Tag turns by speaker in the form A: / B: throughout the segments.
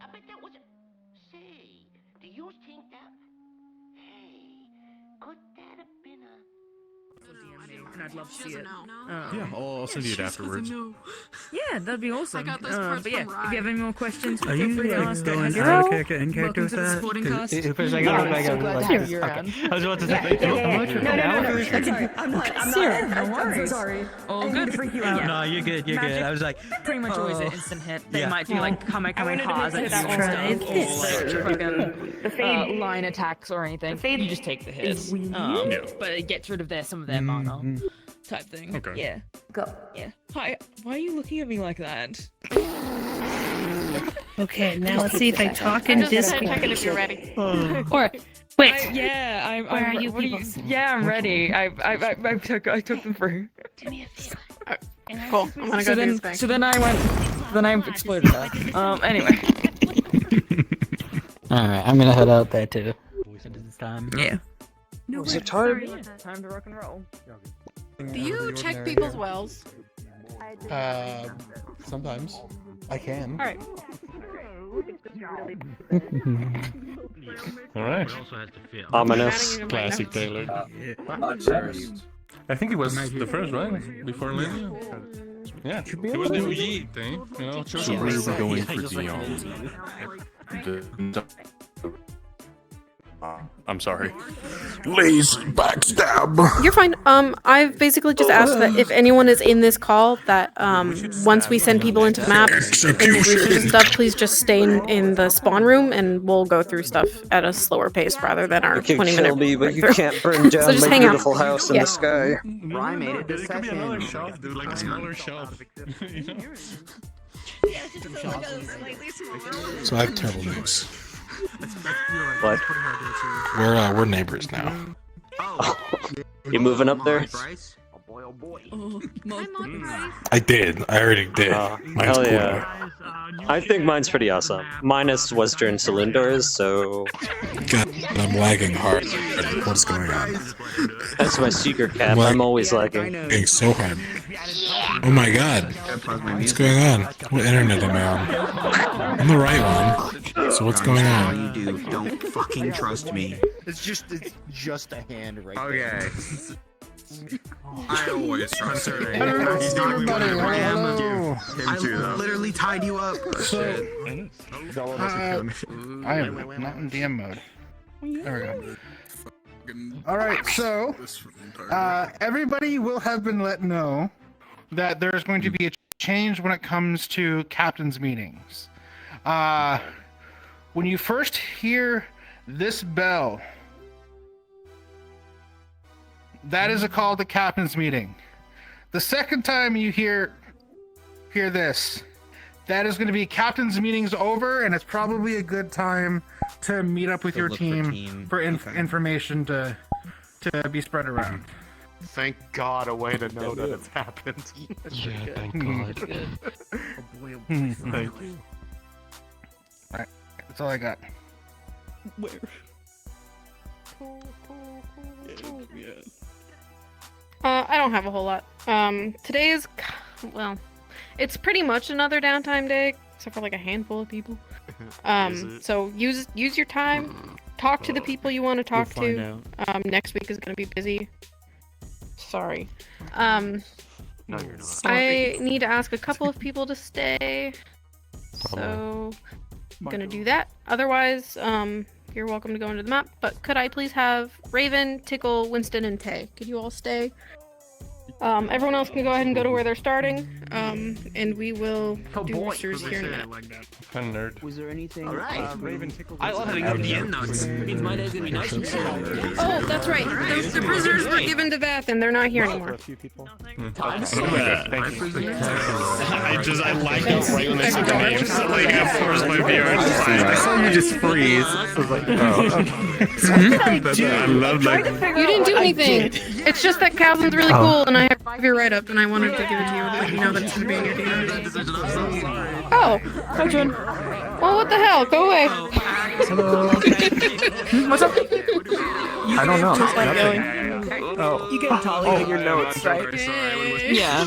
A: I bet that was a... Say, do you think that... Hey, could that have been a...
B: And I'd love to see it.
C: Yeah, I'll send you it afterwards.
B: Yeah, that'd be awesome.
D: I got those parts
B: but yeah,
D: from
B: if you have any more questions,
E: Are
B: feel
E: you
B: free to ask.
E: going
B: Welcome
E: out of character in character with
B: to the
E: that?
B: supporting cast.
E: If I got
F: I'm so glad to have you around.
E: I was about to say,
F: No,
D: I'm not. I'm so sorry.
B: All
D: I need
B: good.
D: to freak you out.
E: no, you're good, you're good.
B: Magic.
E: I was like,
B: Pretty much always an instant hit. They
E: Yeah.
B: might do like come hard as
F: that
B: like
F: the fade
B: line attacks or anything. You just take the hits.
C: Yeah.
B: But it gets rid of some of their mana type thing.
C: Okay.
B: Yeah.
F: Go.
B: Yeah. Hi. Why are you looking at me like that?
G: Okay, now let's see if I talk in Discord.
D: if you're ready.
G: Or wait,
B: I'm.
G: Where are you
B: what
G: people?
B: Yeah, I'm ready. I took them through.
G: do me a favor.
D: Cool. I'm gonna go do this thing.
B: So then I exploded that. Anyway.
E: alright, I'm gonna head out there too. This time.
B: Yeah.
G: No,
H: Is it time?
B: Time to rock and roll.
D: Do you check people's wells?
H: Sometimes. I can.
D: All right.
C: Alright.
H: Ominous.
C: Classic Taylor. I think it was the first, right? Before Lydia? Yeah, it was the OG thing, you know?
I: So where are we going for the I'm sorry. Lazy backstab.
D: You're fine. I've basically just asked that if anyone is in this call, that once we send people into the map and do research and stuff, please just stay in the spawn room, and we'll go through stuff at a slower pace rather than our
H: You can
D: 20-minute.
H: kill me, but you can't burn down
D: just
H: my
D: hang out.
H: beautiful house in
D: Yeah.
H: the sky.
A: I made it
C: There
A: this
C: could be another
A: second.
C: shelf, dude, like a smaller shelf. You know?
I: So I have terrible news.
H: What?
I: We're neighbors now.
H: You moving up there?
I: I did. I already did. Mine's
H: Hell
I: cool.
H: yeah. I think mine's pretty awesome. Minus Western Saloon doors, so...
I: God, I'm lagging hard. What's going on?
H: That's my secret cap. I'm always lagging.
I: Lagging so hard. Oh my god. What's going on? What internet am I on? I'm the right one. So what's going on?
A: do. Don't fucking trust me.
J: It's just a hand right
C: Okay.
J: I always trust her.
C: He's not going to
J: Hello.
C: him too, though.
A: Literally tied you up.
J: I am not in DM mode. There we go. Alright, so everybody will have been let know that there's going to be a change when it comes to captain's meetings. When you first hear this bell, that is a call to captain's meeting. The second time you hear this, that is going to be captain's meetings over, and it's probably a good time to meet up with your team for information to be spread around. Thank God, a way to know that it's happened.
I: Yeah, thank God.
J: Alright, that's all I got.
B: Where?
D: I don't have a whole lot. Today is, well, it's pretty much another downtime day, except for like a handful of people. So use your time. Talk to the people you want to talk to. Next week is gonna be busy. Sorry.
J: No, you're not.
D: I need to ask a couple of people to stay. So I'm gonna do that. Otherwise, you're welcome to go into the map. But could I please have Raven, Tickle, Winston, and Tay? Could you all stay? Everyone else can go ahead and go to where they're starting. And we will do research here in a minute.
C: Kind of nerd.
A: Was there anything?
B: I love having up the end notes. It means my day's gonna be nice and chill.
D: Oh, that's right. The prisoners were given to Vath, and they're not here anymore.
C: I like it right when they said the names. Like, of course, my VR just
E: I saw you just freeze. I was like, oh, okay.
C: I love like.
D: You didn't do anything. It's just that Calvin's really cool, and I have 5-year write-up, and I wanted to give it to you, but you know that it's gonna be in your DM. Oh, hi, Jen. Well, what the hell? Go away.
E: Hello.
D: What's up?
E: I don't know.
D: Just like
E: Nothing.
D: going.
E: Oh.
F: You can tally your notes, right? Yeah.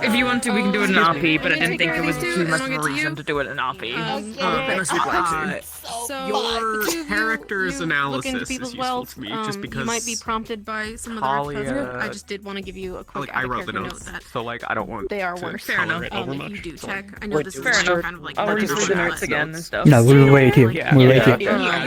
B: If you want to, we can do it in RP, but I didn't think there was too much of a reason to do it in RP. Unless you'd like to.
D: So
C: Your character's analysis
D: look into
C: is
D: people's
C: useful
D: wealth.
C: to me, just because
D: You might be prompted by some of
E: Talia-
D: the artifacts. I just did want to give you a quick
C: I wrote the
D: out-of-character
C: notes,
D: note that
E: So like I don't want
D: they are
E: to
D: worse.
B: Fair enough.
C: color it over
D: If
C: much.
D: you do check, I know
H: Wait,
D: this is
B: fair enough.
D: kind of like
B: I'll read
D: just
B: through the
D: shot.
B: notes again and stuff.
K: No, we'll wait here. We'll wait here.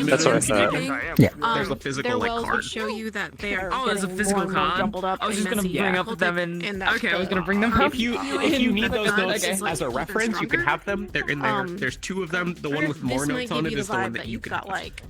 H: That's what I thought.
K: Yeah.
C: There's a physical,
D: their
C: like,
D: wells
C: card.
D: would show you that they are
B: Oh, there's a
D: getting
B: physical
D: more and more
B: card?
D: jumbled up
B: I was
D: and
B: just gonna
D: messy.
B: bring
D: Yeah.
B: up them in.
D: And that
B: Okay, I was
D: they
B: gonna bring them
D: are.
B: up.
C: If you need those notes as a reference, you can have them. They're in there.
D: Um,
C: There's two of them. The one with more
D: This might
C: notes on
D: give
C: it
D: you
C: is
D: the
C: the one
D: vibe
C: that you
D: you've
C: can.
D: got like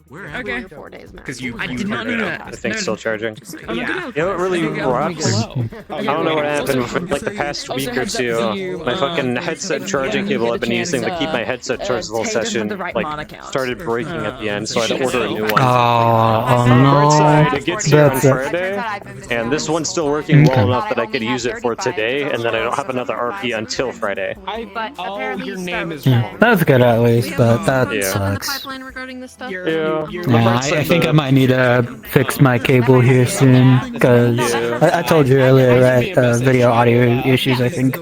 C: Where?
D: 3 or 4 days max.
C: Because you.
B: I did not know that.
H: I think still charging.
B: Oh, look at
C: Yeah.
B: how-
H: You know what really
B: There you go.
H: rocks?
C: Oh,
H: I don't know what happened
B: Also-
H: for like the past
B: also
H: week or
B: heads up to
H: two.
B: you,
H: My fucking headset charging cable I've been using to keep my headset charged the whole
B: Tay doesn't have
H: session
B: the right
H: like
B: mon account.
H: started breaking at the end, so I had to order a new one.
K: Oh
H: Bright side,
K: no.
H: it gets here on
K: That's it.
H: Friday, and this one's still working well enough that I could use it for today, and then I don't have another RP until Friday.
C: Your name is
K: That's good at least, but that
H: Yeah.
K: sucks.
D: Pipeline regarding this stuff.
H: Yeah.
K: Yeah, I think I might need to fix my cable here soon, because I told you earlier, right? Video audio issues, I think.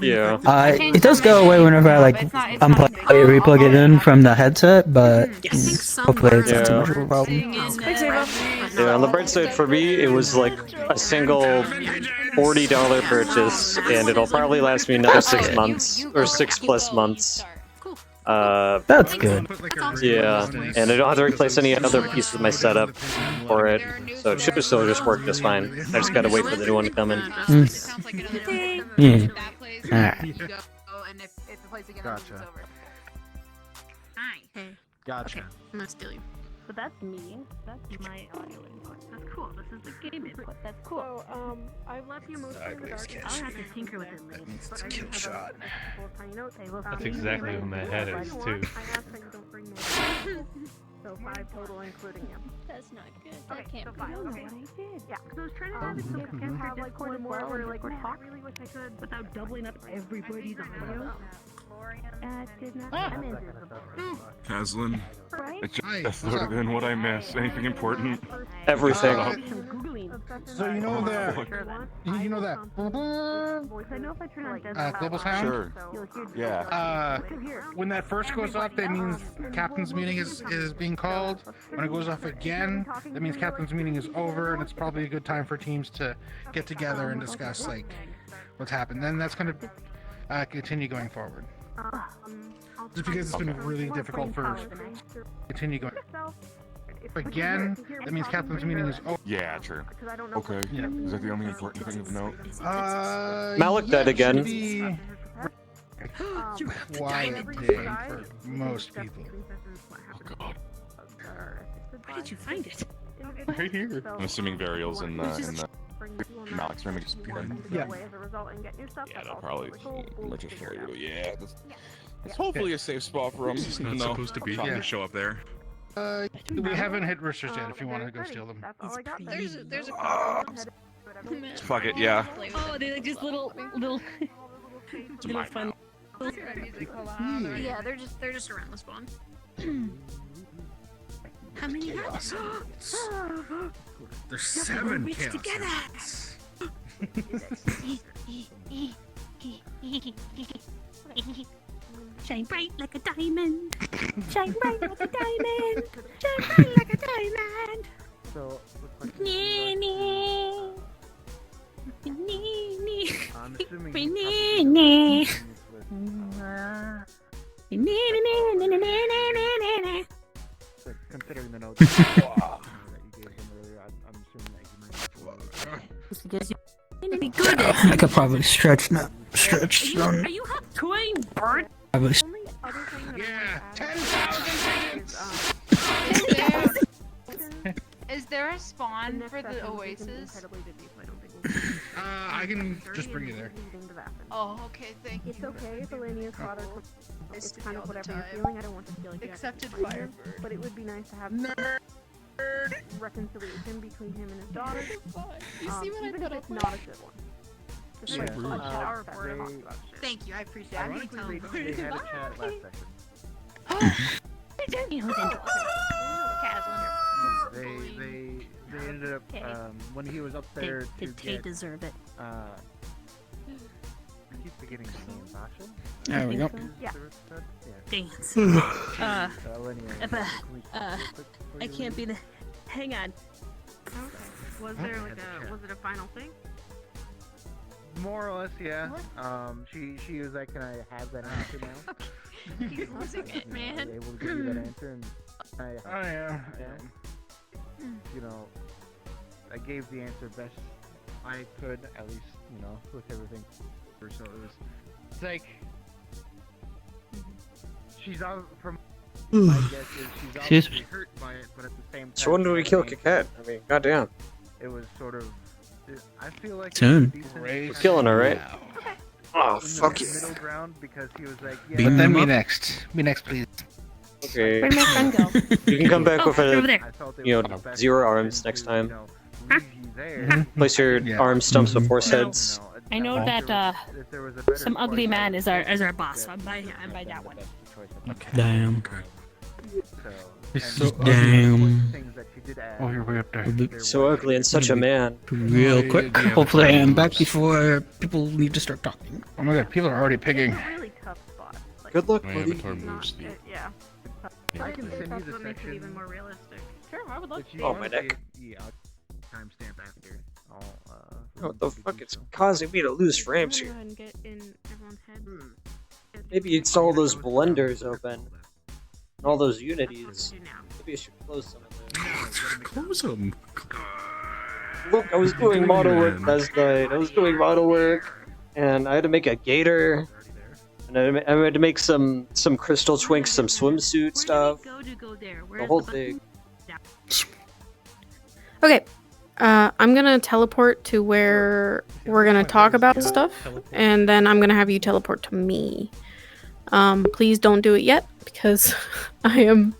H: Yeah.
K: It does go away whenever I like unplug it, replug it in from the headset, but hopefully it's not too much of a problem.
H: Yeah, on the bright side for me, it was like a single $40 purchase, and it'll probably last me another 6 months, or 6+ months.
K: That's good.
H: Yeah, and I don't have to replace any other pieces of my setup for it, so it should still just work just fine. I just gotta wait for the new one to come in.
K: Yeah. Alright.
E: Gotcha.
D: Hey,
E: Gotcha.
D: I'm gonna steal you.
G: So that's me. That's my audio input. That's cool. This is the game input. That's cool.
D: So, I left you mostly in the dark.
G: I'll have to tinker with it later.
D: But I do have a couple of tiny notes.
L: That's exactly what my head is, too.
D: I asked that you don't bring more. So 5 total, including you.
G: That's not good.
D: Okay,
G: That can't
D: so
G: be.
D: 5.
G: I don't know
D: Okay.
G: what I did.
D: Yeah, because I was trying to have it so we can have like one more where like we're talking. I really wish I could
G: Without doubling up everybody's audio. Did not. I'm invisible.
L: Haslin,
G: Right?
J: Hi.
L: sort of what I miss. Anything important?
H: Everything.
J: So you know that
D: I know
J: that
D: if I turn on
J: global sound?
L: Sure. Yeah.
J: When that first goes off, that means captain's meeting is being called. When it goes off again, that means captain's meeting is over, and it's probably a good time for teams to get together and discuss like what's happened. Then that's going to continue going forward. Just because it's been really difficult for continue going. Again, that means captain's meeting is over.
L: Yeah, true. Okay.
J: Yeah.
L: Is that the only important thing of note?
H: Malik died again.
J: Quiet day for most people.
L: Oh god.
G: Where did you find it?
L: Right here. I'm assuming burials in the Malik's room.
J: Yeah.
L: Yeah, they'll probably let you carry it. Yeah. It's hopefully a safe spot for them.
C: It's not supposed to be.
J: Yeah.
C: You show up there.
J: We haven't hit roosters yet. If you want to go steal them.
G: There's
L: Fuck it, yeah.
G: Oh, they're like just little fun.
D: Yeah, they're just around the spawn. How many guys?
J: There's 7 chaos.
G: Shine bright like a diamond. Shine bright like a diamond. Shine bright like a diamond.
E: So
G: Nee, nee. Nee, nee.
E: I'm assuming
G: Nee, nee. Nee, nee, nee, nee, nee, nee, nee.
E: considering the notes that you gave them earlier, I'm assuming that you might
G: Be good.
K: I could probably stretch now. Stretch
G: Are
K: some.
G: you going bird?
K: Probably.
J: Yeah, 10,000
M: Is there a spawn for the Oasis?
J: I can just bring you there.
M: Oh, okay, thank you.
D: It's okay if Elenia's father it's kind of whatever you're
M: time.
D: feeling. I don't want to feel like
M: Accepted Firebird.
D: but it would be nice to have reconciliation between him and his daughter.
M: You see what I
D: even
M: put
D: if
M: up
D: it's
M: with?
D: not a good one. Just like
J: Yeah.
D: a shower board talks about shit.
M: Thank you, I appreciate it. I'm gonna tell
E: Ironically,
M: him.
E: they had a chat last session.
G: Who's into
E: They they ended up when he was up there to
G: Did Tay
E: get.
G: deserve it?
E: I keep forgetting his name. Basha?
K: There we go.
G: Yeah. Dance.
E: Anyway,
G: I can't be the. Hang on.
D: Was there like was it a final thing?
E: More or less, yeah. She was like, "Can I have that answer now?"
M: He's losing it,
E: I
M: man.
E: was able to give you that answer, and you know, I gave the answer best I could, at least, you know, with everything. So it's like she's out from. My guess is she's obviously hurt by it, but at the same time.
H: So when do we kill Kaket? I mean, goddamn.
E: It was sort of. I feel like
K: Soon.
H: We're killing her, right?
E: Okay.
H: Oh, fuck yeah.
E: Middle ground because he was like,
J: But then me next. Me next, please.
H: Okay.
G: Where'd my friend go?
H: You can come back with
G: over
H: a,
G: there.
H: you know, 0 arms next time.
E: There.
H: Place your arm stumps with horse heads.
G: I know that some ugly man is our boss. So I'm by that one.
K: Damn.
E: So,
K: Damn.
J: Oh, you're way up there.
H: So ugly and such a man.
K: Real quick. Hopefully I am back before people need to start talking.
J: Oh my god, people are already pigging.
D: Really tough spot. Like,
H: Good luck,
L: My
H: buddy.
L: avatar moves the.
D: yeah.
E: I can send you
D: That's
E: the
D: what makes it
E: section.
D: even more realistic. Sure, I would love to.
H: Oh, my neck.
E: Yeah, timestamp after.
H: What the fuck? It's causing me to lose frames
D: Go
H: here.
D: ahead and get in everyone's head.
H: Maybe it's all those blenders open. And all those unities. Maybe I should close some of them.
I: Close them.
H: Look, I was doing model work last night. I was doing model work, and I had to make a gator. And I had to make some crystal twinks, some swimsuit stuff. The whole thing.
D: Okay, I'm gonna teleport to where we're gonna talk about stuff, and then I'm gonna have you teleport to me. Please don't do it yet because I am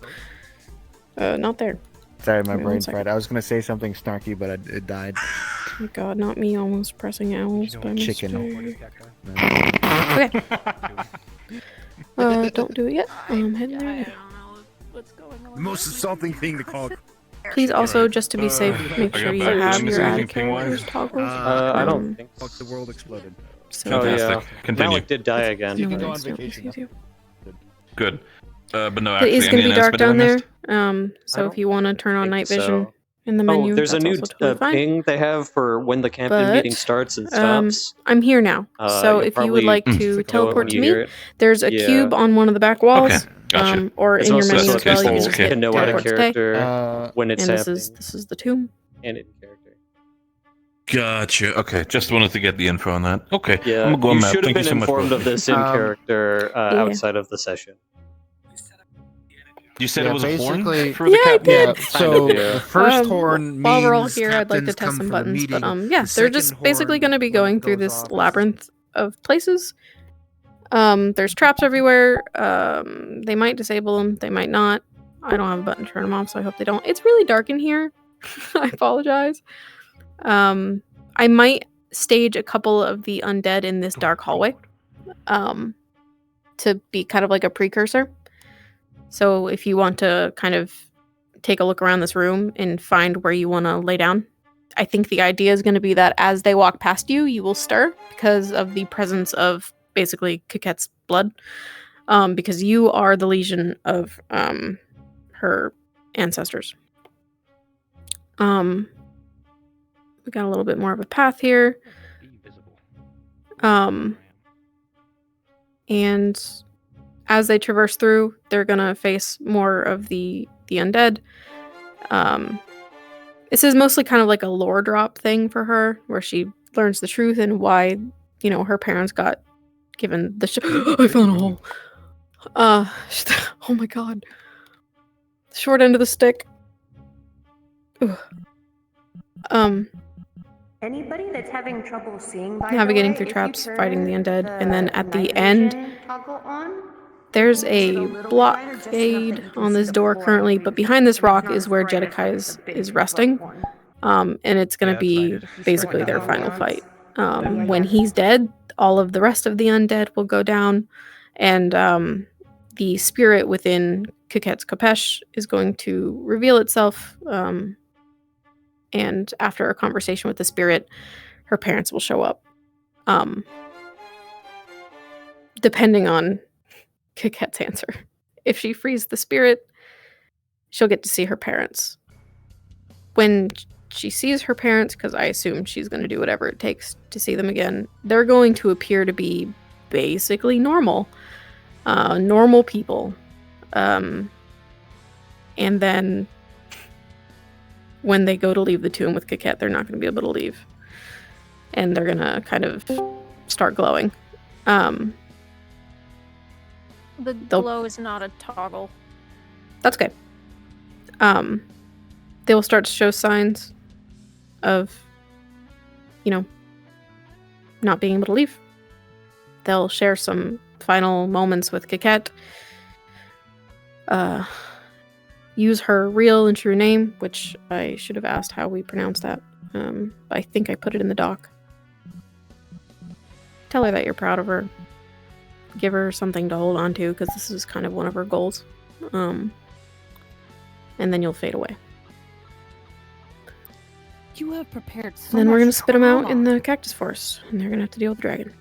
D: not there.
E: Sorry, my
D: Wait, one
E: brain
D: second.
E: fried. I was gonna say something snarky, but it died.
D: Oh my god, not me almost pressing owls by
E: Chicken.
D: mistake. Okay. Don't do it yet. I'm heading there.
I: Most insulting thing to call.
D: Please also, just to be safe, make
L: I
D: sure
L: got
D: you
L: back.
D: have
L: Did you
D: your
L: see
D: ad
L: anything ping-wise?
D: characters toggled.
H: I don't think
E: Fuck, the world exploded.
D: So
H: Oh yeah.
L: Fantastic. Continue.
H: Malik did die again.
E: You can
D: No
E: go on
D: worries, no
E: vacation.
D: worries, you
L: Good. But no,
D: It
L: actually,
D: is going
L: any
D: to be dark down
L: announcement
D: there.
L: I missed?
D: So if you want to turn on
H: think
D: night vision
H: so.
D: in the menu,
H: Oh, there's a
D: that's
H: new
D: also totally fine.
H: ping they have for when the campaign
D: But,
H: meeting starts and stops.
D: I'm here now. So
H: You'll
D: if you would
H: probably
D: like
H: know
D: to
H: it
D: teleport
H: when
D: to
H: you
D: me,
H: hear it.
D: there's a
H: Yeah.
D: cube on one of the back walls.
L: Okay, gotcha.
D: Or
H: It's
D: in your
H: also
D: menu
H: so
D: as well. You can
H: people
D: just hit
H: can know out of
D: teleport to Tay.
H: character when it's
D: And this
H: happening.
D: is the tomb.
H: And in character.
L: Gotcha. Okay, just wanted to get the info on that. Okay,
H: Yeah,
L: I'm gonna go
H: you
L: map.
H: should have
L: Thank you
H: been
L: so much.
H: informed
L: both
H: of this in character
D: Yeah.
H: outside of the session.
L: You said
E: Yeah,
L: it was a horn
E: basically-
L: for the
D: Yeah, I
L: cap.
D: did.
E: Yeah, so
H: yeah.
E: the first horn
D: While we're all
E: means
D: here, I'd like to
E: captains
D: test
E: come
D: some
E: from a
D: buttons, but
E: meeting.
D: yeah,
E: The
D: they're just
E: second
D: basically
E: horn,
D: going to be
E: when
D: going
E: it
D: through
E: goes
D: this
E: off,
D: labyrinth of places. There's traps everywhere. They might disable them, they might not. I don't have a button to turn them off, so I hope they don't. It's really dark in here. I apologize. I might stage a couple of the undead in this dark hallway to be kind of like a precursor. So if you want to kind of take a look around this room and find where you want to lay down, I think the idea is going to be that as they walk past you, you will stir because of the presence of basically Kaket's blood, because you are the legion of her ancestors. We got a little bit more of a path here. And as they traverse through, they're gonna face more of the undead. This is mostly kind of like a lore drop thing for her, where she learns the truth and why, you know, her parents got given the I found a hole. Oh my god. Short end of the stick. Ugh.
N: Anybody that's having trouble seeing, by
D: Navigating
N: the way,
D: through
N: if you
D: traps,
N: turn
D: fighting the undead, and then at the
N: night
D: end,
N: vision toggle on,
D: there's
N: it makes it
D: a
N: little brighter, just enough that
D: blockade
N: you can
D: on
N: see
D: this
N: the
D: door
N: floor
D: currently,
N: underneath
D: but behind this
N: you.
D: rock
N: Not
D: is
N: as
D: where
N: bright as, like,
D: Jedekai
N: the big
D: is
N: bright
D: resting.
N: one.
D: And it's gonna be basically their final fight. When he's dead, all of the rest of the undead will go down, and the spirit within Kaket's Kopesh is going to reveal itself and after a conversation with the spirit, her parents will show up. Depending on Coquette's answer. If she frees the spirit, she'll get to see her parents. When she sees her parents, because I assume she's going to do whatever it takes to see them again, they're going to appear to be basically normal. Normal people. And then when they go to leave the tomb with Coquette, they're not going to be able to leave. And they're going to kind of start glowing.
G: The glow is not a toggle.
D: That's good. They will start to show signs of, not being able to leave. They'll share some final moments with Coquette. Use her real and true name, which I should have asked how we pronounce that. I think I put it in the doc. Tell her that you're proud of her. Give her something to hold on to, because this is kind of one of her goals. And then you'll fade away.
G: You have prepared so
D: And then we're
G: much
D: going to spit them out
G: trauma.
D: in the cactus forest, and they're going to have to deal with the dragon.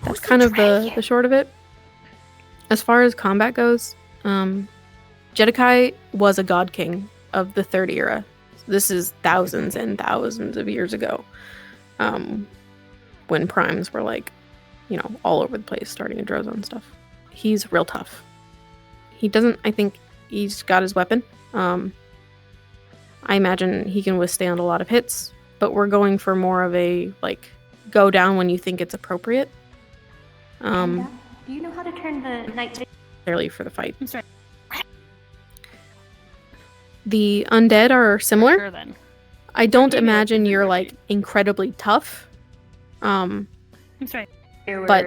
D: That's kind of the short of it. As far as combat goes, Jedekai was a god king of the Third Era. This is thousands and thousands of years ago, when primes were all over the place, starting in Drozo and stuff. He's real tough. I think he's got his weapon. I imagine he can withstand a lot of hits, but we're going for more of a, go down when you think it's appropriate.
N: Do you know how to turn the night
D: Clearly for the fight. The undead are similar.
G: Sure, then.
D: I don't imagine you're, incredibly tough.
G: That's right.
D: But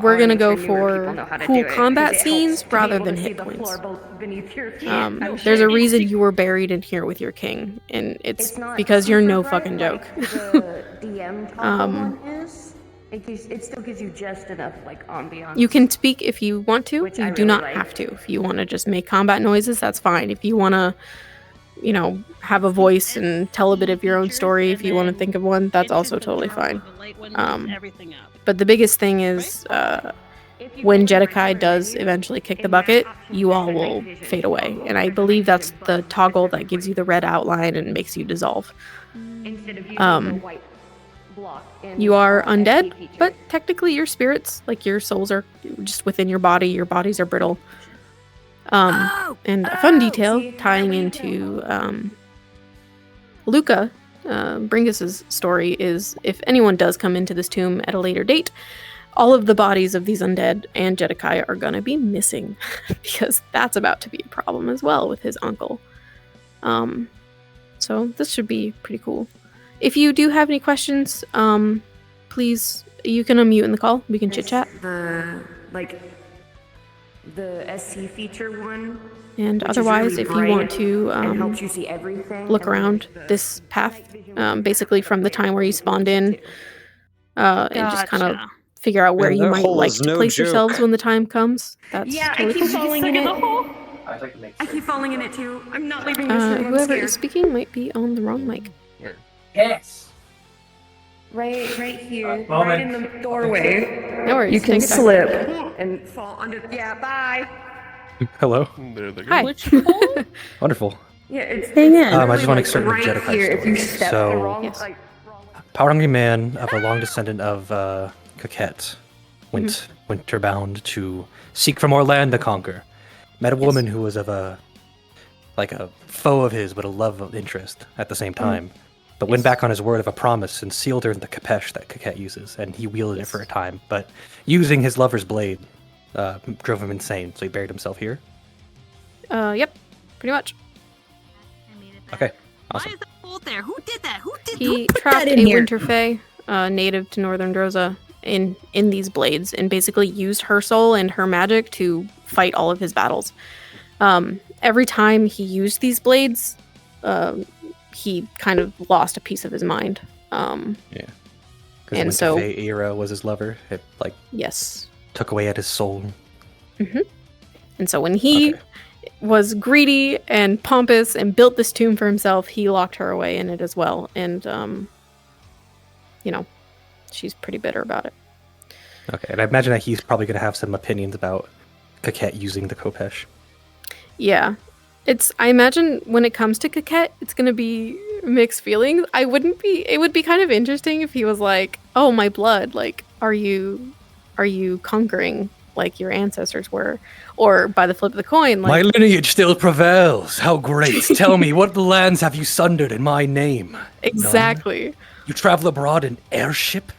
D: we're gonna go for cool combat scenes rather than hit points. There's a reason you were buried in here with your king, and it's because you're no fucking joke.
N: It still gives you just enough ambiance.
D: You can speak if you want to. You do not have to. If you want to just make combat noises, that's fine. If you want to, have a voice and tell a bit of your own story, if you want to think of one, that's also totally fine. But the biggest thing is when Jedekai does eventually kick the bucket, you all will fade away. And I believe that's the toggle that gives you the red outline and makes you dissolve. You are undead, but technically you're spirits. Your souls are just within your body. Your bodies are brittle. And a fun detail tying into Luca, Bringus's story is if anyone does come into this tomb at a later date, all of the bodies of these undead and Jedekai are gonna be missing because that's about to be a problem as well with his uncle. So this should be pretty cool. If you do have any questions, please, you can unmute in the call. We can chit chat.
N: The SC feature one.
D: And otherwise, if you want to look around this path, basically from the time where you spawned in, and just kind of figure out where you might like to place yourselves when the time comes. That's
N: I keep falling in it. I keep falling in it too. I'm not leaving this room.
D: Whoever is speaking might be on the wrong mic.
N: Yes. Right here, right in the doorway.
D: No worries.
N: You can
D: take it back.
N: slip and fall under. Yeah, bye.
O: Hello.
D: Hi.
O: Wonderful.
N: Yeah, it's
O: Hang in. I just want to extert
N: right
O: the Jedekai
N: here. If you
O: story.
N: step
O: So,
N: the wrong,
D: Yes.
O: power-hungry man of a long descendant of Coquette went winterbound to seek for more land to conquer. Met a woman who was of a foe of his, but a love of interest at the same time. But went back on his word of a promise and sealed her in the capeche that Coquette uses, and he wielded it for a time. But using his lover's blade drove him insane, so he buried himself here.
D: Yep, pretty much.
O: Okay, awesome.
G: There. Who did that? Who
D: He
G: put
D: trapped
G: that
D: a
G: in here?
D: winter fae, native to northern Droza, in these blades, and basically used her soul and her magic to fight all of his battles. Every time he used these blades, he kind of lost a piece of his mind.
O: Because
D: and
O: the
D: so
O: Fae era was his lover. It
D: yes,
O: took away at his soul.
D: and so when he was greedy and pompous and built this tomb for himself, he locked her away in it as well. And, you know, she's pretty bitter about it.
O: Okay, and I imagine that he's probably going to have some opinions about Coquette using the Khopesh.
D: Yeah. I imagine when it comes to Coquette, it's going to be mixed feelings. It would be kind of interesting if he was like, oh, my blood, like, are you conquering like your ancestors were? Or by the flip of the coin, like...
O: My lineage still prevails. How great. Tell me, what lands have you sundered in my name?
D: Exactly.
O: None? You travel abroad in airship?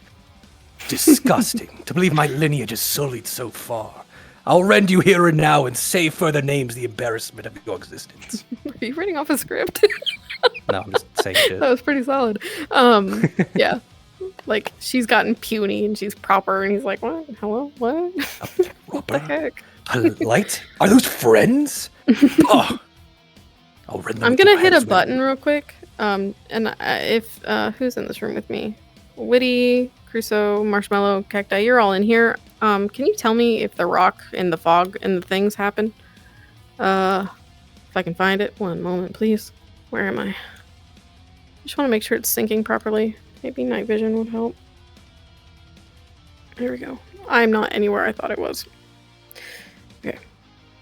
O: Disgusting. To believe my lineage is sullied so far. I'll rend you here and now and save further names the embarrassment of your existence.
D: Are you reading off a script?
O: No, I'm just saying shit.
D: That was pretty solid. Yeah. Like, she's gotten puny and she's proper, and he's like, what? Hello? What? What the heck?
O: Light? Are those friends? Oh. I'll rend them
D: I'm
O: with
D: gonna
O: your
D: hit a
O: heads,
D: button real quick. And if who's in this room with me? Witty, Crusoe, Marshmallow, Cacti, you're all in here. Can you tell me if the rock and the fog and the things happen? If I can find it. One moment, please. Where am I? Just want to make sure it's syncing properly. Maybe night vision would help. There we go. I'm not anywhere I thought it was. Okay.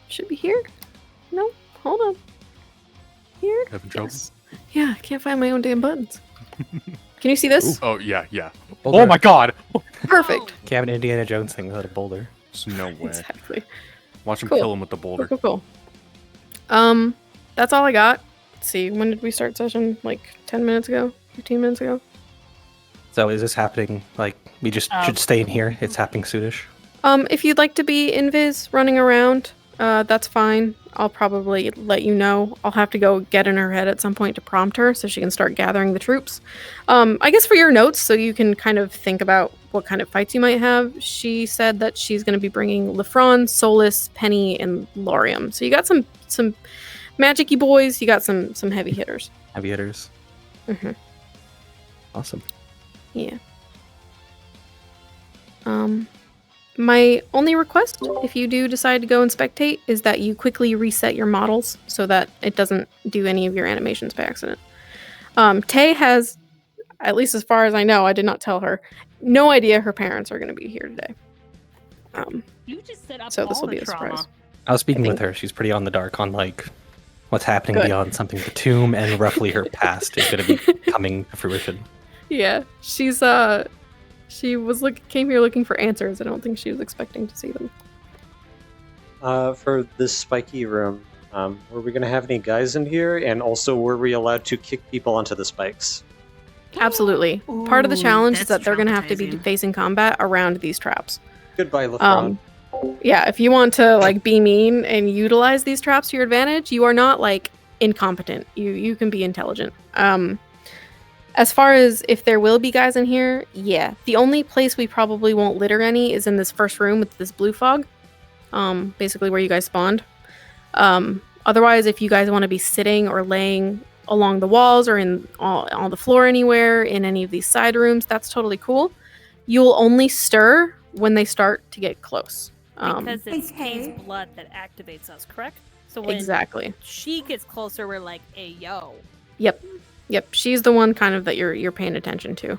D: Should be here? No? Hold on. Here?
L: Having trouble?
D: Yes. Yeah, I can't find my own damn buttons. Can you see this?
L: Oh, yeah, yeah.
O: Boulder.
L: Oh my god!
D: Perfect.
O: Can't have an Indiana Jones thing without a boulder.
L: There's no way.
D: Exactly.
L: Watch him
D: Cool.
L: kill him with the boulder.
D: Cool. That's all I got. Let's see, when did we start session? Like 10 minutes ago? 15 minutes ago?
O: So is this happening, like, we just should stay in here? It's happening soonish?
D: If you'd like to be invis running around, that's fine. I'll probably let you know. I'll have to go get in her head at some point to prompt her so she can start gathering the troops. I guess for your notes, so you can kind of think about what kind of fights you might have, she said that she's going to be bringing Lefron, Solus, Penny, and Laurium. So you got some magic-y boys, you got some heavy hitters.
O: Heavy hitters.
D: Mm-hmm.
O: Awesome.
D: Yeah. My only request, if you do decide to go and spectate, is that you quickly reset your models so that it doesn't do any of your animations by accident. Tay has, at least as far as I know, I did not tell her, no idea her parents are going to be here today.
G: You just set up
D: So this
G: all
D: will
G: the
D: be a
G: trauma.
D: surprise.
O: I was speaking with her. She's pretty on the dark on, like, what's happening
D: Good.
O: beyond something the tomb, and roughly her past is going to be coming to fruition.
D: Yeah, she came here looking for answers. I don't think she was expecting to see them.
H: For this spiky room, were we going to have any guys in here? And also, were we allowed to kick people onto the spikes?
D: Absolutely. Part of the challenge is
G: that's
D: that they're going to have to be facing combat around these traps.
H: Goodbye, Lefron.
D: Yeah, if you want to like be mean and utilize these traps to your advantage, you are not like incompetent. You can be intelligent. As far as if there will be guys in here, yeah. The only place we probably won't litter any is in this first room with this blue fog. Basically where you guys spawned. Otherwise, if you guys want to be sitting or laying along the walls or on the floor anywhere in any of these side rooms, that's totally cool. You'll only stir when they start to get close.
G: Because it's Kay's blood that activates us, correct? So when
D: Exactly.
G: she gets closer, we're like, hey, yo.
D: Yep, she's the one kind of that you're paying attention to.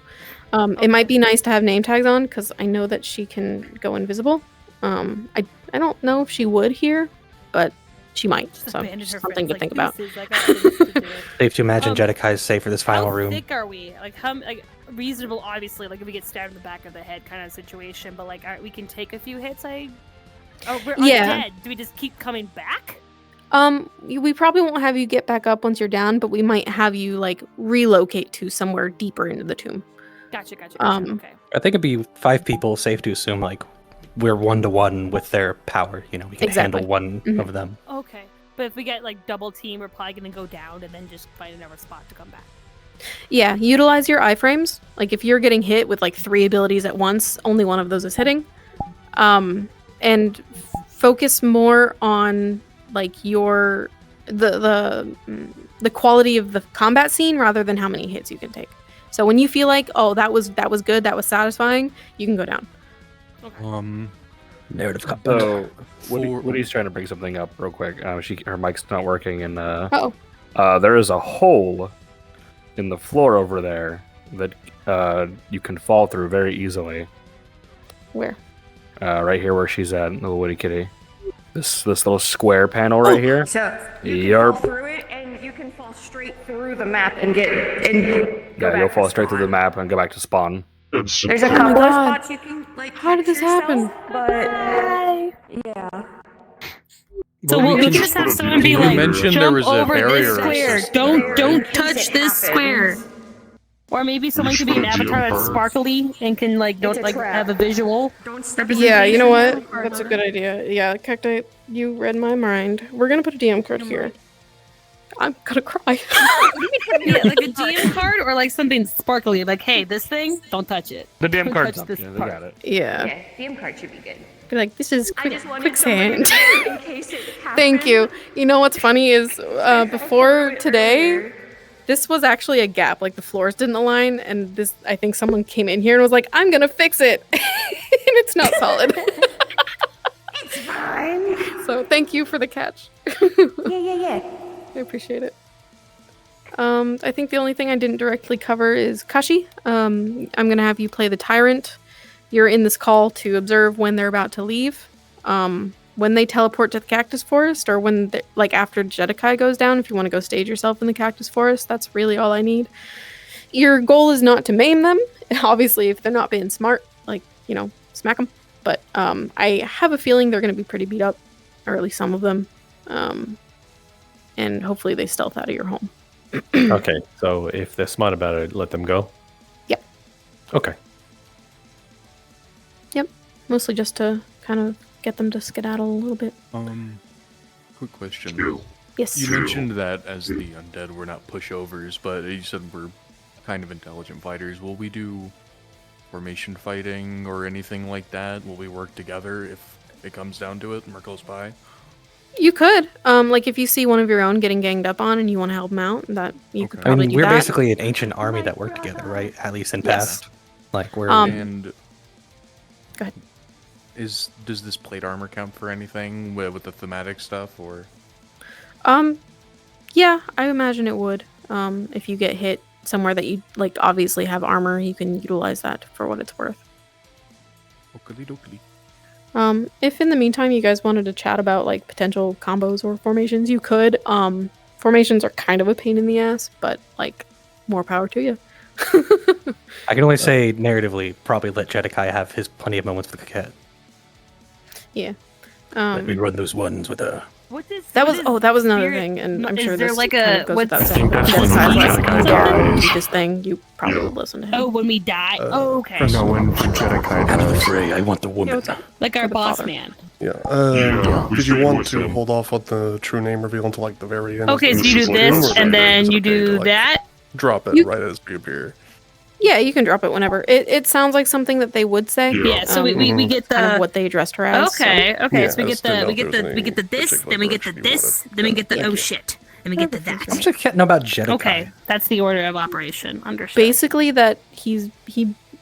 D: It might be nice to have name tags on because I know that she can go invisible. I don't know if she would here, but she might. So just something to think about.
O: Safe to imagine Jedikai's safe for this final room.
G: How thick are we? Like how reasonable? Obviously, like if we get stabbed in the back of the head, kind of situation. But like we can take a few hits. We're undead. Do we just keep coming back?
D: We probably won't have you get back up once you're down, but we might have you like relocate to somewhere deeper into the tomb.
G: Gotcha. Okay.
O: I think it'd be 5 people, safe to assume, like, we're 1-to-1 with their power. You know, we can handle one of them.
G: Okay. But if we get like double team, we're probably gonna go down and then just find another spot to come back.
D: Yeah, utilize your iframes. Like if you're getting hit with like 3 abilities at once, only one of those is hitting. And focus more on like the quality of the combat scene rather than how many hits you can take. So when you feel like, oh, that was good, that was satisfying, you can go down.
O: Narrative cop.
P: So, Woody's trying to bring something up real quick. Her mic's not working, and there is a hole in the floor over there that you can fall through very easily.
D: Where?
P: Right here where she's at, little Woody kitty. This little square panel right here.
N: So you can fall through it, and you can fall straight through the map and
P: you'll fall straight through the map and go back to spawn.
N: There's a couple of spots you can
D: How did this happen?
N: but yeah.
G: So we can just have someone be like,
L: mentioned
G: jump
L: there was a
G: over
L: barrier
G: this square. Don't touch this square. Or maybe someone could be an avatar that's sparkly and can have a visual.
D: Yeah, you know what? That's a good idea. Yeah, Cacti, you read my mind. We're gonna put a DM card here. I'm gonna cry.
G: Yeah, like a DM card or like something sparkly. Like, hey, this thing, don't touch it.
P: The DM card's
G: touch
P: up. Yeah, they got it.
D: Yeah.
N: DM card should be good.
D: Be like, this is quicksand.
N: In case it happens.
D: Thank you. You know what's funny is before today, this was actually a gap. Like the floors didn't align, and I think someone came in here and was like, I'm gonna fix it. And it's not solid.
N: It's fine.
D: So thank you for the catch.
N: Yeah.
D: I appreciate it. I think the only thing I didn't directly cover is Kashi. I'm gonna have you play the Tyrant. You're in this call to observe when they're about to leave. When they teleport to the Cactus Forest, or when, after Jedekai goes down, if you want to go stage yourself in the Cactus Forest, that's really all I need. Your goal is not to maim them. Obviously, if they're not being smart, smack them. But I have a feeling they're going to be pretty beat up, or at least some of them. And hopefully they stealth out of your home.
P: Okay, so if they're smart about it, let them go?
D: Yep.
P: Okay.
D: Yep. Mostly just to kind of get them to skedaddle a little bit.
L: Quick question.
D: Yes.
L: You mentioned that as the undead we're not pushovers, but you said we're kind of intelligent fighters. Will we do formation fighting or anything like that? Will we work together if it comes down to it and we're close by?
D: You could. If you see one of your own getting ganged up on and you want to help them out, that you could probably do
O: we're
D: that.
O: basically an ancient army that worked together, right? At least in past. We're
L: and
D: go ahead.
L: Does this plate armor count for anything with the thematic stuff, or?
D: Yeah, I imagine it would. If you get hit somewhere that you obviously have armor, you can utilize that for what it's worth.
L: Okie-dokie.
D: If in the meantime you guys wanted to chat about potential combos or formations, you could. Formations are kind of a pain in the ass, but more power to you.
O: I can only say narratively, probably let Jedekai have his plenty of moments with Coquette.
D: Yeah.
O: Let me run those ones with a.
D: That was another thing, and I'm sure this kind of goes without saying.
G: Jedekai
D: this thing, you probably would listen to him.
G: Oh, when we die? Okay.
Q: No, when Jedekai dies.
O: Frey, I want the woman.
G: Like our boss man.
Q: Yeah. Did you want to hold off on the true name reveal until the very end?
G: Okay, so you do this, and then you do that?
Q: Drop it right as we appear.
D: Yeah, you can drop it whenever. It sounds like something that they would say.
G: Yeah, so we get the
D: kind of what they addressed her as.
G: Okay,
D: so.
G: so we get the this, then we get the this, then we get the oh shit, then we get the that.
O: I'm just getting about Jedekai.
G: Okay, that's the order of operation. Understood.
D: Basically, that he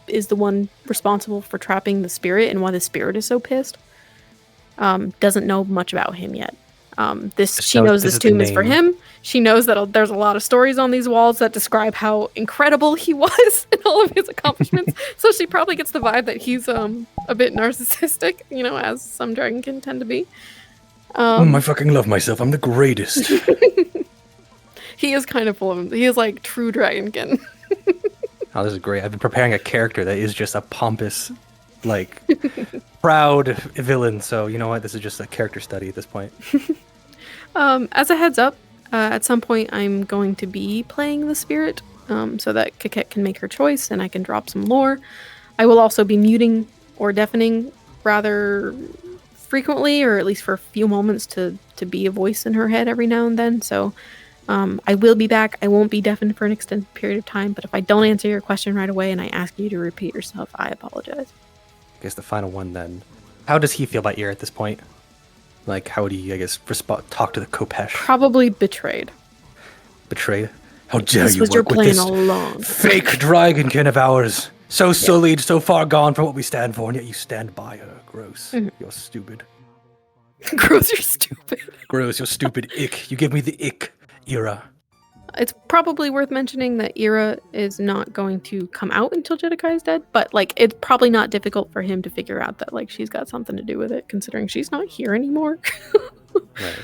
D: is the one responsible for trapping the spirit, and why the spirit is so pissed. Doesn't know much about him yet. She knows this tomb is for him. She knows that there's a lot of stories on these walls that describe how incredible he was and all of his accomplishments. So she probably gets the vibe that he's a bit narcissistic, as some dragonkin tend to be.
O: I fucking love myself. I'm the greatest.
D: He is kind of full of him. He is like true dragonkin.
O: Oh, this is great. I've been preparing a character that is just a pompous, proud villain. So you know what? This is just a character study at this point.
D: As a heads up, at some point I'm going to be playing the spirit, so that Coquette can make her choice and I can drop some lore. I will also be muting or deafening rather frequently, or at least for a few moments to be a voice in her head every now and then. So I will be back. I won't be deafened for an extended period of time, but if I don't answer your question right away and I ask you to repeat yourself, I apologize.
O: I guess the final one then. How does he feel about Ear at this point? How would he, talk to the Kopesh?
D: Probably betrayed.
O: Betrayed? How dare
D: this
O: you
D: was
O: work
D: your
O: with
D: plan
O: this
D: all along.
O: fake dragonkin of ours? So sullied, so far gone from what we stand for, and yet you stand by her. Gross.
D: Mhm.
O: You're stupid.
D: Gross, you're stupid.
O: Gross, you're stupid. Ick. You give me the ick, Ira.
D: It's probably worth mentioning that Ira is not going to come out until Jedediah is dead, but like it's probably not difficult for him to figure out that like she's got something to do with it, considering she's not here anymore.
O: Right.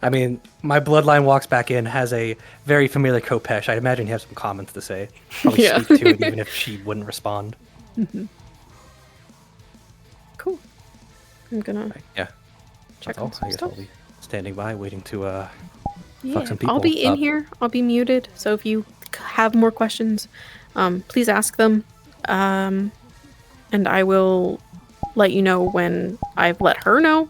O: I mean, my bloodline walks back in, has a very familiar Kopesh. I'd imagine he has some comments to say. Probably
D: Yeah.
O: speak to it, even if she wouldn't respond.
D: Mhm. Cool. I'm gonna
O: Yeah.
D: check
O: That's
D: on
O: all.
D: some
O: I guess
D: stuff.
O: I'll be standing by, waiting to
D: Yeah,
O: fuck some people
D: I'll be in
O: up.
D: here. I'll be muted. So if you have more questions, please ask them. And I will let you know when I've let her know.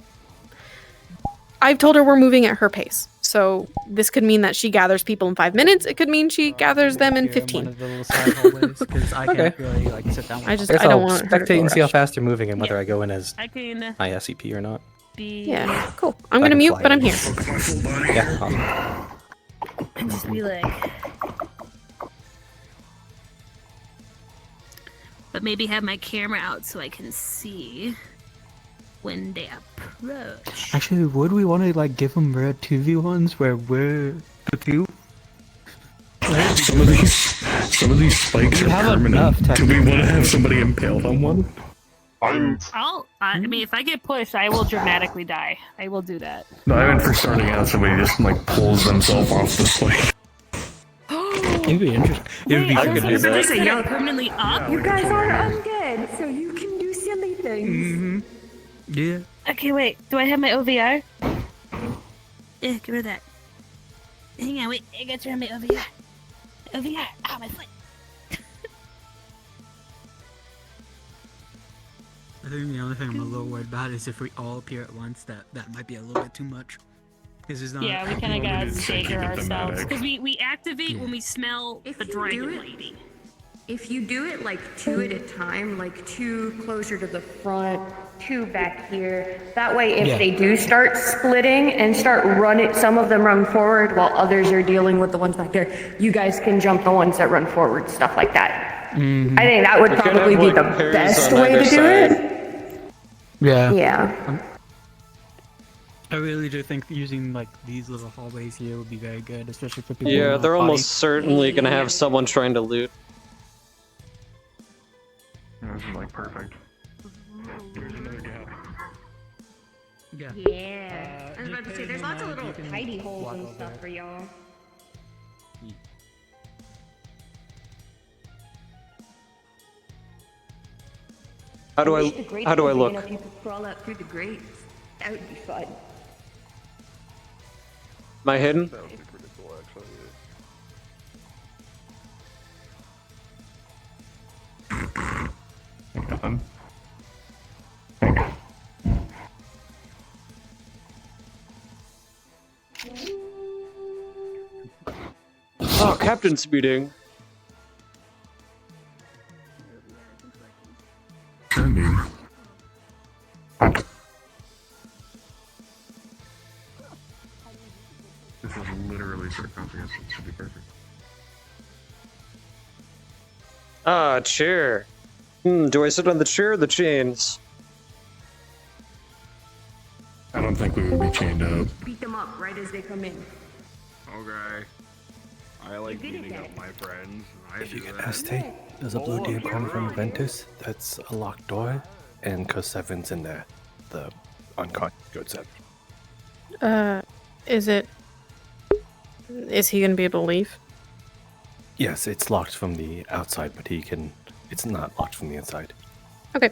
D: I've told her we're moving at her pace. So this could mean that she gathers people in 5 minutes. It could mean she gathers them in 15.
K: Can't really like sit down.
D: I just
O: guess
D: I don't
O: I'll
D: want her to
O: spectate
D: go
O: and see how
D: rush.
O: fast they're moving and whether I go in as
G: I can
O: my SCP or not.
G: be.
D: Yeah, cool. I'm
O: I
D: gonna
O: can
D: mute,
O: fly
D: but
O: in.
D: I'm here.
O: Yeah, awesome.
G: And just be like. But maybe have my camera out so I can see when they approach.
K: Actually, would we want to like give them rare 2v1s where we're the two?
C: Some of these spikes
K: We
C: are
K: have
C: permanent.
K: enough,
C: Do we want to have somebody impaled on one?
G: I mean, if I get pushed, I will dramatically die. I will do that.
C: No, I meant for starting out, somebody just like pulls themselves off the spike.
K: It'd be interesting. It'd be
G: Wait,
K: fucking
G: is this
K: interesting.
G: like permanently up?
N: You guys are undead, so you can do silly things.
K: Yeah.
G: Okay, wait. Do I have my OVR? Get rid of that. Hang on, wait. I got to have my OVR. OVR. Ow, my foot.
K: I think the only thing I'm a little worried about is if we all appear at once, that might be a little bit too much. Because it's not.
G: Yeah, we kind of gotta stagger ourselves.
K: thematic.
G: Because we activate when we smell the dragon lady.
N: If you do it like 2 at a time, like 2 closer to the front, 2 back here, that way if
K: Yeah.
N: they do start splitting and start running, some of them run forward while others are dealing with the ones back there, you guys can jump the ones that run forward, stuff like that. I think that would
H: We could
N: probably
H: have,
N: be
H: like,
N: the
H: pairs
N: best
H: on
N: way to
H: either
N: do
H: side.
N: it.
K: Yeah.
N: Yeah.
K: I really do think using like these little hallways here would be very good, especially for people.
H: Yeah,
K: with
H: they're
K: body.
H: almost certainly gonna have someone trying to loot.
C: This is like perfect.
K: Here's another gap. Yeah.
N: Yeah. I was about to say, there's lots of little
K: you can
N: hidey holes
K: walk
N: and
K: over
N: stuff
K: it.
N: for y'all.
H: How do
N: wish the
H: I
N: grates
H: how do
N: were
H: I
N: big
H: look?
N: enough you could crawl out through the grates. That would be fun.
H: Am I hidden?
Q: That would be pretty cool, actually.
H: Oh, captain's meeting.
C: I mean, this is literally sarcophagus. It should be perfect.
H: Ah, chair. Do I sit on the chair or the chains?
C: I don't think we would be chained up.
N: Beat them up right as they come in.
F: Okay. I like
N: You're good at
F: beating
N: that.
F: up my friends.
O: If you get Este, there's a blue DM coming from Ventus. That's a locked door, and cause Seven's in there, the unconscious good Seven.
D: Is he gonna be able to leave?
O: Yes, it's locked from the outside, but he can. It's not locked from the inside.
D: Okay.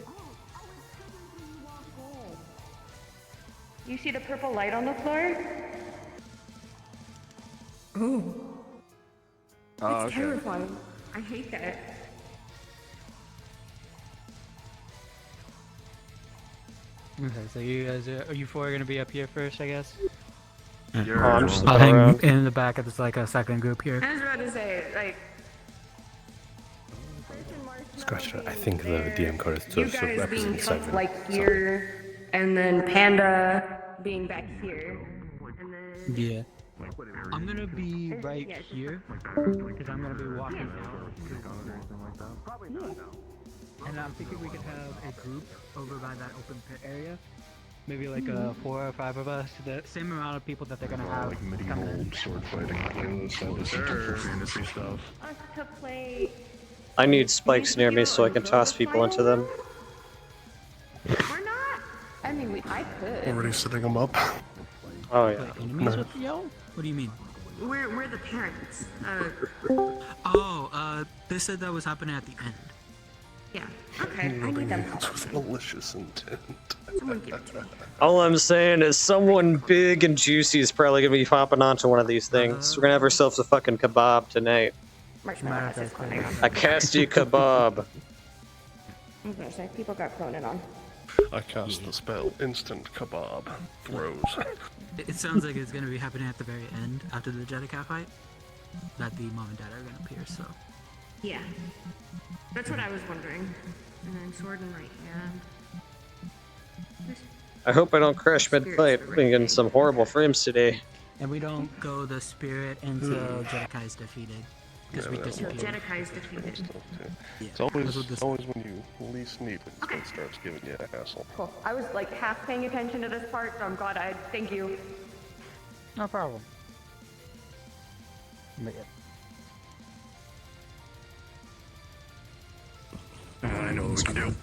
N: You see the purple light on the floor? Ooh.
F: Oh,
N: It's
F: okay.
N: terrifying. I hate that.
K: Okay, so you guys are you four gonna be up here first, I guess?
H: I'm just
K: I'll
H: looking
K: hang
H: around.
K: in the back of this like a second group here.
N: I was about to say, like,
O: Scratch it. I think the DM code is
N: you
O: just to
N: guys being
O: represent
N: tucked
O: Seven.
N: like here, and then Panda being back here, and then
K: Yeah. I'm gonna be right here because I'm gonna be walking out. And I'm thinking we could have a group over by that open pit area. Maybe like 4 or 5 of us. The same amount of people that they're gonna have.
Q: Like medieval sword fighting. Fantasy stuff.
N: Us to play.
H: I need spikes near me so I can toss people into them.
N: We're not. I mean, I could.
Q: Already setting them up.
H: Oh yeah.
K: Enemies with yell? What do you mean?
N: We're the parents.
K: They said that was happening at the end.
N: Yeah. Okay. I need them.
Q: With malicious intent.
N: Someone give it to me.
H: All I'm saying is someone big and juicy is probably gonna be hopping onto one of these things. We're gonna have ourselves a fucking kebab tonight. A casty kebab.
N: I was gonna say, people got Cronin on.
Q: I cast the spell instant kebab throws.
K: It sounds like it's gonna be happening at the very end, after the Jedika fight. That the mom and dad are gonna appear, so.
N: Yeah. That's what I was wondering. And then sword in right hand.
H: I hope I don't crash mid-fight. I've been getting some horrible frames today.
K: And we don't go the spirit until Jedika is defeated. Because we disappear.
N: Jedika is defeated.
Q: It's always when you least need it, when it starts giving you a hassle.
N: Cool. I was like half paying attention to this part, so I'm glad I. Thank you.
E: No problem.
Q: I know what we can do.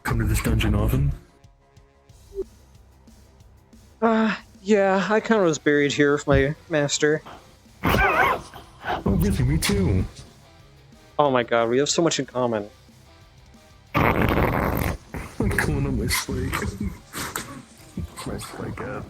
C: Come to this dungeon often?
H: Yeah, I kind of was buried here with my master.
C: Oh, really? Me too.
H: Oh my god, we have so much in common.
C: I'm calling on my slake. My slake app.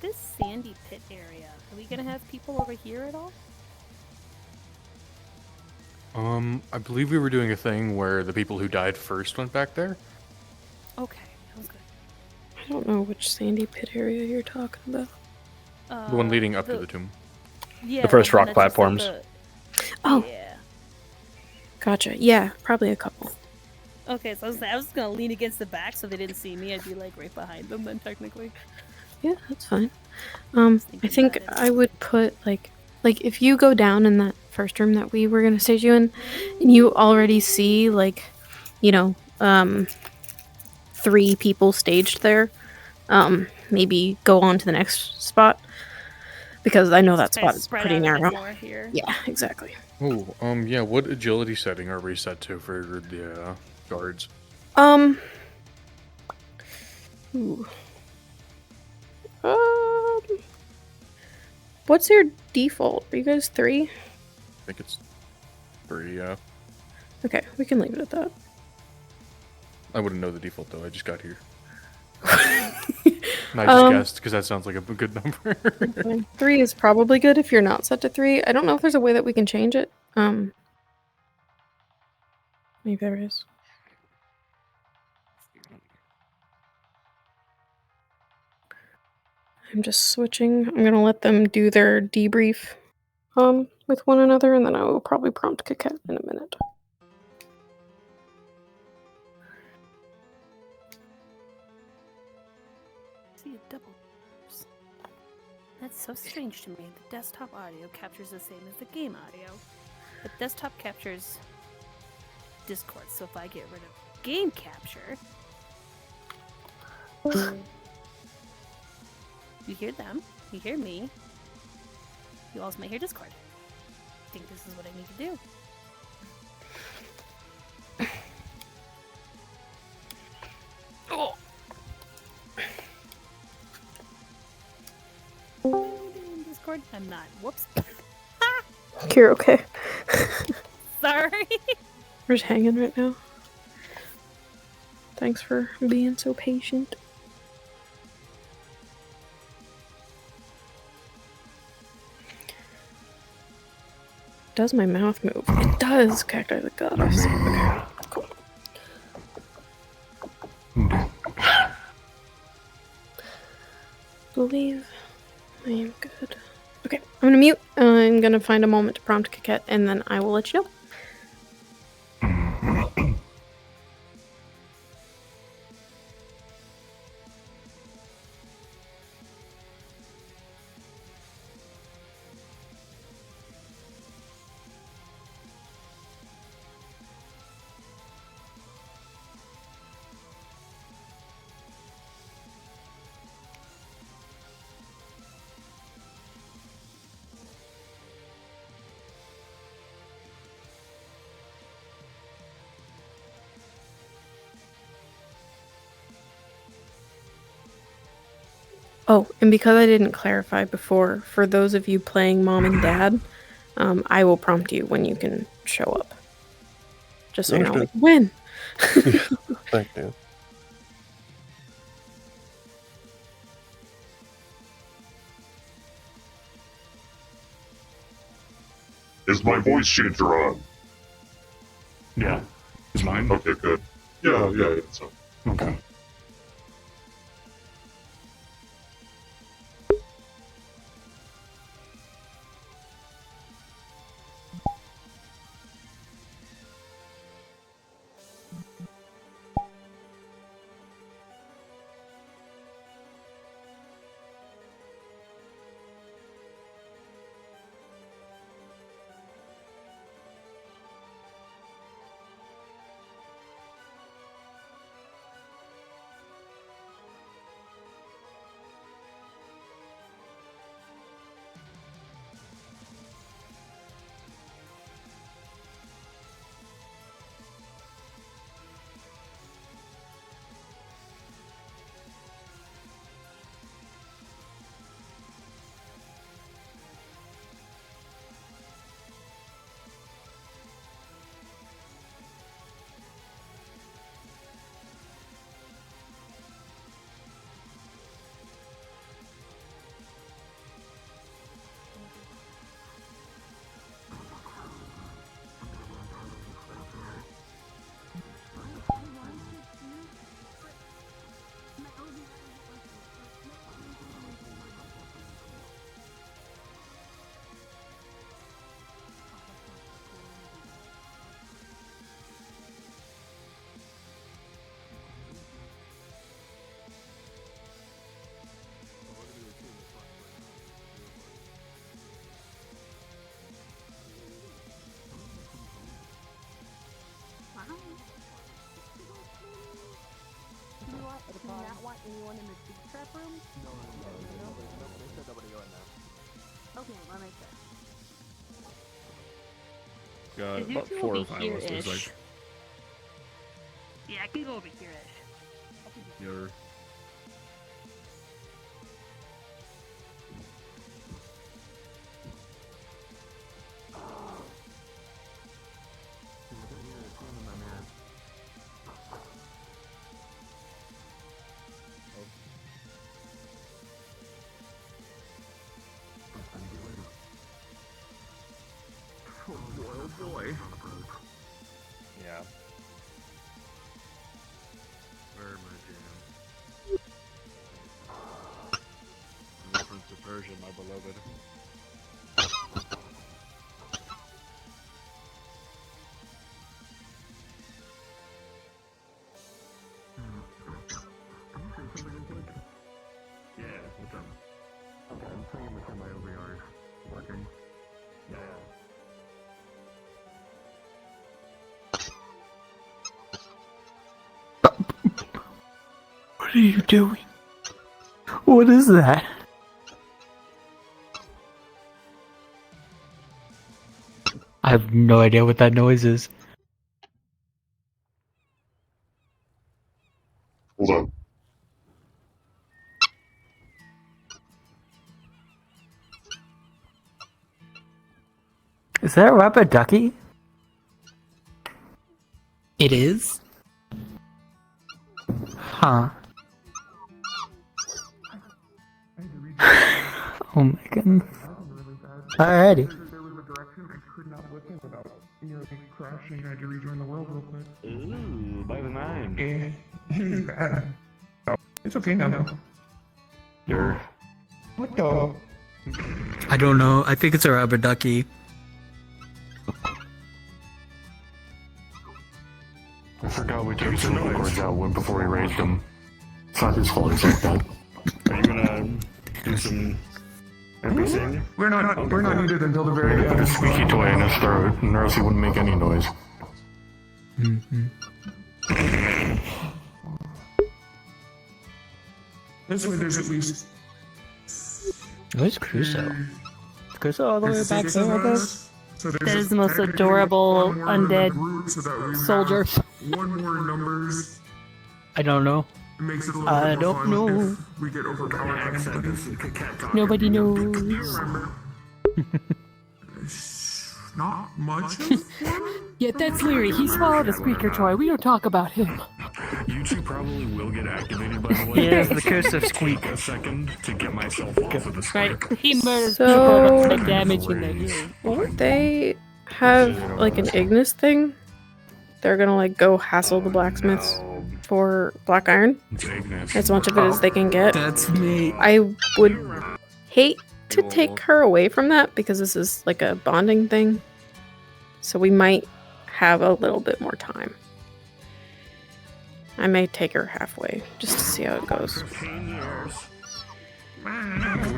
G: this sandy pit area, are we gonna have people over here at all?
L: I believe we were doing a thing where the people who died first went back there.
G: Okay, that was good.
D: I don't know which sandy pit area you're talking about.
L: The one leading up to the tomb.
G: Yeah,
P: The first
G: one
P: rock
G: that's just like
P: platforms.
D: Oh.
G: Yeah.
D: Gotcha. Yeah, probably a couple.
G: Okay, so I was gonna lean against the back so they didn't see me. I'd be like right behind them then, technically.
D: Yeah, that's fine. I think I would put like if you go down in that first room that we were gonna stage you in, and you already see like, you know, 3 people staged there, maybe go on to the next spot because I know that
G: Kinda
D: spot is
G: spread
D: pretty
G: out a bit
D: narrow.
G: more here.
D: Yeah, exactly.
L: Oh, yeah. What agility setting are we set to for the guards?
D: Ooh. What's your default? Are you guys 3?
L: I think it's 3. Yeah.
D: Okay, we can leave it at that.
L: I wouldn't know the default though. I just got here. And I just guessed because that sounds like a good number.
D: Okay. 3 is probably good if you're not set to 3. I don't know if there's a way that we can change it. Maybe there is. I'm just switching. I'm gonna let them do their debrief with one another, and then I will probably prompt Coquette in a minute.
G: See a double. That's so strange to me. The desktop audio captures the same as the game audio. But desktop captures Discord, so if I get rid of game capture, you hear them, you hear me, you also might hear Discord. I think this is what I need to do. Oh. Discord? I'm not. Whoops.
D: You're okay.
G: Sorry.
D: We're just hanging right now. Thanks for being so patient. Does my mouth move? It does, Cacti the Goddess. Okay, cool. Believe I am good. Okay, I'm gonna mute. I'm gonna find a moment to prompt Coquette, and then I will let you know. Oh, and because I didn't clarify before, for those of you playing Mom and Dad, I will prompt you when you can show up. Just so you know, like, when?
Q: Thank you.
R: Is my voice changer on?
C: Yeah. Is mine?
R: Okay, good. Yeah, it's on.
C: Okay.
P: Got
G: Is you
P: about
G: two
P: 4
G: will
P: or
G: be
P: 5 of us, looks
G: here-ish?
P: like.
G: Yeah, I can go over here-ish.
P: You're...
F: Oh boy.
P: Yeah.
F: Where am I, Jam? In reference to Persia, my beloved. Yeah, what's up? Okay, I'm trying to look at my OVR. Working. Yeah.
K: What are you doing? What is that? I have no idea what that noise is.
R: Hold on.
K: Is that a rubber ducky? It is? Huh. Oh my goodness. Alrighty.
Q: There was a direction I could not whip in without nearly crashing. I had to rejoin the world real quick.
F: Ooh, by the 9.
Q: Yeah. It's okay now.
F: You're...
Q: What the?
K: I don't know. I think it's a rubber ducky.
R: I forgot we took some cords out before we raised them. It's not his fault, he's like that.
F: Are you gonna do some NPCing?
Q: We're not needed until the very
R: Put a
Q: end.
R: squeaky toy in his throat, and or else he wouldn't make any noise.
Q: This way there's at least...
K: Where's Crusoe? Is Crusoe all the way back there, I guess?
Q: So
G: That is the most adorable undead soldier.
Q: One more numbers.
K: I don't know.
Q: It makes it a little
K: I
Q: bit more
K: don't
Q: fun
K: know.
Q: if we get overpowered.
G: Nobody knows.
Q: Not much.
G: Yeah, that's Leary. He swallowed a squeaker toy. We don't talk about him.
R: You two probably will get activated, by the way.
K: Yeah, the curse of Squeak.
R: A second to get myself off of the
G: Right?
R: squeak.
G: He murders
D: So-
G: people with damage in their hearing.
D: Won't they have like an Ignis thing? They're gonna like go hassle the blacksmiths for black iron. As much of it as they can get.
K: That's me.
D: I would hate to take her away from that because this is like a bonding thing. So we might have a little bit more time. I may take her halfway just to see how it goes.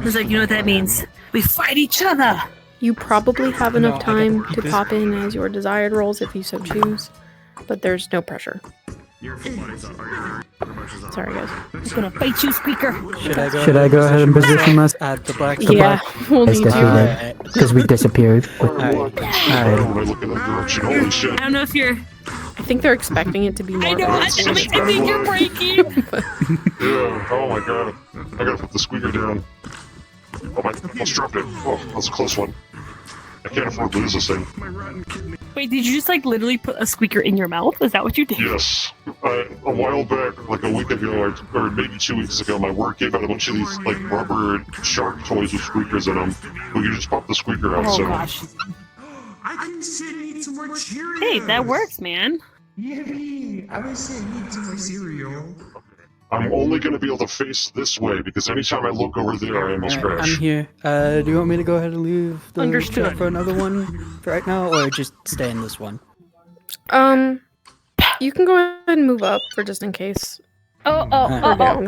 G: It's like, you know what that means? We fight each other!
D: You probably have enough time to pop in as your desired roles if you so choose, but there's no pressure. Sorry, guys.
G: I'm gonna fight you, Squeaker!
K: Should I go ahead and position us at the black?
D: Yeah, we'll need
K: to. Because we disappeared. Alright.
R: I look in that direction, holy shit.
G: I don't know if you're...
D: I think they're expecting it to be more.
G: I know, I think you're breaking!
R: Yeah, oh my god. I gotta put the squeaker down. Oh my, almost dropped it. Oh, that was a close one. I can't afford to lose this thing.
G: Wait, did you just like literally put a squeaker in your mouth? Is that what you did?
R: Yes. A while back, like a week ago, or maybe 2 weeks ago, my work gave out a bunch of these like rubber shark toys with squeakers in them. But you just pop the squeaker out,
G: Oh
R: so...
G: gosh.
Q: I can sit and eat some more Cheerios.
G: Hey, that works, man.
Q: Yippee! I was saying eat some more cereal.
R: I'm only gonna be able to face this way, because anytime I look over there, I almost crash.
K: I'm here. Do you want me to go ahead and leave the
G: Understood.
K: show for another one for right now, or just stay in this one?
D: You can go ahead and move up for just in case.
G: Oh,
D: Or down,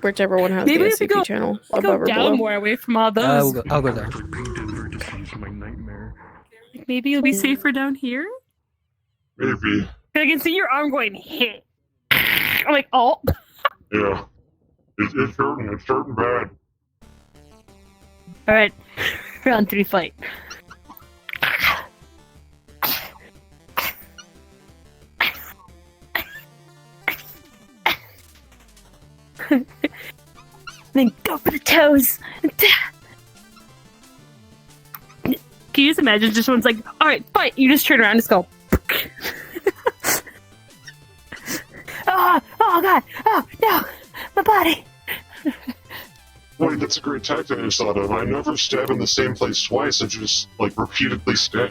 D: whichever one has
G: Maybe
D: the
G: we should
D: SCP
G: go,
D: channel
G: go
D: above or
G: down
D: below.
G: more away from all those.
K: I'll go there.
G: Maybe you'll be safer down here?
R: Maybe.
G: I can see your arm going hit. I'm like, oh.
R: Yeah. It's hurting bad.
G: Alright. Round 3 fight. Then go for the toes. Can you just imagine just someone's like, alright, fight! You just turn around and just go. Oh god! Oh no! My body!
R: Wait, that's a great tactic I just thought of. I never stab in the same place twice, I just, like, repeatedly stab.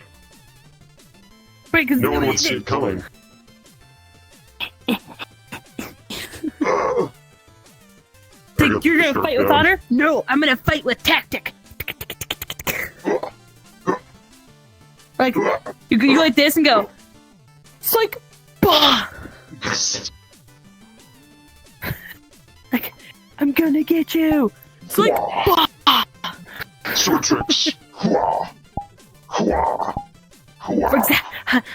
G: Right,
R: No one would see it coming.
G: Think you're gonna fight with honor? No, I'm gonna fight with tactic. Like, you go like this and go. It's like, bah! Like, I'm gonna get you. It's like, bah!
R: Sword tricks. Hua. Hua. Hua.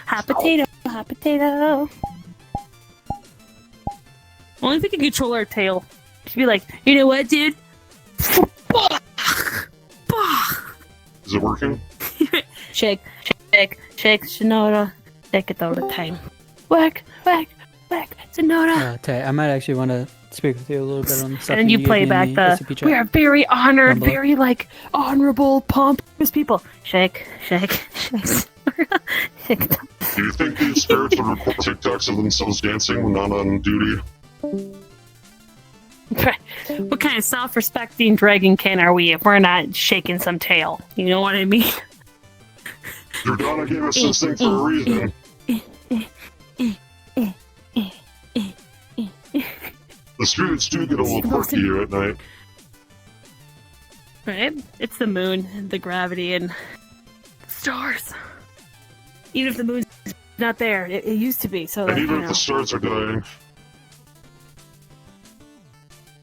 G: Hot potato, hot potato. Only if we can control our tail. Just be like, you know what, dude?
R: Is it working?
G: Shake, Sonora. Shake it all the time. Whack, Sonora.
K: Tay, I might actually want to speak with you a little bit on the stuff.
G: And you play
K: gave me
G: back
K: in
G: the,
K: SCP chat.
G: we are very honored,
K: Rumble.
G: very, like, honorable, pompous people. Shake.
R: Do you think these spirits would record TikToks of themselves dancing when not on duty?
G: What kind of self-respecting dragon kin are we if we're not shaking some tail? You know what I mean?
R: Jordana gave us this thing for a reason. The spirits do get a little quirky here at night.
G: Right? It's the moon, and the gravity, and the stars. Even if the moon's not there, it used to be, so
R: And
G: that,
R: even
G: you
R: if
G: know.
R: the stars are dying.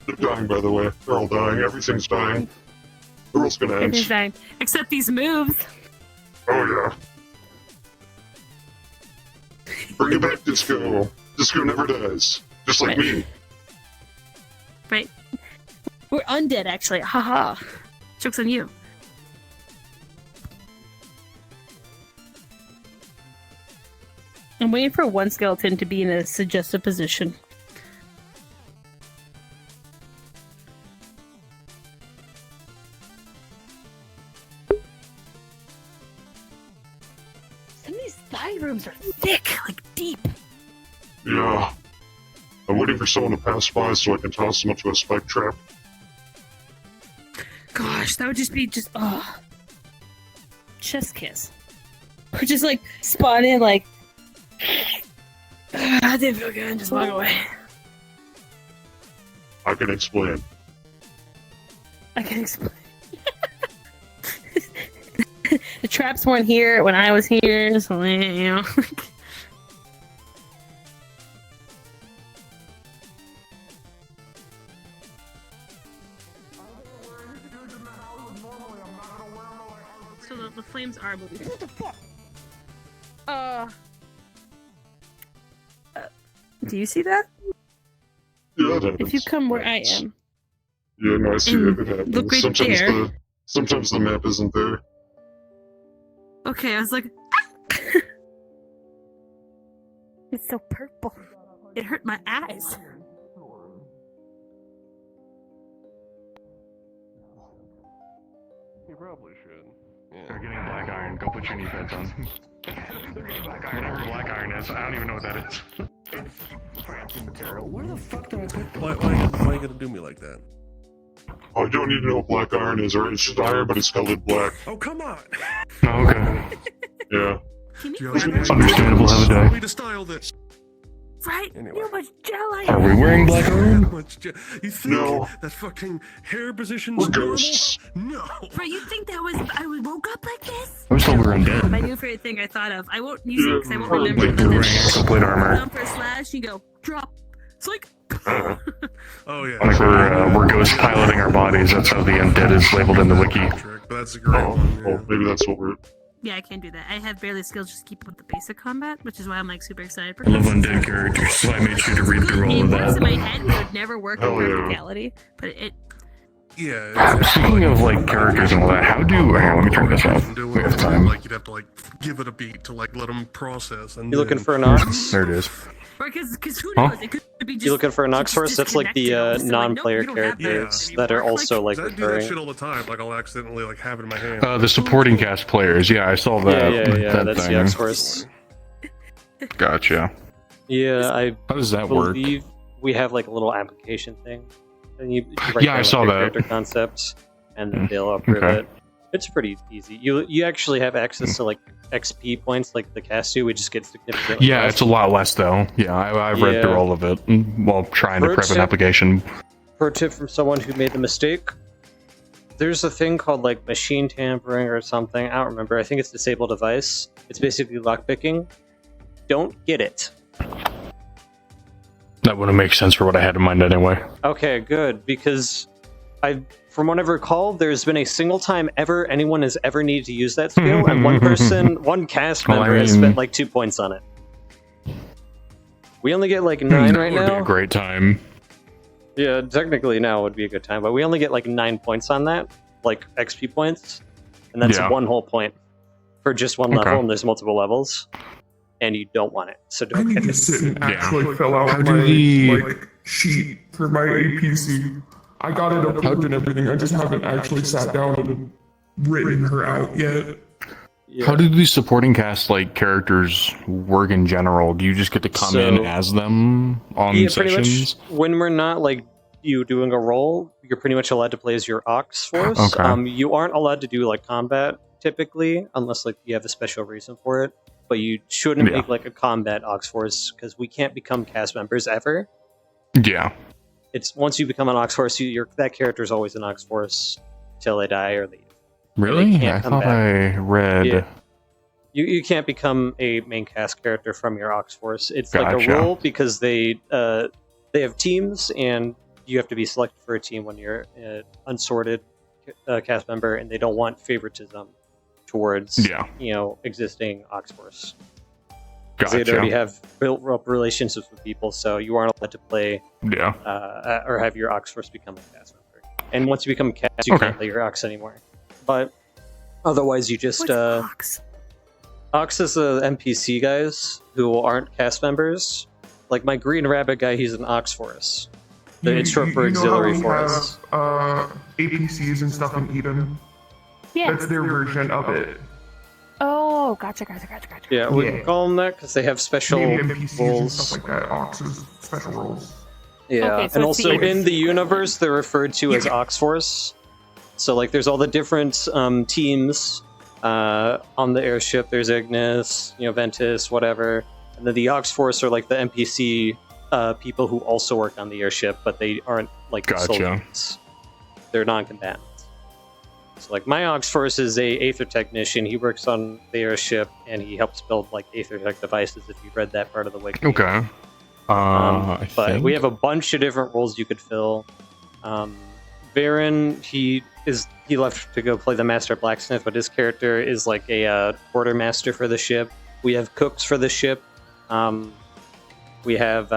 R: They're dying, by the way. They're all dying. Everything's dying. The world's gonna end.
G: Everything's dying. Except these moves.
R: Oh, yeah. Bring it back, Disco. Disco never dies. Just like me.
G: Right? We're undead, actually. Haha. Joke's on you. I'm waiting for one skeleton to be in a suggestive position. Some of these thigh rooms are thick, like deep.
R: Yeah. I'm waiting for someone to pass by so I can toss them into a spike trap.
G: Gosh, that would just be chest kiss. Or just like spawn in like that didn't feel good, just walk away.
R: I can explain.
G: The traps weren't here when I was here, so you know. So the flames are moving. What the fuck? Do you see that?
R: Yeah, that
G: If you come where I am.
R: Yeah, no, I see that. It happens.
G: Look right
R: sometimes
G: there.
R: Sometimes the map isn't there.
G: Okay, I was like, it's so purple. It hurt my eyes.
F: You probably should. You're getting a black iron. Go put your knee pads on. Whatever black iron is, I don't even know what that is.
Q: Where the fuck do I put? Why you gonna do me like that?
R: Oh, I don't need to know what black iron is, or it's just iron, but it's colored black.
Q: Oh, come on!
F: Oh, okay.
R: Yeah.
F: Understandable, have a day.
Q: We to style this.
G: Right? You know how much gel I
F: Are we wearing black iron?
Q: You think
R: No.
Q: that fucking hair position's
R: We're
Q: normal?
R: ghosts.
Q: No.
G: Right, you think I woke up like this?
F: I was told we were undead.
G: My new favorite thing I thought of. I won't use it because I won't remember.
F: Like we're wearing complete armor.
G: Down for a slash, you go, drop. It's like,
Q: Oh yeah.
F: Like we're ghost piloting our bodies. That's how the undead is labeled in the wiki.
Q: But that's a great one.
R: Oh, maybe that's what we're.
G: yeah, I can't do that. I have barely skills just to keep up with the basic combat, which is why I'm like super excited.
F: I love undead characters, so I made sure to read through all
G: It
F: of
G: works in my
F: that.
G: head, but it would never work in
R: Hell yeah.
G: practicality. But
Q: Yeah.
F: Speaking of like characters and all that, how do? Hang on, let me turn this off. We have time.
Q: Like you'd have to like give it a beat to like let them process. And
H: You looking for an ox?
F: There it is.
B: Because who
F: Huh?
B: knows? It could be just.
H: You looking for an ox force? That's like the
B: disconnected.
H: non-player
B: Nope, you don't have
H: characters that are also like
Q: I do that
H: recurring.
Q: shit all the time. Like I'll accidentally like have it in my hand.
F: The supporting cast players. Yeah, I saw that.
H: Yeah.
F: That
H: That's
F: thing.
H: the ox force.
F: Gotcha.
H: Yeah, I
F: How does that work?
H: believe we have like a little application thing, and you write
F: Yeah, I
H: down,
F: saw
H: like, your
F: that.
H: character concepts, and then they'll approve
F: okay.
H: it. It's pretty easy. You actually have access to like XP points, like the cast do. We just get significantly
F: Yeah,
H: less.
F: it's a lot less though. Yeah, I've read through
H: Yeah.
F: all of it while trying to
H: Pro
F: prep an
H: tip-
F: application.
H: Pro tip from someone who made the mistake: there's a thing called like machine tampering or something. I don't remember. I think it's disable device. It's basically lockpicking. Don't get it.
F: That wouldn't make sense for what I had in mind anyway.
H: Okay, good, because from what I recall, there's been a single time ever anyone has ever needed to use that skill, and one cast
F: Well, I
H: member has
F: mean-
H: spent like 2 points on it. We only get like 9
F: That
H: right
F: would be
H: now.
F: a great time.
H: Yeah, technically now would be a good time, but we only get like 9 points on that, like XP points, and that's
F: Yeah.
H: 1 whole point for just one
F: Okay.
H: level, and there's multiple levels, and you don't want it, so
S: I
H: don't
S: need
H: get
S: to
H: it.
S: sit and actually fill out
F: How
S: my
F: do the-
S: like sheet for my APC. I got it approved and everything. I just haven't actually sat down and written her out yet.
F: How do these supporting cast like characters work in general? Do you just get to come in
H: So-
F: as them on
H: Yeah, pretty
F: sessions?
H: much. When we're not like you doing a role, you're pretty much allowed to play as your ox force.
F: Okay.
H: You aren't allowed to do like combat typically, unless like you have a special reason for it. But you shouldn't
F: Yeah.
H: make like a combat ox force because we can't become cast members ever.
F: Yeah.
H: It's once you become an ox force, that character is always an ox force till they die or leave.
F: Really?
H: They can't
F: I
H: come
F: thought
H: back.
F: I read.
H: Yeah. You can't become a main cast character from your ox force. It's like
F: Gotcha.
H: a rule because they have teams and you have to be selected for a team when you're an unsorted cast member, and they don't want favoritism towards existing ox force. Because they
F: Gotcha.
H: already have built up relationships with people, so you aren't allowed to play or have your ox force become a cast member. And once you become a cast, you can't play your ox anymore. But otherwise, you just
G: Ox?
H: Ox is the NPC guys who aren't cast members. Like my green rabbit guy, he's an ox force. It's short for auxiliary
S: you know how we
H: force.
S: have APCs and stuff in Eden?
G: Yeah.
S: That's their version of it.
G: Oh, gotcha.
H: Yeah, we can call them that because they have special
S: Maybe NPCs and
H: roles.
S: stuff like that. Ox's special roles.
H: Yeah,
G: Okay, so
H: and
G: it's
H: also
G: the-
H: in the universe, they're referred to as Ox Force. So like, there's all the different teams on the airship. There's Ignis, Ventus, whatever, and then the Ox Force are like the NPC people who also work on the airship, but they aren't like
F: Gotcha.
H: soldiers. They're non-combatants. So like, my Ox Force is a Aether technician. He works on the airship and he helps build like Aether tech devices. If you read that part of the wiki.
F: Okay. I
H: But
F: think.
H: we have a bunch of different roles you could fill. Baron, he left to go play the Master Blacksmith, but his character is like a quartermaster for the ship. We have cooks for the ship. We have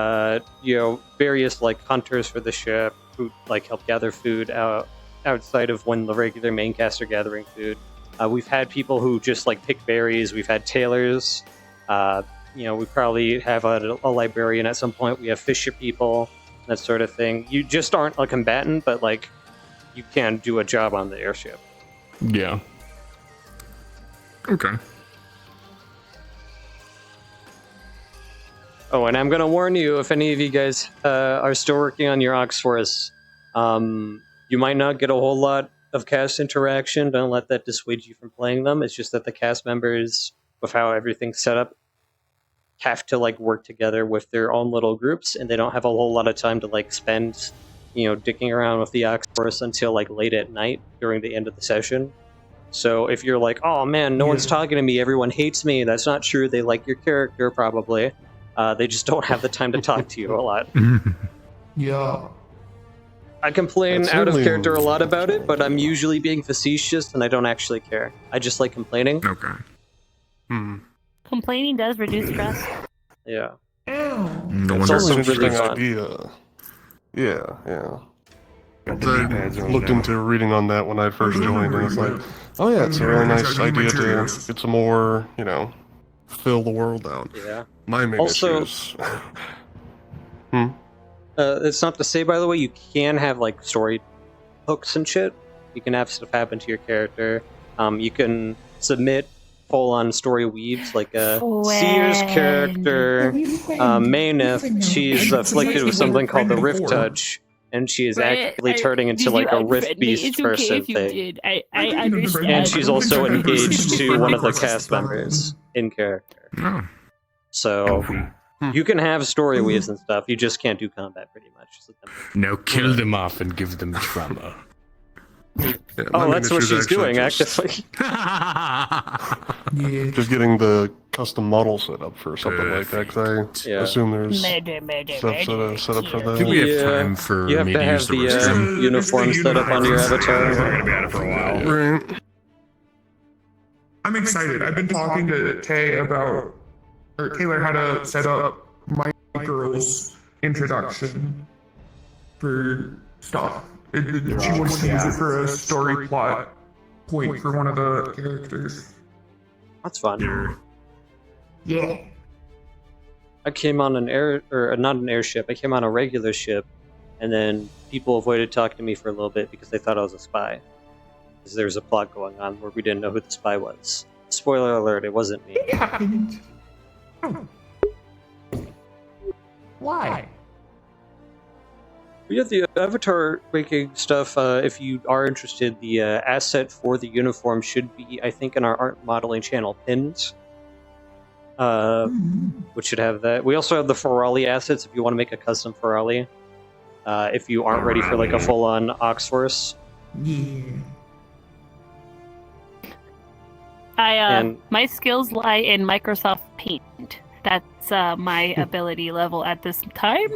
H: various like hunters for the ship who like help gather food outside of when the regular main cast are gathering food. We've had people who just like pick berries. We've had tailors. We probably have a librarian at some point. We have fisher people, that sort of thing. You just aren't a combatant, but like you can do a job on the airship.
F: Yeah. Okay.
H: Oh, and I'm gonna warn you, if any of you guys are still working on your Ox Force, you might not get a whole lot of cast interaction. Don't let that dissuade you from playing them. It's just that the cast members, with how everything's set up, have to like work together with their own little groups, and they don't have a whole lot of time to like spend, dicking around with the Ox Force until like late at night during the end of the session. So if you're like, oh man, no one's talking to me, everyone hates me, that's not true. They like your character probably. They just don't have the time to talk to you a lot.
S: Yeah.
H: I complain
Q: That's
H: out of
Q: really-
H: character a lot about it, but I'm usually being facetious and I don't actually care. I just like complaining.
F: Okay.
G: Complaining does reduce stress.
H: Yeah.
F: No
H: It's
F: wonder.
H: also
Q: That's an
H: really
Q: interesting
H: fun.
Q: idea. Yeah. I looked into reading on that when I first joined, and it's like, oh yeah, it's a really nice idea to get some more, fill the world out.
H: Yeah.
Q: My main
H: Also,
Q: issue is...
H: it's not to say, by the way, you can have like story hooks and shit. You can have stuff happen to your character. You can submit full-on story weaves, like Seer's character, Mayneth. She's afflicted with something called the Rift Touch, and she is actively turning into like a Rift Beast person thing.
G: I understand.
H: And she's also engaged to one of the cast members in character. So you can have story weaves and stuff. You just can't do combat, pretty much.
L: Now kill them off and give them trauma.
H: Oh, that's what she's doing, actively.
Q: Just getting the custom model set up for something like that, because I assume there's stuff set up for that.
L: I think we have time for
H: you have
L: me
H: to
L: to
H: have
L: use the
H: the
L: restroom.
H: uniform set up on your avatar.
F: We're gonna be at it for a while.
Q: Right.
S: I'm excited. I've been talking to Tay about, or Taylor, how to set up my girl's introduction for stuff. She wants to use it for a story plot point for one of the characters.
H: That's fun.
S: Yeah.
H: I came on an not an airship. I came on a regular ship, and then people avoided talking to me for a little bit because they thought I was a spy. Because there was a plot going on where we didn't know who the spy was. Spoiler alert: it wasn't me.
S: It happened. Why?
H: We have the avatar making stuff. If you are interested, the asset for the uniform should be, I think, in our art modeling channel pinned. Which should have that. We also have the Ferrari assets if you want to make a custom Ferrari. If you aren't ready for like a full-on Oxforce.
S: Yeah.
G: My skills lie in Microsoft Paint. That's my ability level at this time.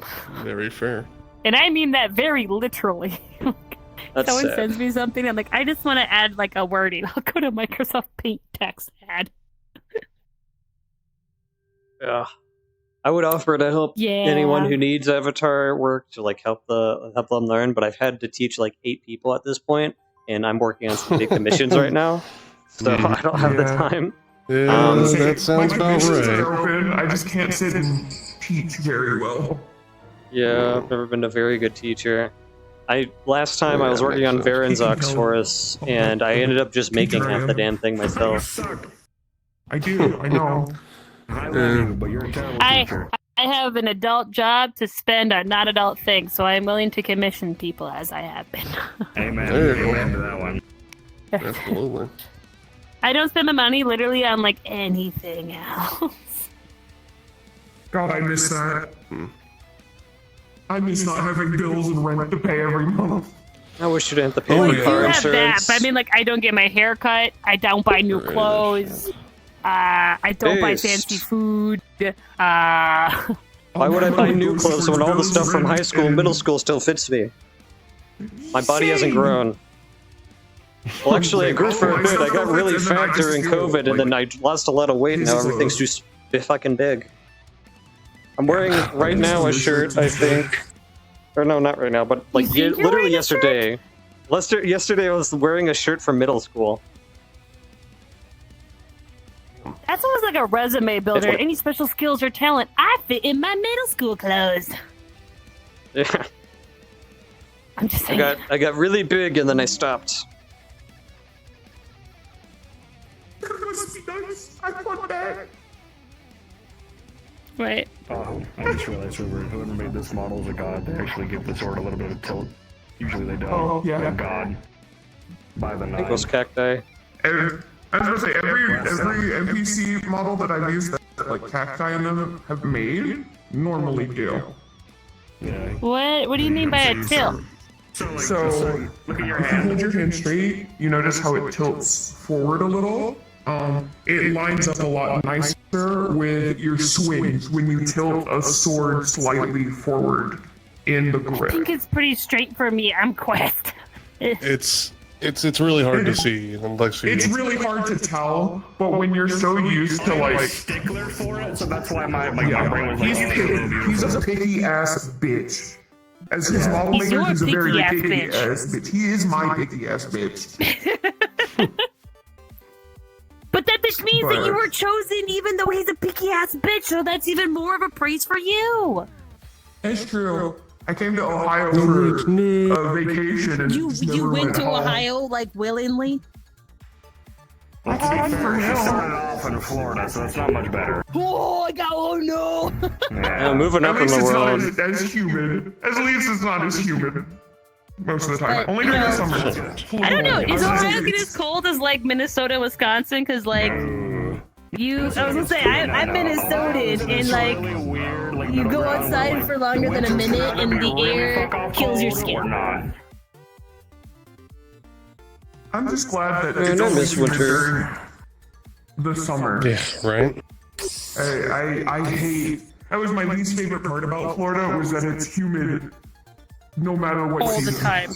Q: Very fair.
G: And I mean that very literally. Someone sends me something, I'm like, I just want to add like a wording. I'll go to Microsoft Paint text add.
H: Yeah, I would offer to help anyone who needs avatar work to like help them learn. But I've had to teach like 8 people at this point, and I'm working on some big commissions right now, so I don't have the time.
Q: Yeah, that sounds about right.
S: Open. I just can't sit and teach very well.
H: Yeah, I've never been a very good teacher. Last time I was working on Varen's Oxforce, and I ended up just making half the damn thing myself.
S: I do, I know.
G: I have an adult job to spend on non-adult things, so I am willing to commission people as I have been.
F: Amen.
Q: Amen
F: to that one.
Q: Absolutely.
G: I don't spend my money literally on like anything else.
S: God, I miss that. I miss not having bills and rent to pay every month.
H: I wish you didn't have to pay my car insurance.
G: That, but I mean, like, I don't get my hair cut. I don't buy new clothes. I don't buy fancy food.
H: Why would I buy new clothes when all the stuff from high school and middle school still fits me? My body hasn't grown. Well, actually, I grew for a bit. I got really fat during COVID, and then I lost a lot of weight, and now everything's just fucking big. I'm wearing, right now, a shirt, I think. Or no, not right now, but like literally yesterday. Yesterday I was wearing a shirt from middle school.
G: That's almost like a resume builder. Any special skills or talent? I fit in my middle school clothes.
H: Yeah.
G: I'm just saying.
H: I got really big and then I stopped.
S: I want that.
G: Right.
F: Oh, I just realized whoever made this model is a god. They actually give the sword a little bit of tilt. Usually they don't.
S: Oh, yeah.
F: They're god. By the 9.
H: Equals cacti.
S: I was gonna say, every NPC model that I've used that like cacti and them have made normally do.
F: Yeah.
G: What do you mean by a tilt?
S: So
F: look at your
S: if you
F: hand.
S: hold your hand straight, you notice how it tilts forward a little. It lines up a lot nicer with your swings when you tilt a sword slightly forward in the
G: I
S: grip.
G: think it's pretty straight for me. I'm Quest.
Q: It's really hard to see unless you.
S: It's really hard to tell, but when you're so used to like
F: Stickler for it, so that's why my brain was like,
S: he's a picky ass bitch. As his model
G: He's
S: maker,
G: your
S: he's a very
G: picky-ass
S: picky
G: bitch.
S: ass bitch. He is my picky ass bitch.
G: But that just means that you
S: But-
G: were chosen even though he's a picky ass bitch, so that's even more of a praise for you.
S: That's true. I came to Ohio for a vacation and
G: You
S: just never
G: went to
S: home.
G: Ohio like willingly?
S: I
F: started off in Florida, so it's not much better.
G: Oh no!
H: Moving up
S: At
H: in
S: least
H: the
S: it's
H: world.
S: not as humid. At least it's not as humid. Most of the time.
G: But,
S: Only
G: you
S: during the
G: know,
S: summer.
G: I don't know. Is Ohio get as cold as like Minnesota, Wisconsin? Because like I was gonna say I'm Minnesotan and like you go outside for longer than a minute and the air kills your skin.
S: I'm just glad that
H: Man,
S: it's
H: I
S: only
H: miss
S: humid
H: winter.
S: during the summer.
Q: Yeah, right?
S: I hate. That was my least favorite part about Florida was that it's humid, no matter what
G: All the
S: season.
G: time.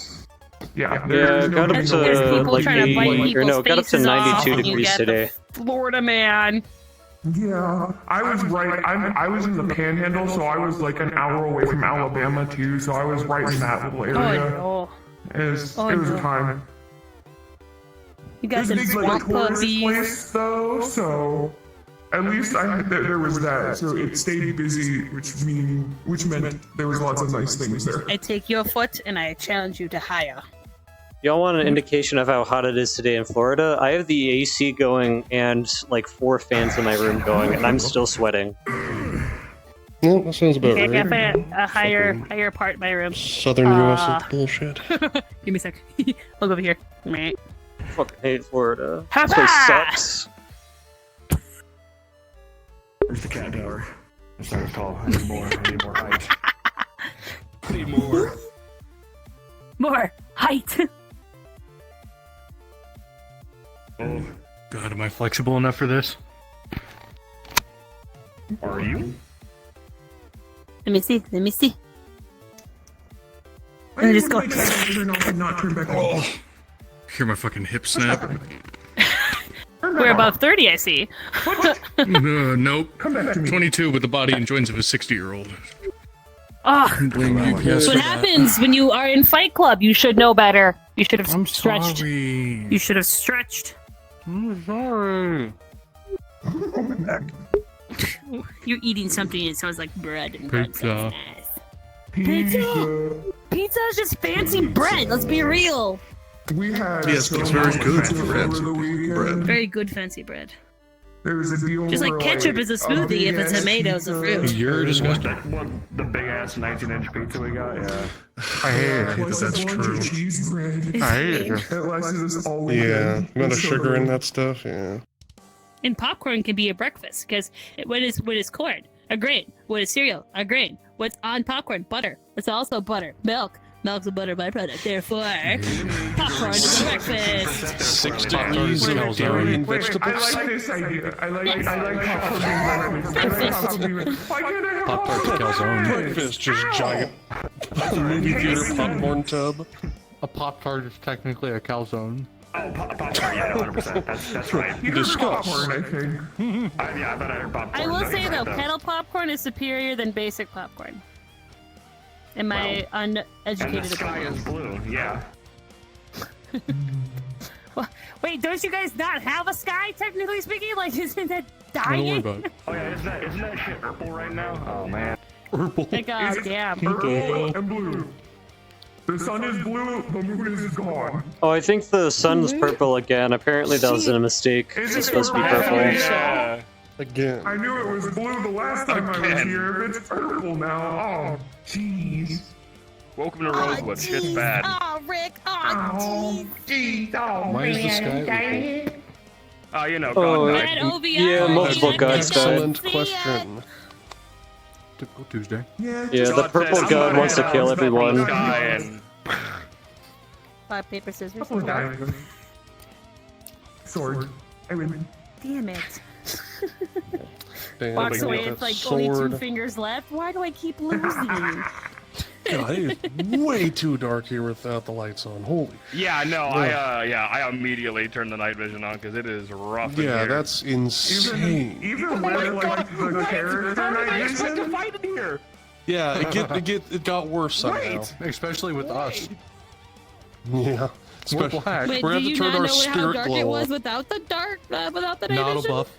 S: Yeah,
H: Yeah,
S: there's
H: got
S: no
H: up
S: reason
H: to
S: why.
G: people
H: like
G: trying to bite
H: 80, or
G: people's
H: no, got up to
G: faces off,
H: 92
G: and you
H: degrees
G: get
H: today.
G: the Florida man.
S: Yeah, I was right. I was in the Panhandle, so I was like an hour away from Alabama too. So I was right in that little area.
G: Oh
S: It was,
G: Oh,
S: it was
G: no.
S: a time.
G: You got
S: It
G: some
S: was a big
G: swamp
S: tourist
G: puppies.
S: place though, so at least there was that. So it stayed busy, which meant there was lots of nice things there.
G: I take your foot and I challenge you to higher.
H: Y'all want an indication of how hot it is today in Florida? I have the AC going and like 4 fans in my room going, and I'm still sweating.
Q: No, that sounds about
G: Okay, I
Q: right.
G: got a higher part in my room.
Q: Southern US is bullshit.
G: Give me a sec. Look over here. Meh.
H: Fucking hate Florida.
G: Ha
H: This place
G: ha!
H: sucks.
F: Where's the cat tower? It's not as tall. I need more. I need more height. I need more.
G: More height.
F: Oh,
P: God, am I flexible enough for this?
F: are you?
G: Let me see. Let me see.
S: I
G: And just go.
S: would like to turn off and not turn back on.
P: Hear my fucking hip snap?
G: We're above 30, I see.
P: Nope.
S: Come back to me.
P: 22 with the body and joints of a 60-year-old.
G: Oh,
P: Blame UPS
G: that's
P: for
G: what
P: that.
G: happens when you are in Fight Club. You should know better. You should have
P: I'm
G: stretched.
P: sorry.
G: You should have stretched.
P: I'm sorry.
G: You're eating something and it sounds like bread and bread
P: Pizza.
G: sounds nice. Pizza. Pizza is just fancy bread. Let's be real.
S: We had
Q: Yes,
S: so
Q: it's very
S: much
Q: good
S: pizza
Q: bread.
S: over the weekend.
G: Very good fancy bread.
S: There was a deal
G: Just like
S: where,
G: ketchup is a smoothie if it's
S: big-ass
G: tomatoes or
S: pizza-
G: fruit.
P: You're disgusting.
F: The big ass 19-inch pizza we got. Yeah.
Q: I hate it.
S: Plus
Q: That's
S: a bunch
Q: true.
S: of cheese bread.
Q: I hate it.
S: It lasted us all
Q: Yeah,
S: weekend.
Q: amount of
S: So
Q: sugar in
S: good.
Q: that stuff, yeah.
G: And popcorn can be a breakfast because what is corn? A grain. What is cereal? A grain. What's on popcorn? Butter. It's also butter. Milk. Milk's a butter byproduct. Therefore, popcorn is a breakfast.
Q: 6 degrees of dairy and
S: Wait, I
Q: vegetables.
S: like this idea. I like popcorn being breakfast. I like popcorn being breakfast. Why can't I have
P: Pop-Tarts
S: popcorn?
P: calzone.
Q: Breakfast, just giant movie theater popcorn tub.
P: A Pop-Tart is technically a calzone.
F: Oh, Pop-Tart. Yeah, 100%. That's right.
S: You heard
Q: Discuss.
S: popcorn, I think.
F: Yeah, I bet I heard popcorn.
G: I will
F: That's
G: say
F: right,
G: though, kettle popcorn is superior than basic popcorn. In my
F: And the
G: uneducated
F: sky
G: opinion.
F: is blue. Yeah.
G: Wait, don't you guys not have a sky, technically speaking? Like, isn't that
P: Don't worry
G: dying?
P: about it.
F: Oh yeah, isn't that shit purple right now? Oh man.
G: Like, damn.
S: Purple and blue. The sun is blue, the moon is gone.
H: Oh, I think the sun's purple again. Apparently that was a mistake.
S: Is
H: It's
S: it
H: supposed to be
S: purple?
H: purple.
F: Yeah.
Q: Again.
S: I knew it was blue the last time I was here. It's purple now. Oh, jeez.
F: Welcome to Rosewood. Shit's bad.
G: Oh, Rick.
S: Oh, jeez. Oh,
P: Why is the
S: man.
P: sky
F: Oh, you know,
H: Oh,
F: God
G: That
F: died.
G: OVI.
H: yeah, multiple gods died.
Q: Excellent question.
P: Typical Tuesday.
S: Yeah,
H: Yeah, the
F: God
H: purple
F: said,
H: god
F: "I'm
H: wants to
F: gonna
H: kill
F: have a spell from
H: everyone.
F: the sky," and-
G: Rock, paper, scissors.
S: purple diamond. Sword. I win.
G: Damn it.
Q: Damn,
G: Walks
Q: they
G: away
Q: got
G: with
Q: that
G: like only 2
Q: sword.
G: fingers left. Why do I keep losing?
Q: God, it is way too dark here without the lights on. Holy.
F: Yeah, no,
Q: Yeah.
F: I immediately turned the night vision on because it is rough in
Q: Yeah,
F: here.
Q: that's insane.
S: Even with like the character night vision.
F: fight in here.
Q: Yeah, it got worse somehow.
P: Especially with us.
Q: Yeah.
P: We're black.
G: Wait,
Q: We're
G: do
Q: gonna have to
G: you
Q: turn
G: not
Q: our
G: know how
Q: spirit
G: dark
Q: glow
G: it was
Q: off.
G: without the without the night
Q: Not a
G: vision?
Q: buff.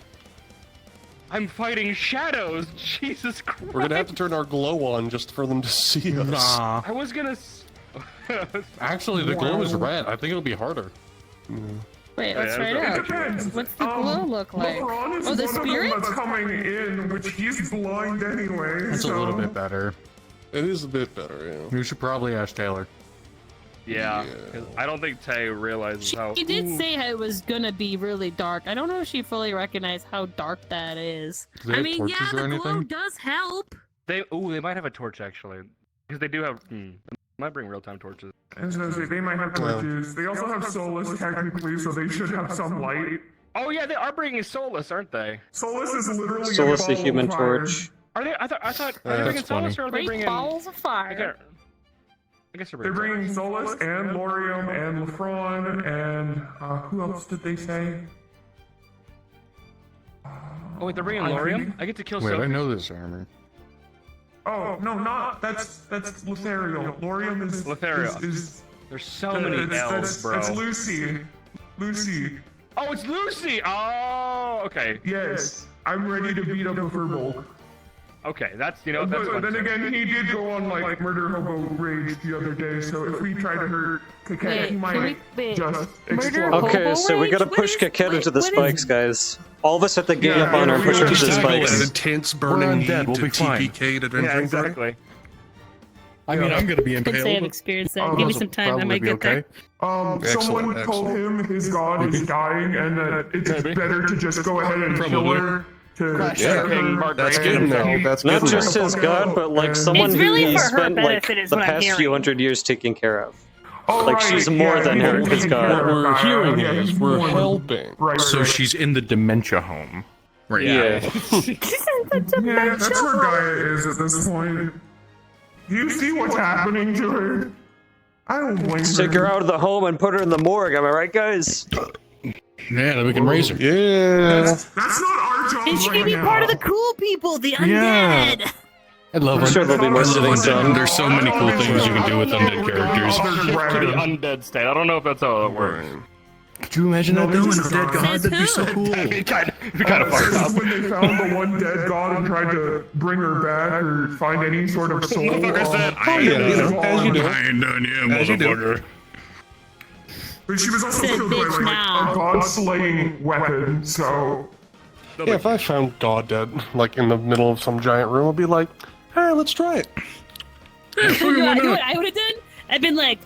F: I'm fighting shadows. Jesus Christ.
Q: We're gonna have to turn our glow on just for them to see us.
P: Nah.
F: I was gonna.
Q: Actually, the glow is red. I think it'll be harder.
G: Wait, let's try it out. What's the glow look like?
S: LeBron is
G: Oh, the
S: one of them
G: spirit?
S: that's coming in, which he's blind anyway.
P: That's
S: so...
P: a little bit better.
Q: It is a bit better, yeah.
P: You should probably ask Taylor.
F: Yeah, 'cause I don't think Tay realizes how.
G: She did say it was gonna be really dark. I don't know if she fully recognized how dark that is.
P: Do they
G: I
P: have
G: mean,
P: torches
G: yeah,
P: or
G: the glow
P: anything?
G: does help.
F: They might have a torch actually, because they do have. Might bring real-time torches.
S: I was gonna say, they might have torches. They also have Solus technically, so they should have some light.
F: Oh yeah, they are bringing Solus, aren't they?
S: Solus is literally
H: Solus
S: a
H: the
S: ball
H: Human
S: of fire.
H: Torch.
F: Are they? I thought. Are they bringing Solus or are they
G: Great
F: bringing?
G: balls of fire.
F: I guess
S: They're bringing Solus and Lorium and Lefron and who else did they say?
F: Oh wait, they're bringing Lorium. I get to kill.
P: Wait,
F: Sophie.
P: I know this armor.
S: Oh no, not that's Lethariel. Lorium is
F: Lethariel.
S: is
F: There's so many elves, bro.
S: That's Lucy. Lucy.
F: Oh, it's Lucy. Oh, okay.
S: Yes, I'm ready to beat up a Furbolg.
F: Okay, that's that's.
S: But
F: fun
S: then
F: too.
S: again, he did go on like murder hobo rage the other day. So if we try to hurt Kaket, he might just explode.
H: Okay, so we gotta push Kaket into the spikes, guys. All of us at the gate up on our push into the spikes.
Q: An intense burning
P: undead,
Q: need
P: we'll
Q: to
P: be fine.
Q: TPK to Adventuring
F: Yeah,
Q: Party.
F: exactly.
Q: I mean, I'm gonna be
G: I'd say I've
Q: impaled.
G: experienced that. Give me some time. I might get there.
S: Someone told him his god is dying and that it's better to just go ahead and kill her.
Q: That's good now. That's
H: Not
Q: good
H: just
Q: now.
H: his god, but like someone
G: It's really
H: who he
G: for her
H: spent like
G: benefit is
H: the
G: what I'm
H: past few
G: hearing.
H: hundred years taking care of. Like she's more than his god.
Q: What we're hearing is we're helping.
P: So she's in the dementia home. Right.
H: Yeah.
S: Yeah, that's where Gaia is at this point. You see what's happening to her? I don't blame
H: Let's take her out of the home and put her in the morgue. Am I right, guys?
P: Yeah, then we can raise her.
Q: Yeah.
S: That's not our job
G: And she
S: right
G: can be
S: now.
G: part of the cool people, the
P: Yeah.
G: undead.
P: I love
H: I'm sure there'll be more sittings done.
P: There's so many cool things you can do with undead characters.
F: Shift to the undead state. I don't know if that's how it works.
P: Could you imagine that though? An undead god?
G: Says
P: That'd be so
G: who?
P: cool.
F: It'd be kind of fucked
S: This
F: up.
S: is when they found the one dead god and tried to bring her back or find any sort of soul.
F: Motherfucker said,
Q: Oh yeah, you know, as you do.
P: I ain't done yet,
Q: As you do.
P: motherfucker.
S: But she was also
G: Said
S: killed by
G: bitch
S: like
G: now.
S: a god-slaying weapon, so...
Q: Yeah, if I found God dead, like in the middle of some giant room, I'd be like, hey, let's try it.
G: You know what I would have done? I've been like,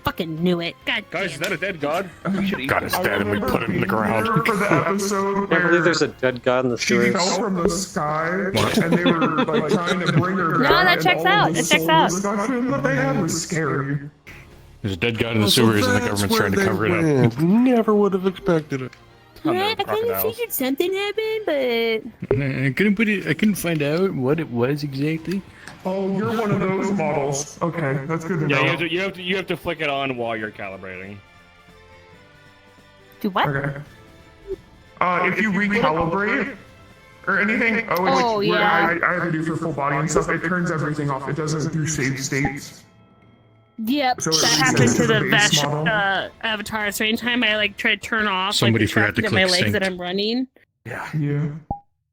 G: fucking knew it. God
F: Guys, is that a dead god?
P: God is dead and we put him in the ground.
S: For the episode
H: I can't believe
S: where
H: there's a dead god in the
S: she
H: sewers.
S: fell from the sky and they were like trying to bring her
G: No,
S: back.
G: that
S: and
G: checks
S: all
G: out.
S: of the
G: It checks
S: soul
G: out.
S: discussion that they had was scary.
P: There's a dead god in the sewers and the government's trying to cover it up.
Q: Never would have expected it.
G: Yeah, I kind of figured something happened, but
P: I couldn't find out what it was exactly.
S: Oh, you're one of those models. Okay, that's good to know.
F: Yeah, you have to flick it on while you're calibrating.
G: do what?
S: Okay. If you recalibrate or anything,
G: Oh,
S: which
G: yeah.
S: I have to do for full body and stuff, it turns everything off. It doesn't do save states.
G: Yep,
S: So it
G: that happened to
S: resets
G: the
S: the base
G: Vesh
S: model.
G: avatar. So anytime I like try to turn off
P: Somebody
G: like, the
P: forgot to
G: tracking of my
P: click
G: legs
P: sync.
G: that I'm running.
S: Yeah.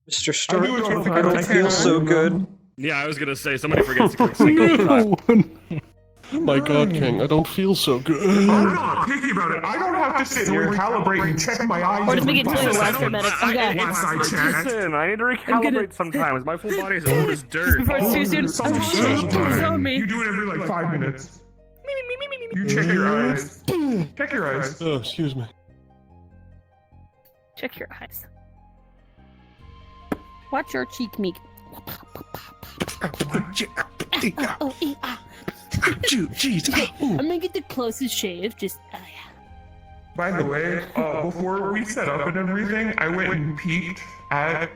H: Mr. Stark,
S: I do it all
H: I don't feel so good.
F: Yeah, I was gonna say somebody forgets to click sync all the time.
Q: My God, King, I don't feel so good.
S: I'm not picky about it. I don't have to sit here and calibrate and check my eyes.
G: Or just make
S: every
G: it 20
S: 5
G: less for
S: seconds.
G: minutes. Okay.
S: Last I checked.
F: Listen, I need to recalibrate sometimes. My full body is old as dirt.
G: Before it's too soon.
S: Sometimes
G: Show me.
S: you do it every like 5 minutes. You check your eyes. Check your eyes.
Q: Oh, excuse me.
G: Check your eyes. Watch your cheek, meek. I'm gonna get the closest shave. Just
S: By the way, before we set up and everything, I went and peeked at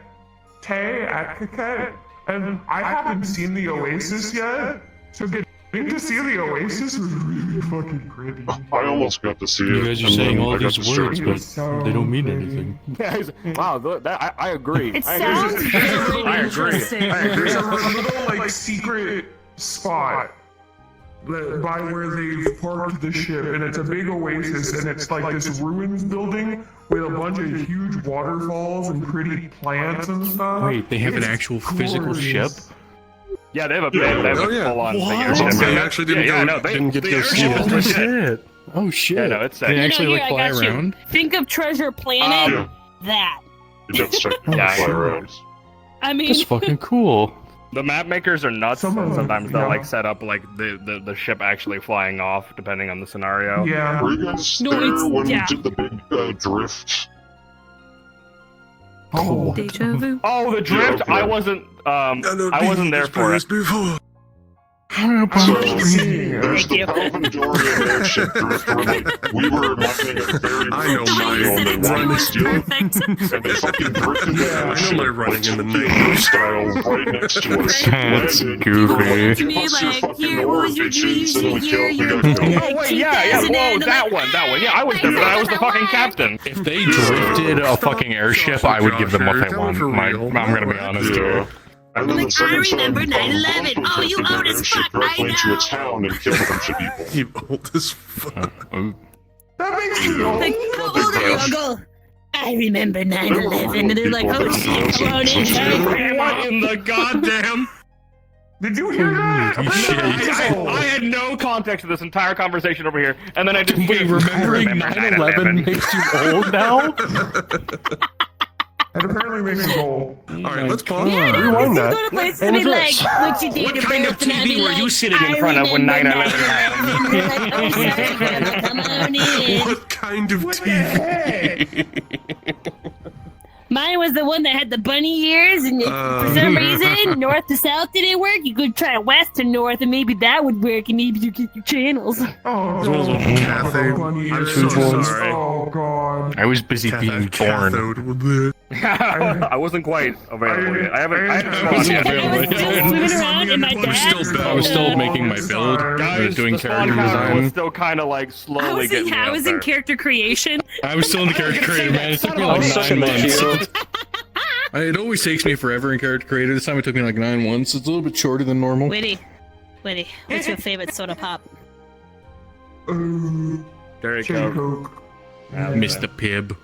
S: Tay at Kaket, and I haven't seen the Oasis yet. So get Getting to see the Oasis was really fucking pretty.
R: I almost got to see it.
F: You guys are
R: and
F: saying
R: then
F: all
R: I got
F: these words,
R: distracted.
F: but they don't mean anything.
P: Wow, I agree.
S: It
P: I agree.
S: sounds
P: I agree.
S: There's a little like secret spot by where they've parked the ship, and it's a big oasis, and it's like this ruins building with a bunch of huge waterfalls and pretty plants and stuff.
F: Wait, they have an actual physical ship?
P: Yeah, they have a full-on
F: What?
P: ship.
F: They actually didn't get to go see it.
P: Holy shit.
F: Oh shit.
P: Yeah, no, it's sick.
F: They actually
G: here,
F: like
G: I
F: fly
G: got you.
F: around?
G: Think of Treasure Planet. That. I mean,
F: That's fucking cool.
P: The map makers are nuts, and sometimes they'll like set up like the ship actually flying off, depending on the scenario.
S: Yeah.
R: Were you guys there when we did the big drift?
S: Oh,
D: Deja vu.
P: Oh, the drift!
R: Yeah, okay.
P: I wasn't there for it.
R: There's the Palvandorian airship drift where like, we were imagining a very and they wanted to steal it, and they fucking drifted the airship,
Q: my running in the night
R: style right next to us.
F: That's
R: Landed,
F: goofy.
R: we were like, your fucking ore, bitches, and then we killed, we got killed.
P: Oh wait, yeah, whoa, that one. Yeah, I was there, but I was the fucking captain.
F: If they drifted a fucking airship, I would give them what they want. I'm gonna be honest here.
R: And then the second time,
G: remember 9/11. Oh, you old as fuck.
R: I into a town and killed a bunch of people.
Q: You old as fuck.
S: That makes me old.
G: Like, how old are you? I'll go. I remember 9/11. And they're like, oh shit, come on in.
P: What in the goddamn?
S: Did you hear that?
P: I had no context to this entire conversation over here, and then I just
F: Wait, remembering 9/11 makes you old now?
S: It apparently makes me old.
Q: Alright, let's pause.
G: Yeah,
Q: Rewind
G: go to
Q: that.
G: places and be like, what you did
P: What kind of TV were you sitting in front of when 9/11 happened?
Q: What kind of TV?
G: Mine was the one that had the bunny ears, and for some reason, north to south didn't work. You could try west to north, and maybe that would work, and maybe you get your channels.
S: Oh,
Q: Kathy, I'm so sorry.
S: Oh god.
F: I was busy being born.
P: I wasn't quite available yet. I haven't
G: Swimming around in my dad.
F: I was still making my build, doing character design.
P: Still kind of like slowly getting
G: I was in character creation.
F: I was still in the character creator, man. It took me like 9 months. It always takes me forever in character creator. This time it took me like 9 months. It's a little bit shorter than normal.
G: Witty, what's your favorite soda pop?
P: There you go.
F: Mr. Pibb.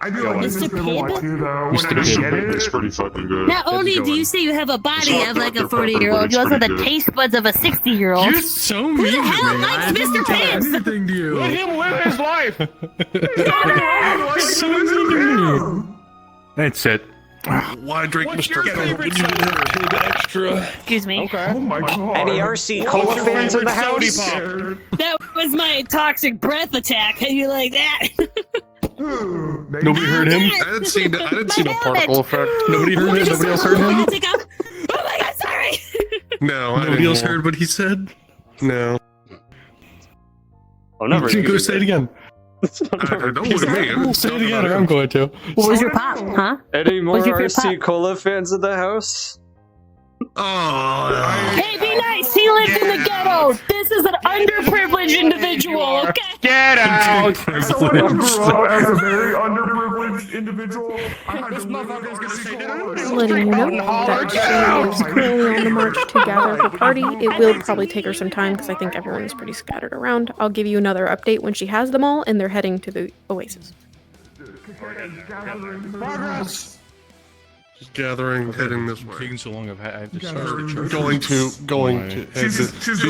S: I do like
G: Mr.
S: Mr. Pibb too, though. When I get
R: It's
S: it.
R: pretty fucking good.
G: Not only do you say you have a body of like a 40-year-old, you also have the taste buds of a 60-year-old.
F: You're so mean
G: Who the
F: to
G: hell
F: me.
G: likes
F: I didn't
G: Mr.
F: do
G: Pibb?
F: anything to you.
P: Let him live his life.
F: So mean to me. That's it.
Q: Why drink
P: What's
Q: Mr.
P: your
Q: Pibb?
P: favorite
Q: Would you
P: soda?
Q: have Pibb extra?
G: Excuse me.
P: Okay.
S: Oh my god.
H: Any RC Cola fans in the house?
G: That was my toxic breath attack. How you like that?
F: Nobody heard him?
Q: I didn't see the particle effect.
F: Nobody heard him? Nobody else heard him?
G: Oh my god, sorry.
Q: No,
F: Nobody else heard what he said?
Q: No.
P: Oh, never.
F: Go say it again.
Q: Don't look at me.
F: Say it again or I'm going to.
G: What was your pop, huh?
H: Any more
G: What's your favorite
H: RC
G: pop?
H: Cola fans in the house?
Q: Oh.
G: Hey, be nice. He lived in the ghetto. This is an underprivileged individual, okay?
P: Get out!
S: Someone who grew up as a very underprivileged individual. I had
P: This
S: to live
P: motherfucker's gonna say
D: Just letting you know that she is currently on the march to gather her party. It will probably take her some time because I think everyone is pretty scattered around. I'll give you another update when she has them all and they're heading to the Oasis.
S: Progress.
Q: Just gathering, heading this way.
F: Taking so long, I've just started the church.
Q: Going to. She's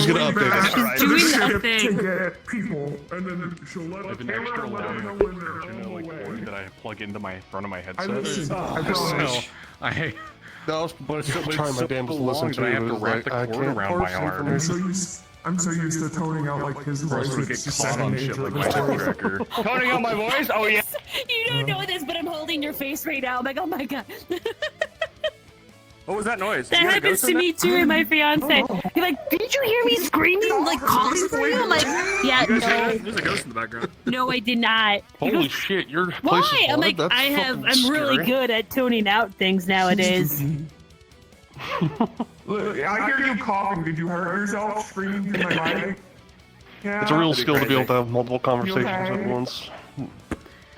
Q: gonna update us.
G: Doing
S: the
G: a
S: ship
G: thing.
S: to get people, and then she'll let
F: I've been
S: Taylor
F: extra
S: let
F: long
S: her know
F: with
S: when they're on the
F: like
S: way.
F: cord that I plug into my front of my headset.
S: listen. I
F: So
S: promise.
F: but it's so
Q: Trying my damnedest to listen to
F: that I
Q: it,
F: have to
Q: but
F: wrap
Q: it's
F: the
Q: like, I
F: cord
Q: can't
F: around my
Q: parse
F: arm.
Q: information.
S: I'm so used to toning out like his
F: Or else
S: voice.
F: we'll get
S: It's the
F: caught
S: second
F: on shit
S: nature
F: like
S: of
F: my
S: his voice.
F: tracker.
P: Toning out my voice? Oh yeah.
G: You don't know this, but I'm holding your face right now. I'm like, oh my god.
P: What was that noise?
G: That
P: You got a
G: happens
P: ghost
G: to
P: in
G: me
P: there?
G: too and my fiance. He's like, didn't you hear me screaming, like calling for you? I'm like, yeah,
P: You guys hear
G: no.
P: that? There's a ghost in the background.
G: No, I did not. He
F: Holy
G: goes,
F: shit, your place
G: why?
F: is
G: I'm
F: hard?
G: like,
F: That's
G: I'm
F: fucking
G: really
F: scary.
G: good at tuning out things nowadays.
S: Look, I hear you coughing. Did you hurt yourself screaming through my mic? Yeah.
Q: It's a real skill to be able to have multiple conversations at once.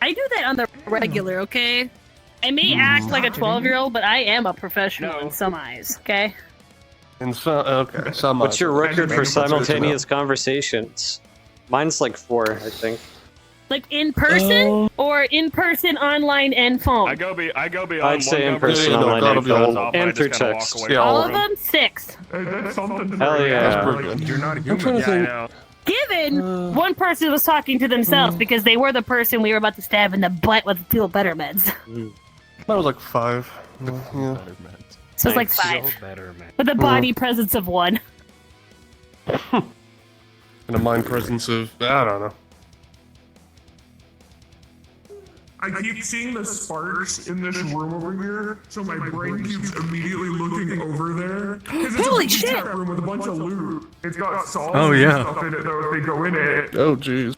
G: I do that on the regular, okay? I may act like a 12-year-old, but I am a professional in some eyes, okay?
Q: In some, okay, some.
H: What's your record for simultaneous conversations? Mine's like 4, I think.
G: Like in person or in person, online, and phone?
P: I go beyond.
H: I'd say in person, online, and phone, and through text.
G: Yeah, all of them 6.
S: That's something.
H: Hell yeah.
Q: That's pretty good.
S: You're not a
Q: I'm trying to think.
G: Given one person was talking to themselves because they were the person we were about to stab in the butt with feel better meds.
Q: That was like 5. Yeah.
G: So it's like 5. With a body presence of 1.
Q: And a mind presence of, I don't know.
S: I keep seeing the sparks in this room over here, so my brain keeps immediately looking over there. Because it's
G: Holy
S: a
G: shit!
S: chat room with a bunch of loot. It's got salt
F: Oh,
S: and
F: yeah.
S: stuff in it, though, if they go in it.
Q: Oh, jeez.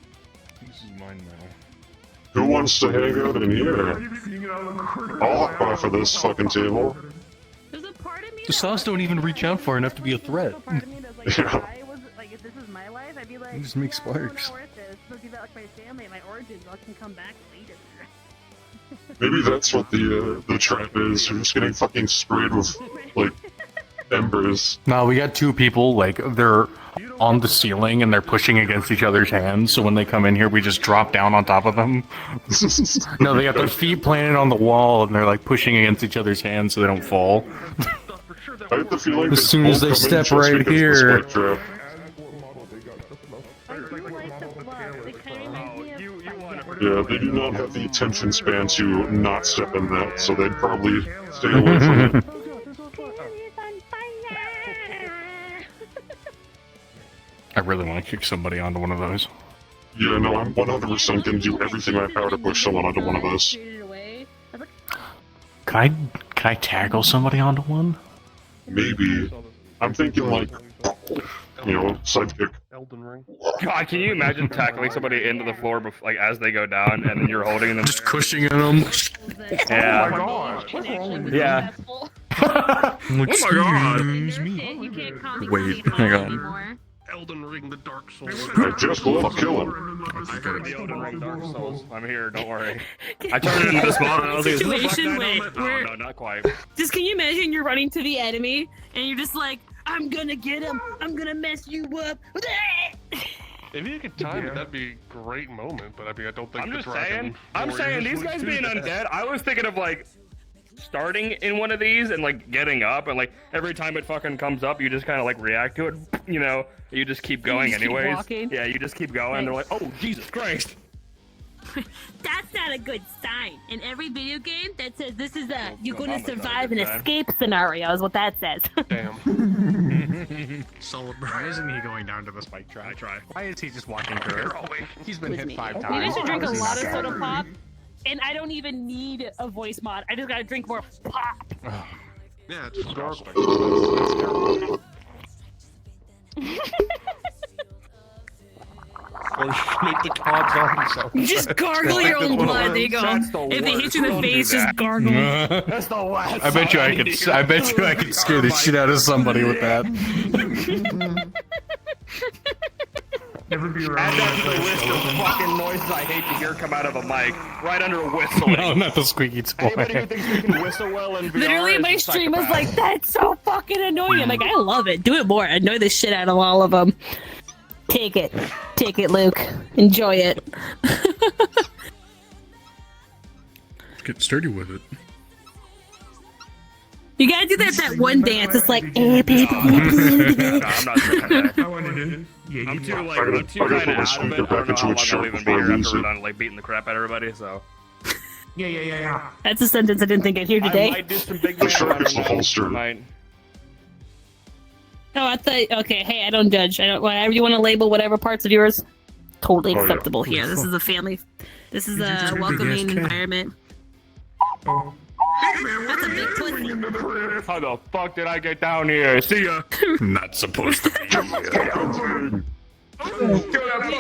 R: Who wants to hang out in here? I'll hop off of this fucking table.
F: The saws don't even reach out far enough to be a threat.
R: Yeah.
G: Like, if this is my life, I'd be like,
F: You just make sparks.
G: Look at that, like my family and my origins. I can come back later.
R: Maybe that's what the trap is. You're just getting fucking sprayed with, like, embers.
L: No, we got 2 people, like, they're on the ceiling and they're pushing against each other's hands, so when they come in here, we just drop down on top of them. No, they got their feet planted on the wall and they're, like, pushing against each other's hands so they don't fall.
R: I have the feeling
F: As soon as they step right here.
R: Yeah, they do not have the attention span to not step in that, so they'd probably stay away from it.
L: I really want to kick somebody onto one of those.
R: Yeah, no, I'm 100% gonna do everything in my power to push someone onto one of those.
L: Can I tackle somebody onto one?
R: Maybe. I'm thinking, like, you know, sidekick.
Q: Elden Ring.
P: God, can you imagine tackling somebody into the floor, like as they go down, and then you're holding them?
F: Just cushioning them.
P: Yeah.
S: Oh my god.
P: Yeah.
F: Excuse me. Wait, hang on.
Q: Elden Ring, the Dark Souls.
R: I just love killing.
P: I got the Elden Ring Dark Souls. I'm here, don't worry. I turned it into the spawn and I was like,
G: Situation
P: wait,
G: where-
P: no, not quite.
G: Just can you imagine you're running to the enemy and you're just like, I'm gonna get him. I'm gonna mess you up.
Q: If you could time it, that'd be a great moment, but I mean, I don't think
P: I'm
Q: the
P: just
Q: dragon
P: saying. I'm saying these guys being undead. I was thinking of like starting in one of these and like getting up and like every time it fucking comes up, you just kind of like react to it. You know, you just keep going
G: just keep
P: anyways.
G: walking?
P: Yeah, you just keep going. They're like, oh Jesus Christ.
G: That's not a good sign. In every video game, that says this is a you're
P: Going
G: gonna
P: on, that's not a
G: survive
P: good
G: an
P: sign.
G: escape scenario is what that says.
Q: Damn.
C: Solid. Why isn't he going down to the spike trap? Why is he just walking through it? He's been hit 5 times.
G: You guys should drink a
C: How is he
G: lot of
C: not
G: soda
C: going
G: pop, and I don't even need a voice mod. I just gotta drink more pop.
C: Yeah, it's disgusting.
Q: Make the cods on himself.
G: You just gargle your own blood. There you go. If they hit you in the face, just gargle.
P: That's the last.
L: I bet you I could. I bet you I could scare the shit out of somebody with that.
S: Never be
P: Add
S: around.
P: that to the list of fucking noises I hate to hear come out of a mic. Right under whistling.
L: No, not the squeaky toy.
P: Anybody who thinks we can whistle well in VR
G: Literally,
P: is
G: my
P: a
G: stream was
P: psychopath.
G: like, that's so fucking annoying. I'm like, I love it. Do it more. Annoy the shit out of all of them. Take it. Take it, Luke. Enjoy it.
F: Get sturdy with it.
G: You gotta do that one dance. It's like, eh, baby.
P: No, I'm not doing that.
S: I wanted to. Yeah,
P: I'm too
R: I
P: like
R: gotta-
P: I'm too
R: I gotta
P: kind
R: put
P: of
R: my
P: out of it. I
R: speaker
P: don't
R: back
P: know
R: into
P: how
R: its
P: long I'll
R: shirt
P: even be
R: before I
P: here
R: lose
P: after we're
R: it.
P: done like beating the crap out of everybody. So
S: Yeah.
G: That's a sentence I didn't think I'd hear
P: I
G: today.
P: might do some big
R: The
P: man
R: shirt
P: running
R: is the
P: now.
R: holster.
P: Might.
G: Oh, I thought. Okay, hey, I don't judge. I don't. Whatever you want to label, whatever parts of yours, totally
R: Oh, yeah.
G: acceptable here. This is a family. This is a welcoming environment.
S: Oh. Hey man,
G: That's a
S: what
G: big
S: are
G: pussy.
S: you into the crib?
P: How the fuck did I get down here? See ya.
L: Not supposed to be.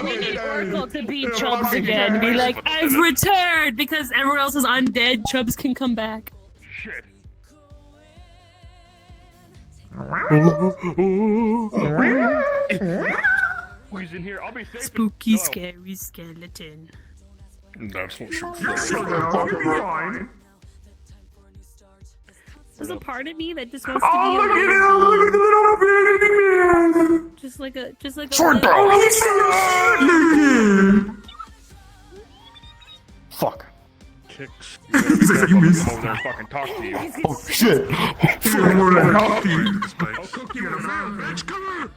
G: We need Oracle to beat Chubbs again. Be like, I've returned because everyone else is undead. Chubbs can come back.
P: Shit.
C: Who's in here? I'll be safe.
G: Spooky, scary skeleton.
C: That's what
S: fine.
G: There's a part of me that just wants to be
S: Oh,
G: a
S: look at
G: little,
S: him! Look at the little baby man!
G: just like a
S: Sword
G: little-
S: bro! He's so good!
P: Fuck.
C: Chicks. You better be careful. I'm over there and fucking talk to you.
S: Oh shit! You're more than healthy.
C: I'll cook you in a van, bitch. Come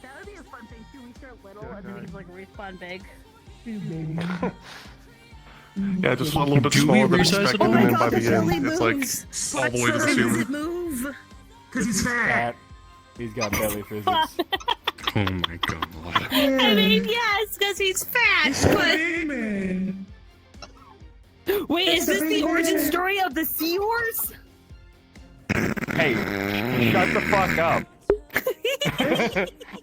G: That would be a fun thing too. We start little and then he's like respawn big.
Q: Yeah, just a little bit smaller than expected, and then by the end, it's like all the way to the ceiling.
G: Move.
S: Cause he's fat.
P: He's got belly physics.
F: Oh my god.
G: I mean, yes, because he's fat. But... Wait, is this the origin story of the seahorse?
C: Hey, shut the fuck up.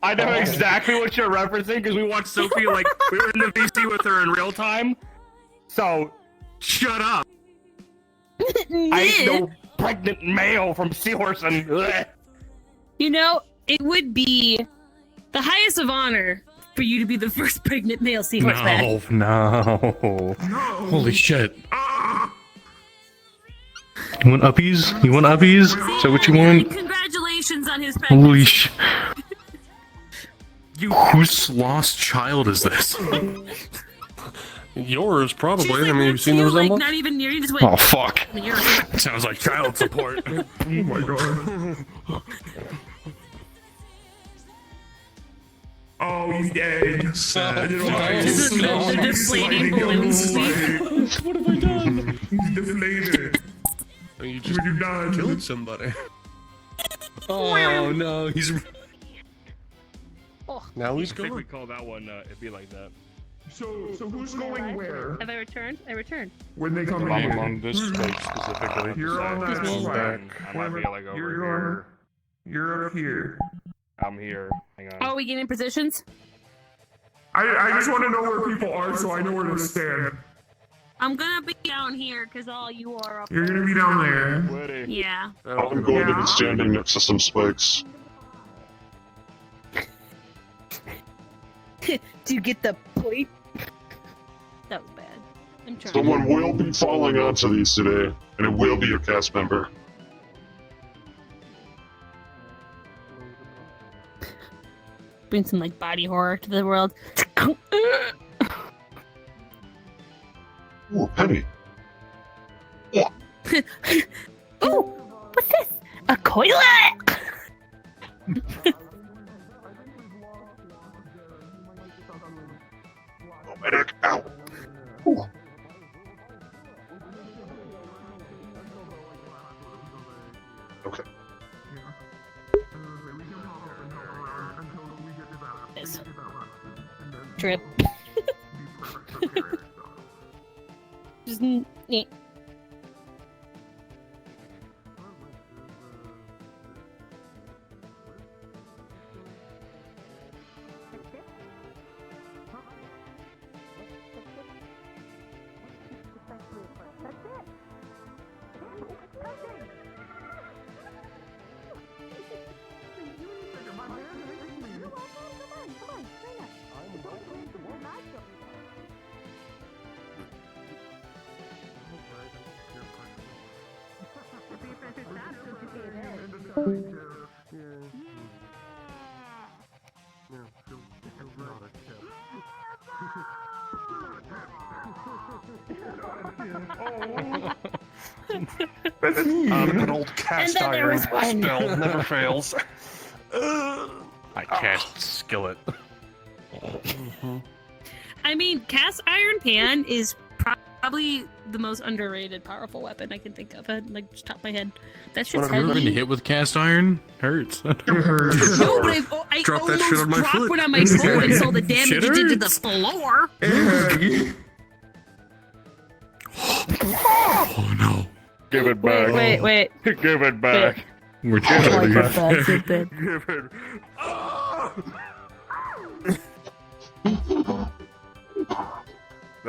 C: I know exactly what you're referencing because we watched Sophie, like, we were in the VC with her in real time. So, shut up. I ain't no pregnant male from Seahorse and...
G: You know, it would be the highest of honor for you to be the first pregnant male seahorse back.
F: No. Holy shit. You want uppies? You want uppies? Is that what you want?
G: Congratulations on his pregnancy.
F: Holy shit. Whose lost child is this?
Q: Yours, probably.
G: She's, like,
Q: I mean, you've seen the
G: you, like,
Q: resemblance?
G: not even near you, just went,
F: Oh, fuck.
G: I mean, you're
F: Sounds like child support.
S: Oh my god. Oh, he's dead.
F: Sad.
S: This is
G: the deflating balloon sleep.
F: What have I done?
S: He's deflated.
Q: You just killed somebody.
F: Oh no, he's.
Q: Now he's
C: I think we
Q: gone.
C: call that one, it'd be like that.
S: So who's going where?
G: Have I returned? I returned.
S: When they come in
C: I'm
S: here?
C: on this space specifically.
S: You're on that
C: I'm
S: spot.
C: back. I might be like over here.
S: You're up here.
C: I'm here. Hang on.
G: Oh, we getting positions?
S: I just want to know where people are so I know where to stand.
G: I'm gonna be down here because all you are up
S: You're
G: there.
S: gonna be down there.
G: Yeah.
R: I'm going to be standing next to some spikes.
G: Do you get the point? That was bad. I'm trying.
R: Someone will be falling onto these today, and it will be a cast member.
G: Bring some like body horror to the world.
R: Ooh, Penny.
G: Ooh, what's this? A toilet!
R: Oh, medic, ow. Ooh. Okay.
G: Yes. Drip. Just neat.
S: That's me.
Q: An old cast
G: And then there
Q: iron
G: was one.
Q: spell never fails.
L: I cast skillet.
G: I mean, cast iron pan is probably the most underrated, powerful weapon I can think of. Like, just top of my head. That shit's
F: Have you ever been
G: heavy.
F: hit with cast iron? Hurts.
G: No, but I
F: Drop that
G: almost
F: shit on my
G: dropped
F: foot.
G: one on my foot and saw the damage
F: Shit
G: it did to the
F: hurts.
G: floor.
F: Oh no.
C: Give it back.
G: Wait.
C: Give it back.
F: We're
C: Give it
F: trying
C: back.
F: to
C: Give it.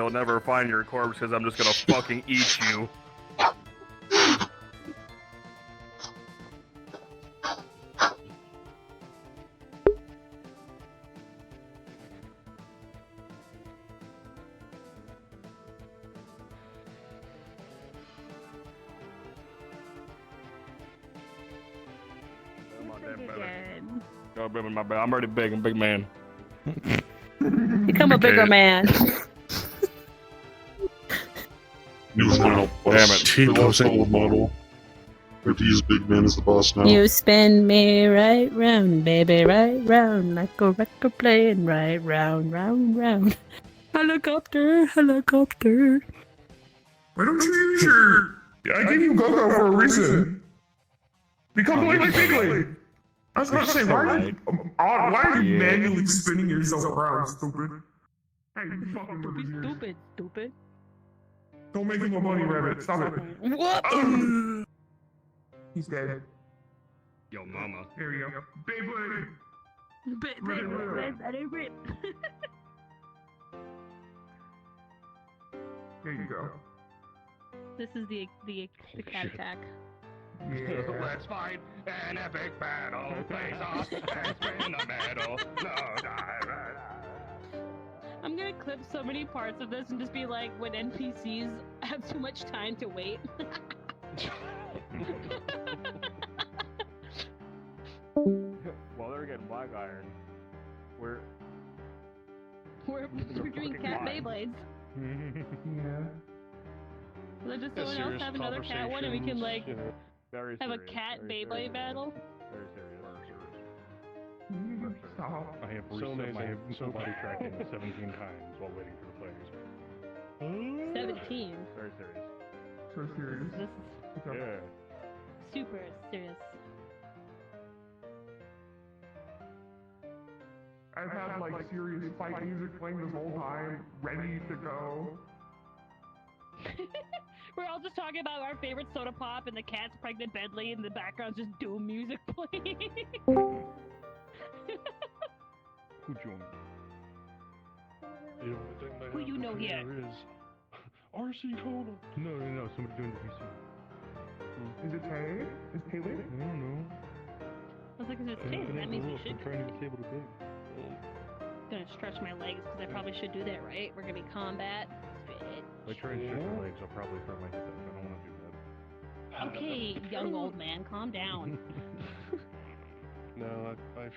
C: you'll never find your corpse because I'm just gonna fucking eat you. Oh, baby, my bad. I'm already big. I'm a big man.
G: Become a bigger man.
R: New final boss. The last level model. Ortiz Big Man is the boss now.
G: You spin me right round, baby, right round, like a record playing right round, round, round. Helicopter, helicopter.
S: Why don't you use your... I gave you Go-Go for a reason. Become like Bigly. I was about to say, why are you manually spinning yourself around, stupid? Hey, you fucking over here.
G: Stupid, stupid.
S: Don't make him a money rabbit. Stop it.
G: What?
S: He's dead.
C: Yo, mama.
S: There we go. Beyblade.
G: Rip.
S: There you go.
G: This is the cat attack.
S: Yeah.
C: Let's fight an epic battle. Face off and spin the metal. No,
G: I'm gonna clip so many parts of this and just be like, when NPCs have too much time to wait.
C: Well, they're getting black iron. We're
G: doing cat Beyblades.
S: Yeah.
G: Let's just someone else have another cat one and we can like have a cat Beyblade battle.
C: Very serious.
S: Stop.
C: I have reset my body tracking 17 times while waiting for the players.
G: 17.
C: Very serious.
S: So serious.
G: This is
C: Yeah.
G: super serious.
S: I've had like serious fight music playing this whole time, ready to go.
G: We're all just talking about our favorite soda pop and the cat's pregnant Bentley and the background's just doom music playing.
C: Who joined?
G: Who you know here?
C: RC Cola. No. Somebody doing the VC.
S: Is it Tay? Is Taylor?
C: I don't know.
G: I was like, if it's Tay, that means we should.
C: I'm trying to get table to big.
G: Gonna stretch my legs because I probably should do that, right? We're gonna be combat.
C: If I try and stretch my legs, I'll probably hurt my hip. I don't want to do that.
G: Okay, young old man, calm down.
C: No, I feel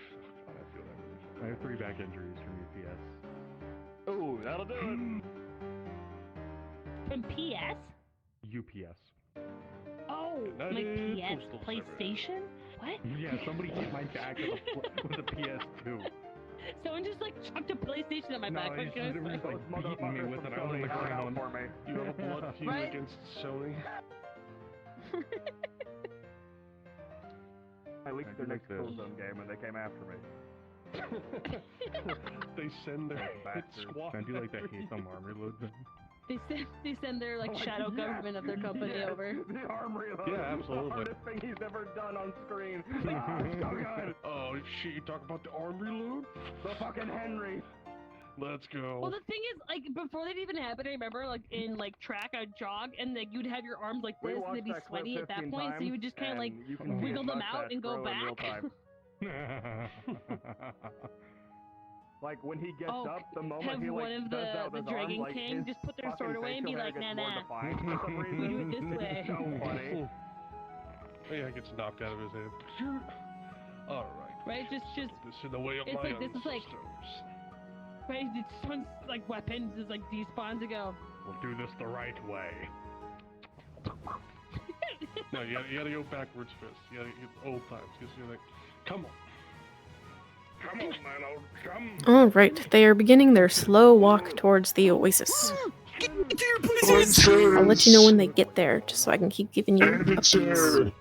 C: that really. I have 3 back injuries from UPS. Oh, that'll do it.
G: From PS?
C: UPS.
G: Oh,
C: United
G: my PS
C: Postal
G: PlayStation? What?
C: Yeah, somebody hit my back with a PS2.
G: Someone just like chucked a PlayStation at my back.
C: They were just like beating me with it. I was on the ground. For me. You have a blood feud
G: Right?
C: against Sony. I leaked their next Killzone game and they came after me. They send their hit squad. I do like that hate on arm reload thing.
G: They send their like shadow government of their company over.
C: The arm reload. Yeah, absolutely. The hardest thing he's ever done on screen. So good. Oh shit! You talk about the arm reload? The fucking Henry. Let's go.
G: Well, the thing is, like, before that even happened, I remember, like, in, like, track, I'd jog, and, like, you'd have your arms like this, and they'd be sweaty at that point, so you would just kind of, like, wiggle them out and go back.
C: Like, when he gets
G: Oh,
C: up, the moment
G: have
C: he, like,
G: one of
C: does that
G: the
C: with his arm,
G: Dragon
C: like,
G: King
C: his
G: just put their sword
C: fucking
G: away and be
C: facial
G: like,
C: hair
G: nah,
C: gets more
G: nah.
C: defined for some reason.
G: We do it this way.
C: So funny.
Q: Yeah, it gets knocked out of his head. Alright.
G: Right? Just,
Q: This is the way of
G: it's
Q: my
G: like, this is like, right? It's someone's, like, weapon just, like, despawns to go.
C: We'll do this the right way.
Q: No, you gotta go backwards first. You gotta get old times. You're like, come on. Come on, man. Come.
D: All right, they are beginning their slow walk towards the oasis. I'll let you know when they get there, just so I can keep giving you updates.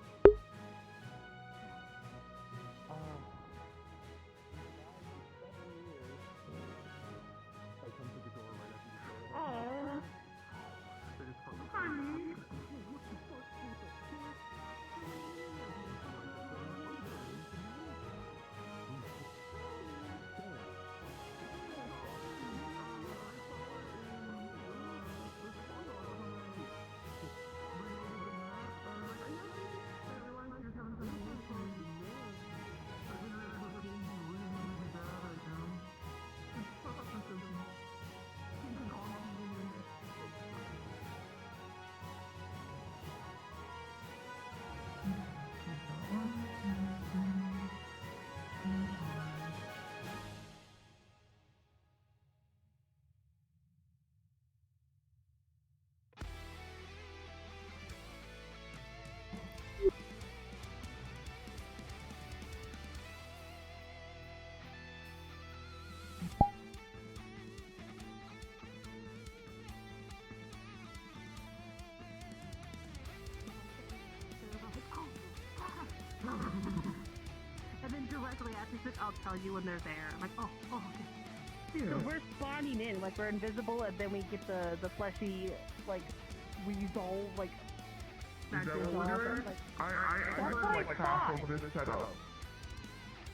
G: I'll tell you when they're there. I'm like, oh, okay.
S: Yeah.
G: So we're spawning in, like we're invisible, and then we get the fleshy, like, resolve, like.
S: Is that what we're doing? I heard like half of this setup.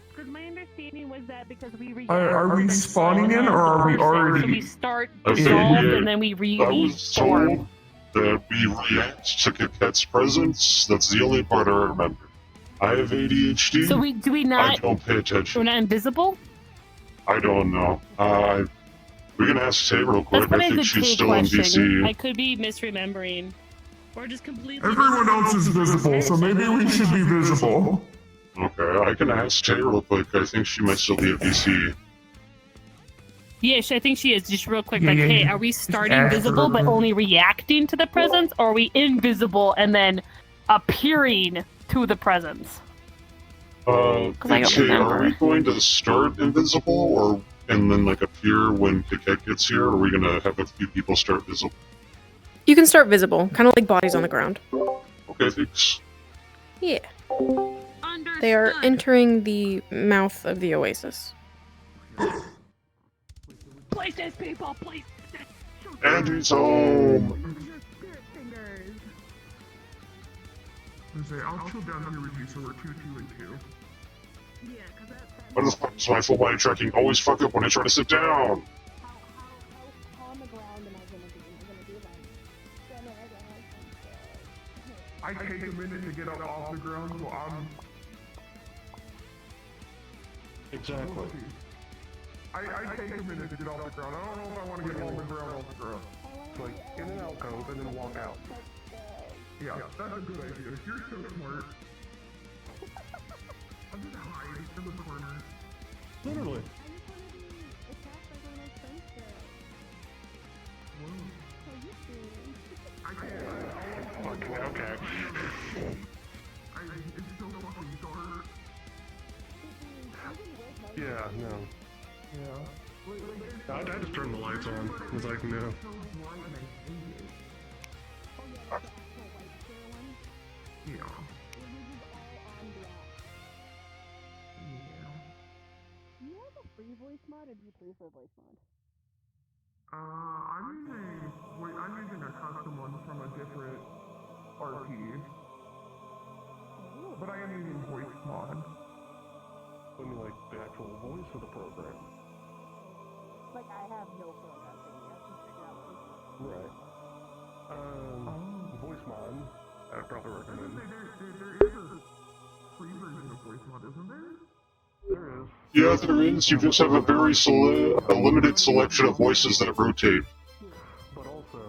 G: Because my understanding was that because we react.
S: Are we spawning in, or are we already?
G: So we start
R: Okay,
G: dissolved,
R: yeah.
G: and then we
R: I was told that we react to Coquette's presence. That's the only part I remember. I have ADHD.
G: So do we not?
R: I don't pay attention.
G: We're not invisible.
R: I don't know. We can ask Tay real quick.
G: That's probably
R: I
G: a
R: think
G: good
R: she's
G: Tay
R: still
G: question.
R: in DC.
G: I could be misremembering, or just completely.
S: Everyone else is visible, so maybe we should be visible.
R: Okay, I can ask Tay real quick. I think she might still be at DC.
G: Yeah, I think she is. Just real quick,
S: Yeah,
G: like,
S: yeah,
G: hey,
S: yeah.
G: are we starting
S: Ask
G: visible but
S: her.
G: only reacting to the presence, or are we invisible and then appearing to the presence? I don't
R: Tay,
G: remember.
R: are we going to start invisible, or and then like appear when Coquette gets here, or are we gonna have a few people start visible?
D: You can start visible, kind of like bodies on the ground.
R: Okay, thanks.
D: Yeah. They are entering the mouth of the oasis.
G: Place this, people, place this.
R: Andrew's home.
S: I'll chill down here with you, so we're 2, 2, and 2.
R: Why the fuck does my full body tracking always fuck up when I try to sit down?
S: I take a minute to get up off the ground, so I'm...
Q: Exactly.
S: I take a minute to get off the ground. I don't know if I want to get on the ground off the ground.
Q: Like in an alcove and then walk out.
S: Yeah, that's a good idea. You're so smart. I'm just hiding in the corner.
Q: Literally. Okay.
S: It's so fucking dark.
Q: Yeah, no.
S: Yeah.
Q: I just turned the lights on. I was like, no.
S: Yeah.
G: You have a free voice mod, or do you pay for a voice mod?
S: I'm using a custom one from a different RP. But I am using voice mod.
Q: I mean, like the actual voice of the program.
G: Like, I have no program, so you have to figure out what
Q: Right. Voice mod, I'd probably recommend.
S: There is a free version of voice mod, isn't there?
Q: There is.
R: Yeah, there is. You just have a very a limited selection of voices that rotate.
Q: But also, I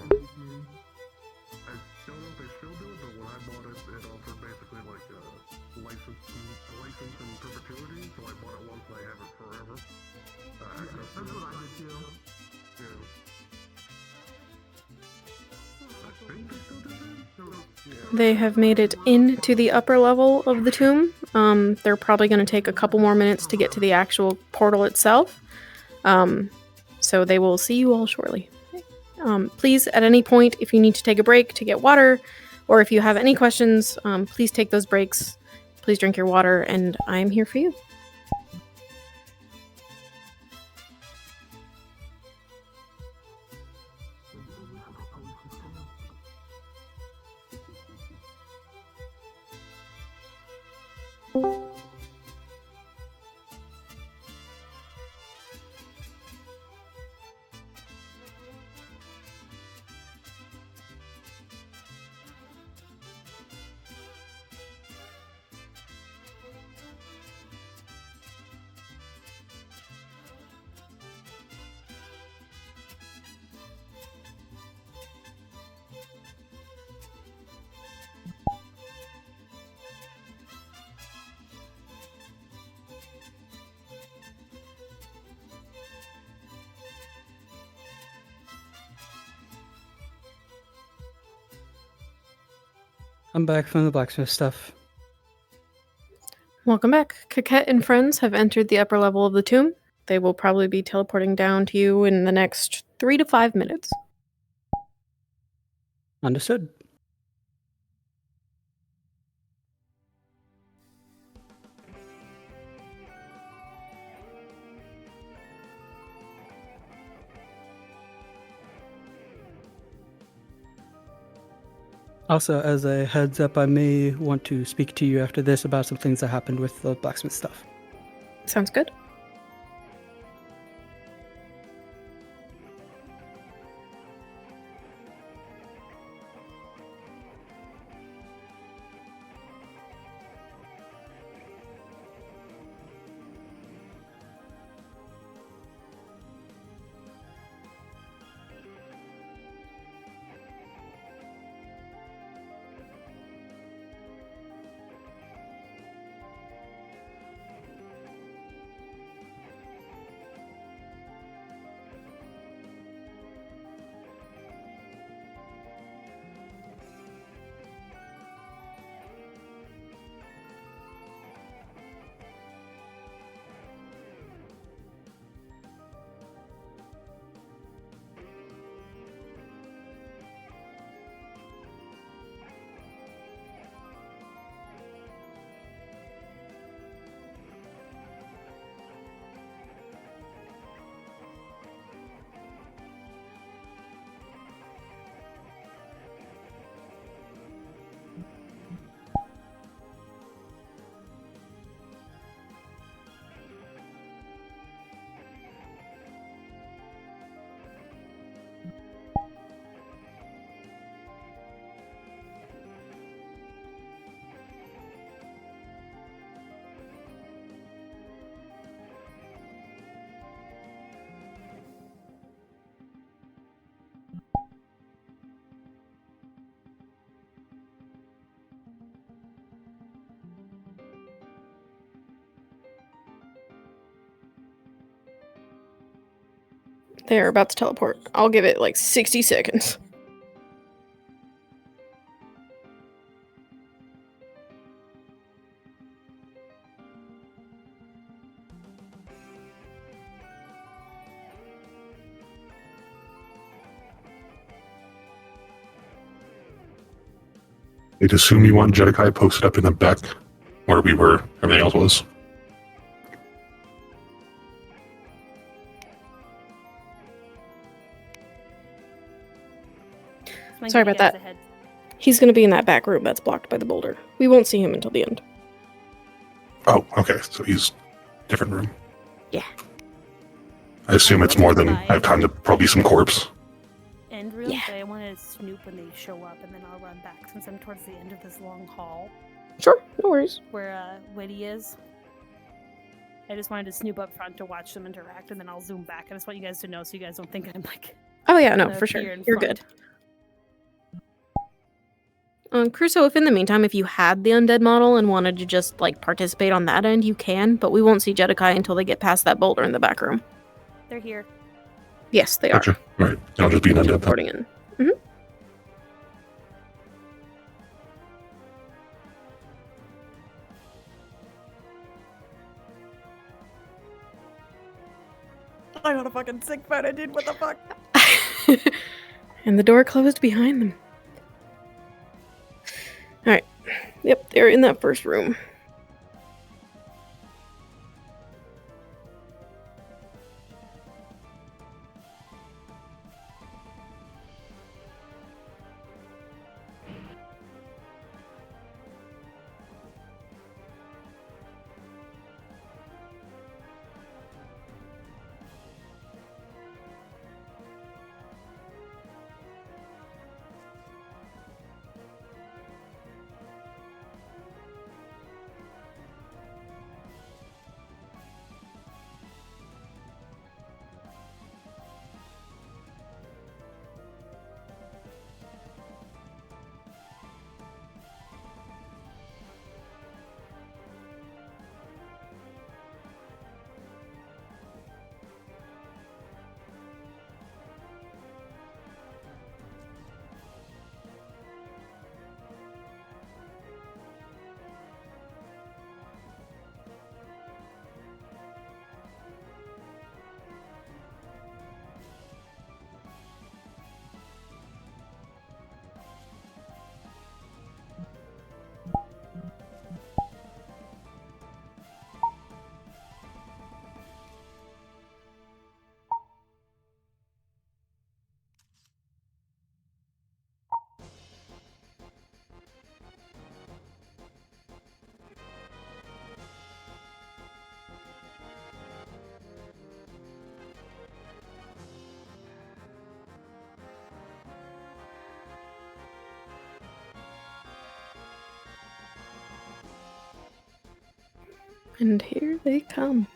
Q: don't know if they still do it, but when I bought it, it offered basically like a license in perpetuity, so I bought it once and I have it forever.
S: That's what I did too.
Q: Yeah. I think they still do that?
D: They have made it into the upper level of the tomb. They're probably going to take a couple more minutes to get to the actual portal itself. So they will see you all shortly. Please, at any point, if you need to take a break to get water, or if you have any questions, please take those breaks. Please drink your water, and I'm here for you.
K: I'm back from the blacksmith stuff.
D: Welcome back. Coquette and friends have entered the upper level of the tomb. They will probably be teleporting down to you in the next 3 to 5 minutes.
K: Understood. Also, as a heads up, I may want to speak to you after this about some things that happened with the blacksmith stuff.
D: Sounds good. They're about to teleport. I'll give it like 60 seconds.
R: They'd assume you want Jedekai posted up in the back where we were, everything else was.
D: Sorry about that. He's gonna be in that back room that's blocked by the boulder. We won't see him until the end.
R: Oh, okay, so he's different room.
D: Yeah.
R: I assume it's more than I have time to probably some corpse.
G: End room, but I want to snoop when they show up, and then I'll run back since I'm towards the end of this long hall.
D: Sure, no worries.
G: Where Whitty is. I just wanted to snoop up front to watch them interact, and then I'll zoom back. I just want you guys to know so you guys don't think I'm like.
D: Oh yeah, no,
G: gonna
D: for sure.
G: appear in
D: You're
G: front.
D: good. Crusoe, if in the meantime, if you had the undead model and wanted to just like participate on that end, you can, but we won't see Jedekai until they get past that boulder in the back room.
G: They're here.
D: Yes, they are.
R: Gotcha. Alright, I'll just be an undead then.
D: Reporting in. Mm-hmm.
T: I got a fucking sick photo, dude. What the fuck?
D: And the door closed behind them. Alright. Yep, they're in that first room. And here they come.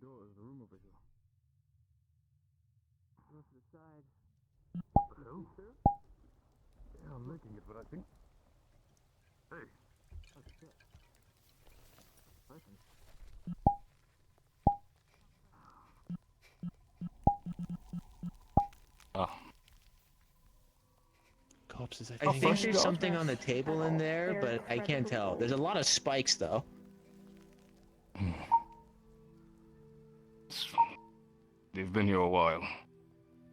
E: There's a room over here. Go to the side. Hello? Yeah, I'm making it, but I think. Hey. Oh shit. Listen.
A: Oh.
O: Corpses,
A: I think there's something on the table in there, but I can't tell. There's a lot of spikes, though.
C: They've been here a while.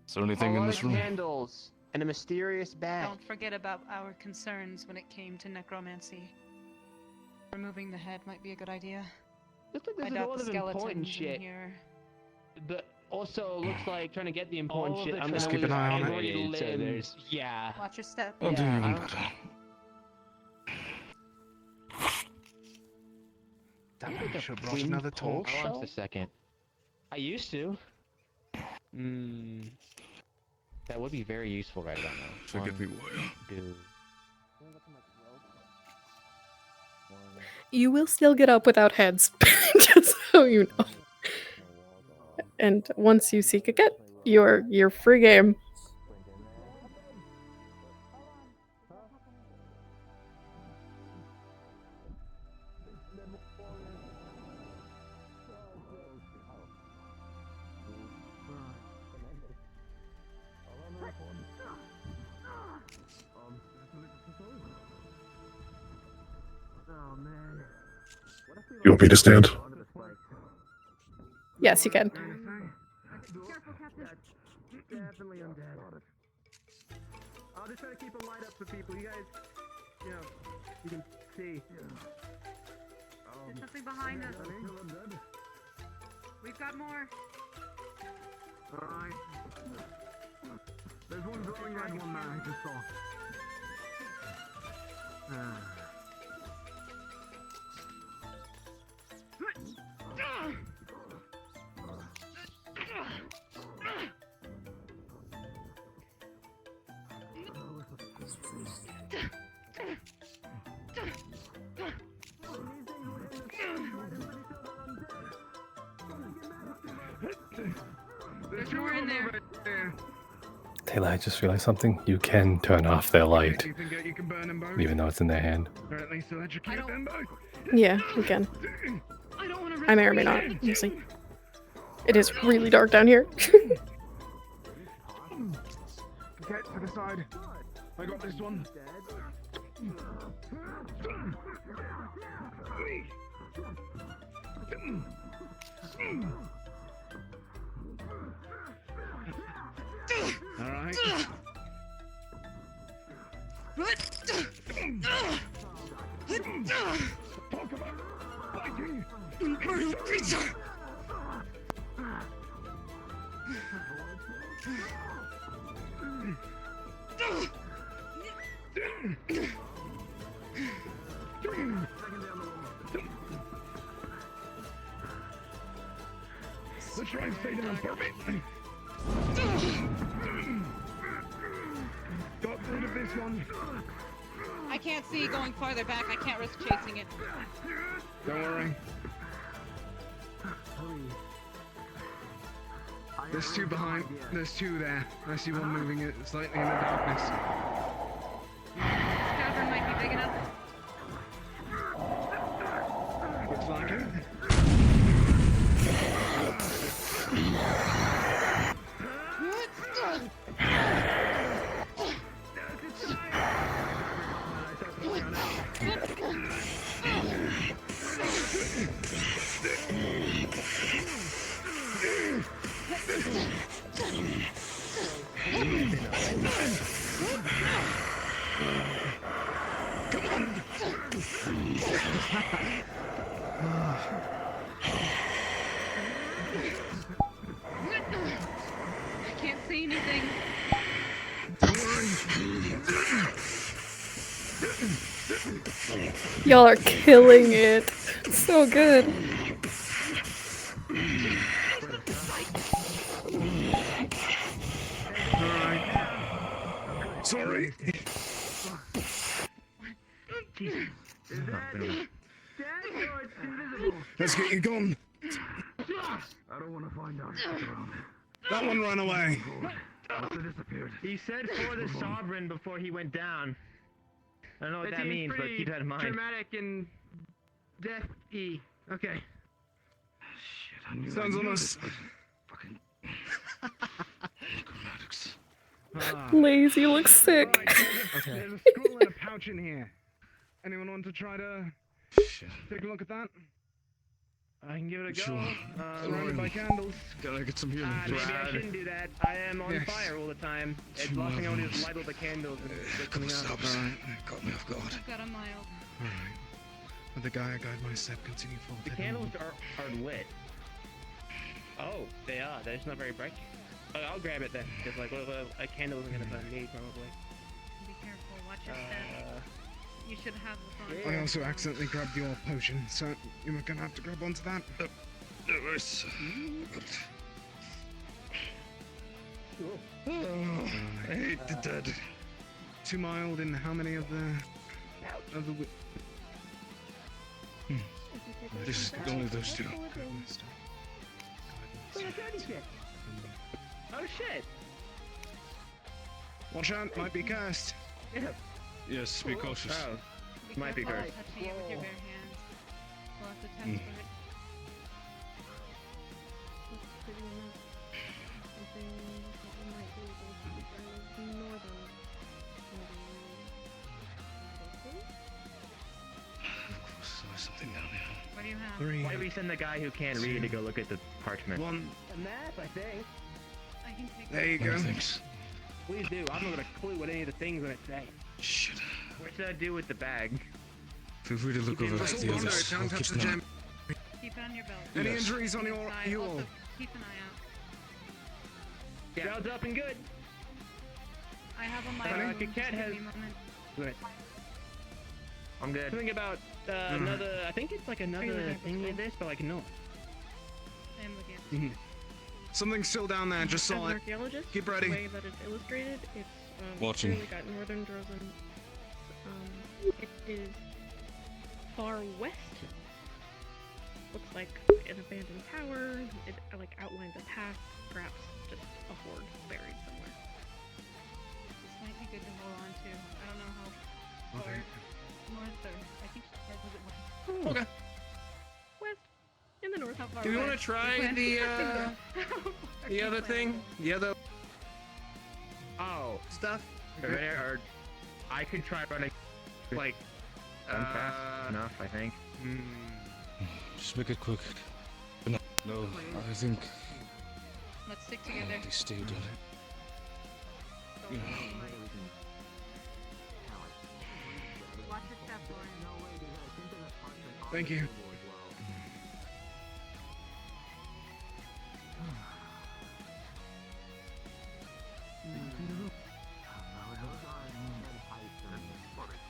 C: Is there anything in this room?
A: Candles and a mysterious bag.
M: Don't forget about our concerns when it came to necromancy. Removing the head might be a good idea.
A: Looks like
M: I
A: there's a
M: doubt
A: lot
M: the
A: of important
M: skeletons in
A: shit.
M: here.
A: But also looks like trying to get the important
M: All of
A: shit.
M: the
A: I'm
M: Just
A: gonna
M: keep an
A: lose
M: eye on it.
A: every
M: So
A: limb.
M: there's-
A: Yeah.
M: Watch your step.
F: I'll do
A: Yeah,
F: even
A: I don't-
F: better.
A: Like a
J: Should brought
A: wind
J: another
A: pole
J: torch.
A: shell? Just a second. I used to. That would be very useful right about now.
F: So get me wire.
A: Two.
D: You will still get up without heads, just so you know. And once you seek a get, you're free game.
H: Oh man.
S: You want me to stand?
D: Yes, you can.
H: Definitely undead. I'll just try to keep a light up for people. You guys, you can see.
M: There's something behind us. We've got more.
H: Alright. There's one glowing red one there I just saw.
M: There's more in there.
P: Taylor, I just realized something. You can turn off their light, even though it's in their hand.
J: Or at least electrocute them both.
D: Yeah, we can. I may or may not. We'll see. It is really dark down here.
J: Okay, to the side. I got this one. All right. Talk about fighting. Infernal creature. Let's try and stay down, perfect. Got rid of this one.
M: I can't see going farther back. I can't risk chasing it.
J: Don't worry. There's two behind. There's two there. I see one moving it slightly in the darkness.
M: Cavern might be big enough.
J: Looks like it. Come on!
M: I can't see anything.
D: Y'all are killing it. So good.
J: Sorry. Let's get you gone. I don't want to find out. That one ran away.
U: He said for the sovereign before he went down. I don't know what that means, but keep that in mind.
J: Dramatic and death-y. Okay. Shit, sounds almost.
D: Lazy looks sick.
J: Okay. There's a scroll and a pouch in here. Anyone want to try to take a look at that?
U: I can give it a go.
J: Sure. Surrounded by candles.
U: Gotta get some healing. Maybe I shouldn't do that. I am on fire all the time. It's last thing I want to do is light all the candles and get something up.
J: Alright, caught me off guard.
M: I've got a mild.
J: Alright. With the guy I guide my step, continue forward.
U: The candles are lit. Oh, they are. They're just not very bright. I'll grab it then, because like a candle isn't gonna burn me probably.
M: Be careful. Watch your step. You should have this on.
J: I also accidentally grabbed your potion, so you're gonna have to grab onto that. I hate the dead. Too mild in how many of the Just only those two.
U: Oh shit!
J: Watch out, might be cursed.
U: Yeah.
F: Yes, be cautious.
U: Oh, might be cursed.
M: Touching it with your bare hands. We'll have to test for it.
J: Something down there.
M: What do you have?
U: Why do we send the guy who can't read to go look at the parchment?
J: One.
U: A map, I think.
M: I can take
J: There you go.
U: Thanks. Please do. I'm not gonna clue what any of the things in it say.
J: Shit.
U: What should I do with the bag?
F: Feel free to look over at the others.
J: Don't touch the gem.
M: Keep it on your belt.
J: Any
F: Yes.
J: injuries on you all?
M: Also, keep an eye out.
U: Yeah. Belt's up and good.
M: I have a mild.
U: Cat
M: Just
U: has.
M: give me a moment.
U: Good. I'm good. Something about another. I think it's like another thingy of this, but like no.
M: I am looking at
J: Something's still down there. Just
D: As
J: saw
D: an
J: it.
D: archaeologist,
J: Keep
D: the
J: ready.
D: way that it's illustrated, it's
F: Watching.
D: clearly got northern Drozen. It is far west. Looks like an abandoned tower. It like outlines a path, perhaps just a horde buried somewhere.
M: might be good to hold on to. I don't know how far north or I think was it west?
B: Okay.
M: West. In the north, how far
B: Do we want to
M: west?
B: try
M: West.
B: the other thing? The other.
C: Oh, stuff. Or I could try running like
E: fast enough, I think.
F: Just make it quick. No, I think
M: Let's stick together.
F: they stayed on it.
M: Watch your step, Lauren.
F: Thank you.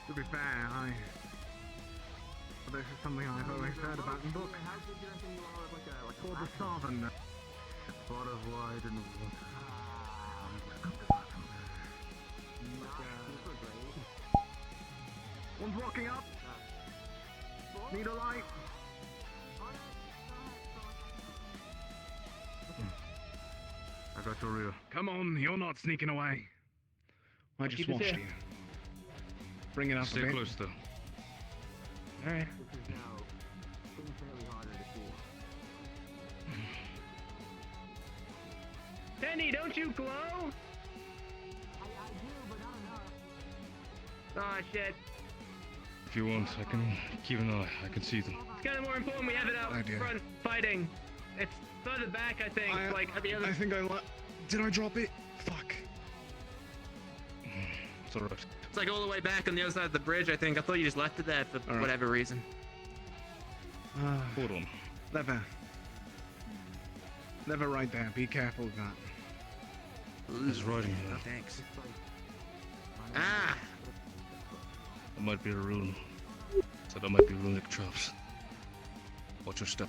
E: To be fair, this is something I've always heard about in books. Called the Southern. Sort of wide in the water. One's walking up. Need a light. I got your rear.
F: Come on, you're not sneaking away. I just
E: Keep it
F: watched
E: there.
F: you. Bring it up
E: Stay
F: a bit.
E: close, though.
F: All right.
C: Penny, don't you glow? Oh shit.
F: If you want, I can keep an eye. I can see them.
C: It's kind of more important we have it out
F: Idea.
C: front fighting. It's further back, I think. like at the other.
F: I think did I drop it? Fuck. It's alright.
B: It's like all the way back on the other side of the bridge, I think. I thought you just left it there for
F: All right.
B: whatever reason.
F: Hold on. Never right there. Be careful of that. There's writing
B: Oh,
F: there.
B: thanks. Ah!
F: That might be a rune. So that might be runic traps. Watch your step.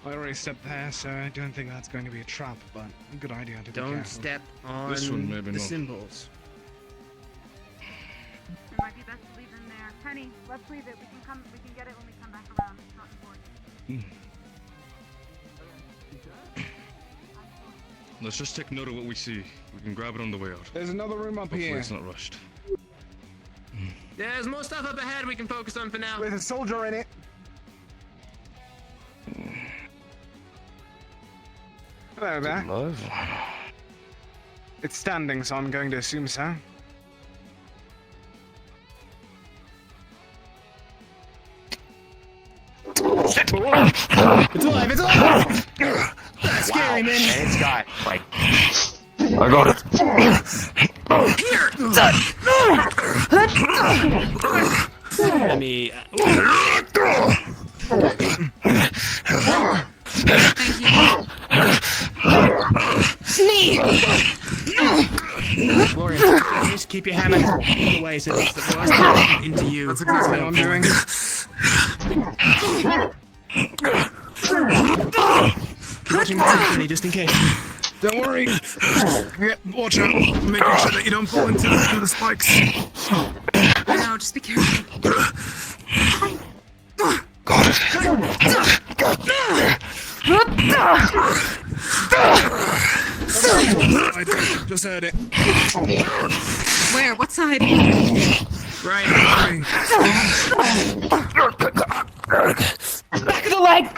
I: I already stepped there, so I don't think that's going to be a trap, but a good idea to be
B: Don't
I: careful.
B: step on
F: This one maybe
B: the
F: not.
B: symbols.
V: It might be best to leave them there. Penny, let's leave it. We can get it when we come back around. It's not important.
F: Let's just take note of what we see. We can grab it on the way out.
I: There's another room up
F: Hopefully
I: here.
F: it's not rushed.
B: Yeah, there's more stuff up ahead we can focus on for now.
I: With a soldier in it. Hello there.
F: Love.
I: It's standing, so I'm going to assume so.
C: Shit! It's alive! It's alive! That's scary, man.
E: And it's got like.
F: I got it.
C: Here!
B: Let me.
C: Gloria, just keep your hammer away so it's the blast into you.
I: That's exactly what I'm doing.
C: Keep watching the Penny just in case.
I: Don't worry. Watch out. Making sure that you don't fall into the spikes.
V: I know, just be careful.
I: I just heard it.
V: Where? What side?
I: Right.
V: Back of the leg!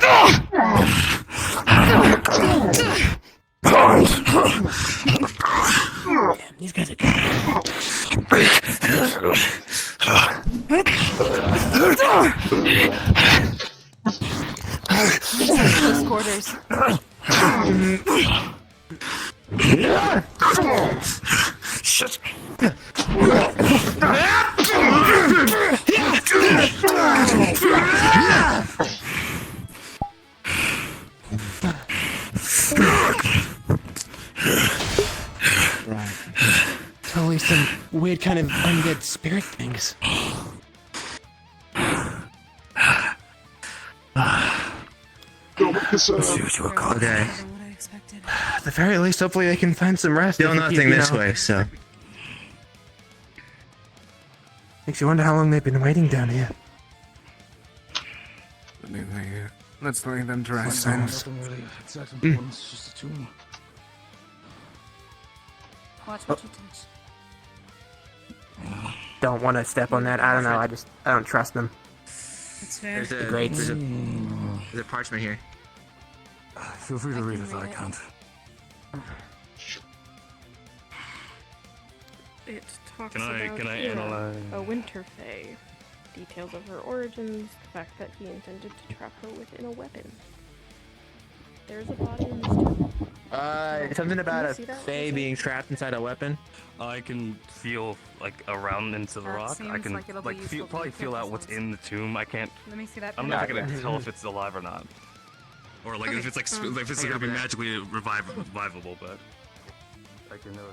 C: These guys are
V: Close quarters.
C: Shit.
U: Right. Totally some weird kind of undead spirit things.
A: Okay.
U: At the very least, hopefully they can find some rest.
A: Still
U: if you keep,
A: nothing
U: you
A: this
U: know.
A: way, so.
U: Makes you wonder how long they've been waiting down here.
I: Let's lay them to rest then.
V: Watch what you touch.
L: don't want to step on that. I don't know. I don't trust them.
M: That's fair.
L: There's a great.
N: There's a parchment here.
I: Feel free to read it. I can't.
D: It talks
I: Can I
D: about
I: analyze?
D: a winter fae. Details of her origins, the fact that he intended to trap her within a weapon. There's a body in this tomb.
L: Something about
D: you
L: a
D: see that?
L: fae being trapped inside a weapon.
W: I can feel like around into the
M: That
W: rock. I
M: seems
W: can
M: like it'll be useful to
W: probably
M: the
W: feel out what's in the tomb. I can't.
M: Let me see that.
W: I'm
M: pin.
W: not gonna tell if it's alive or not. Or like if it's like if it's gonna be magically revivable, but I can know.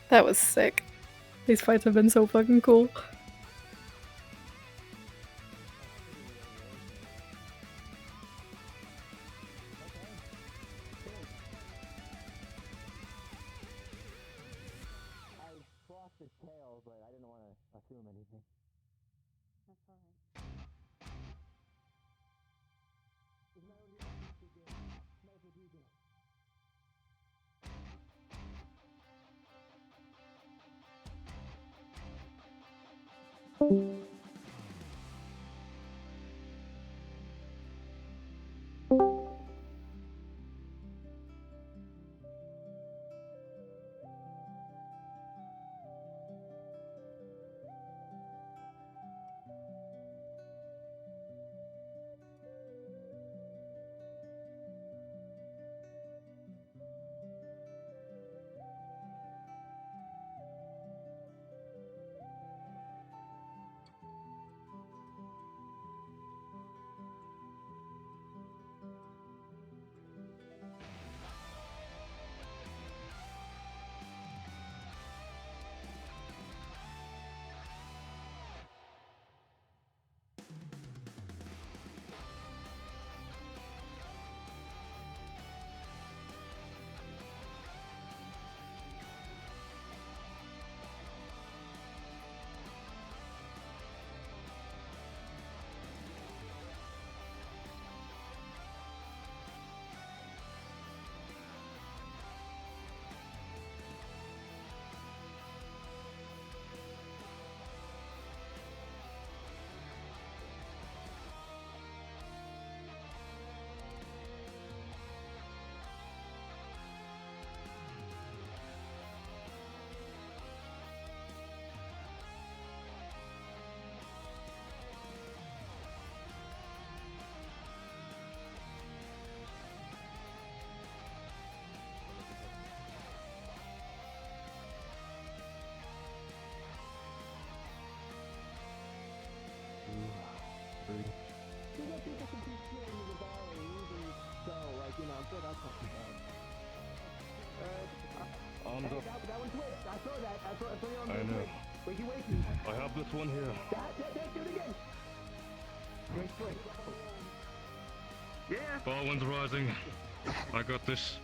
D: That was sick. These fights have been so fucking cool.
G: I know. I have this one here. Far wind's rising. I got this.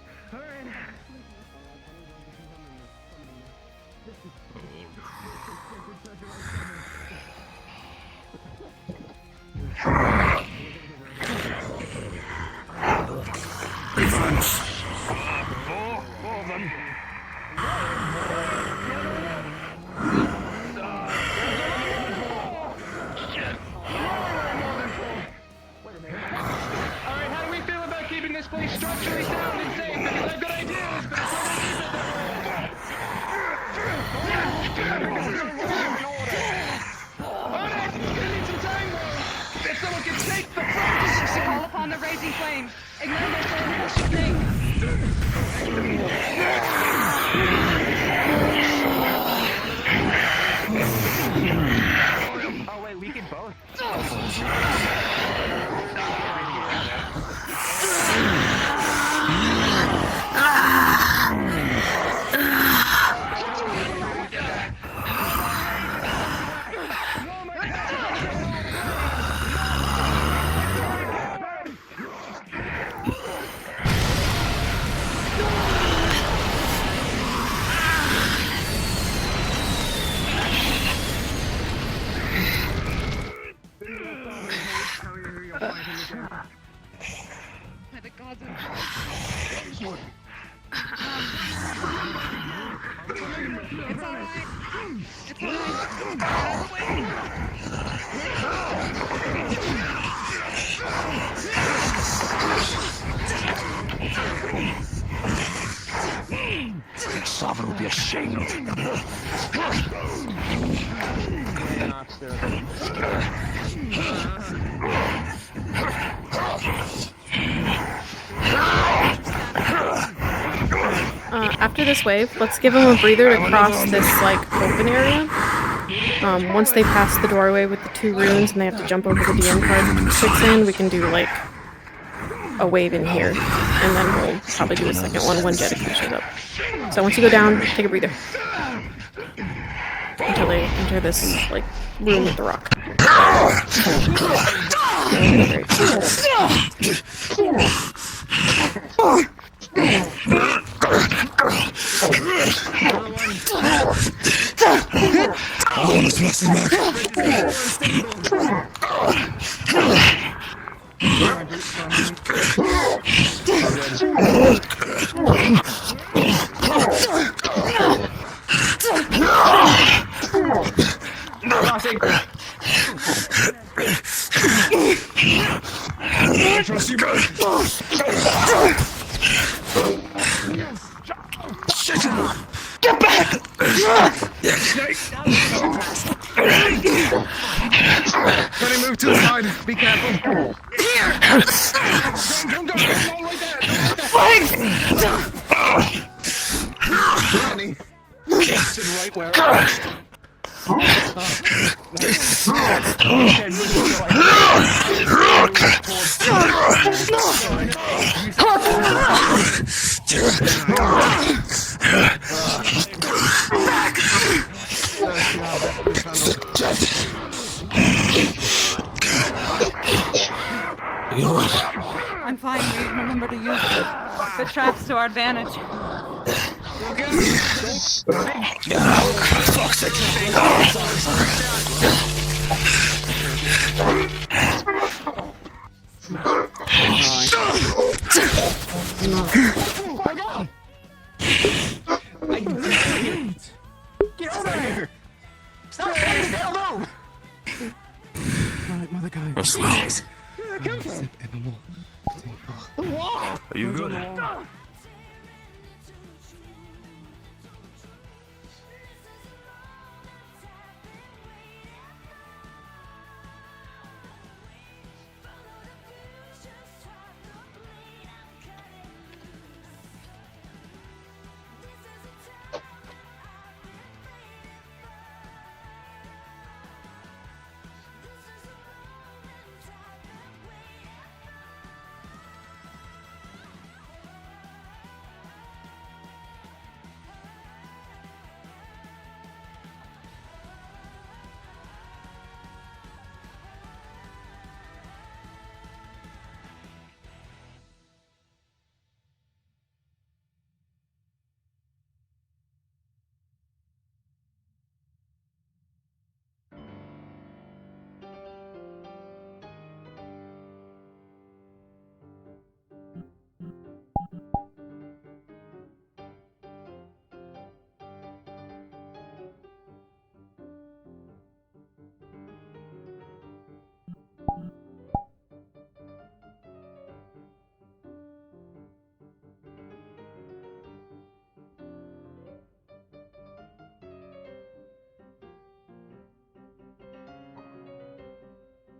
G: Four of them.
J: Alright, how do we feel about keeping this place structurally sound and safe? Because I have good ideas, but Alright, we need some time though. If someone can take the front,
M: Call upon the raging flames. Ignite their celestial thing.
U: Oh wait, we can both.
M: By the gods of
U: Rosewood.
M: It's alright. It's alright. Get out of the way.
G: Sovereign will be ashamed.
D: After this wave, let's give them a breather to cross this, like, open area. Once they pass the doorway with the 2 runes and they have to jump over the DM card 6 in, we can do, like, a wave in here. And then we'll probably do a second one when Jeddah catches up. So once you go down, take a breather. until they enter this like room with the rock.
I: Oh, let's blast him back. I trust you, man. Get back!
J: Tony, move to the side. Be careful. Here! Don't go all the way there. Tony, sit right where
M: I'm fine. We remember to use the traps to our advantage.
I: Get over here! Stop standing still, move! Mother guy.
W: Are you good?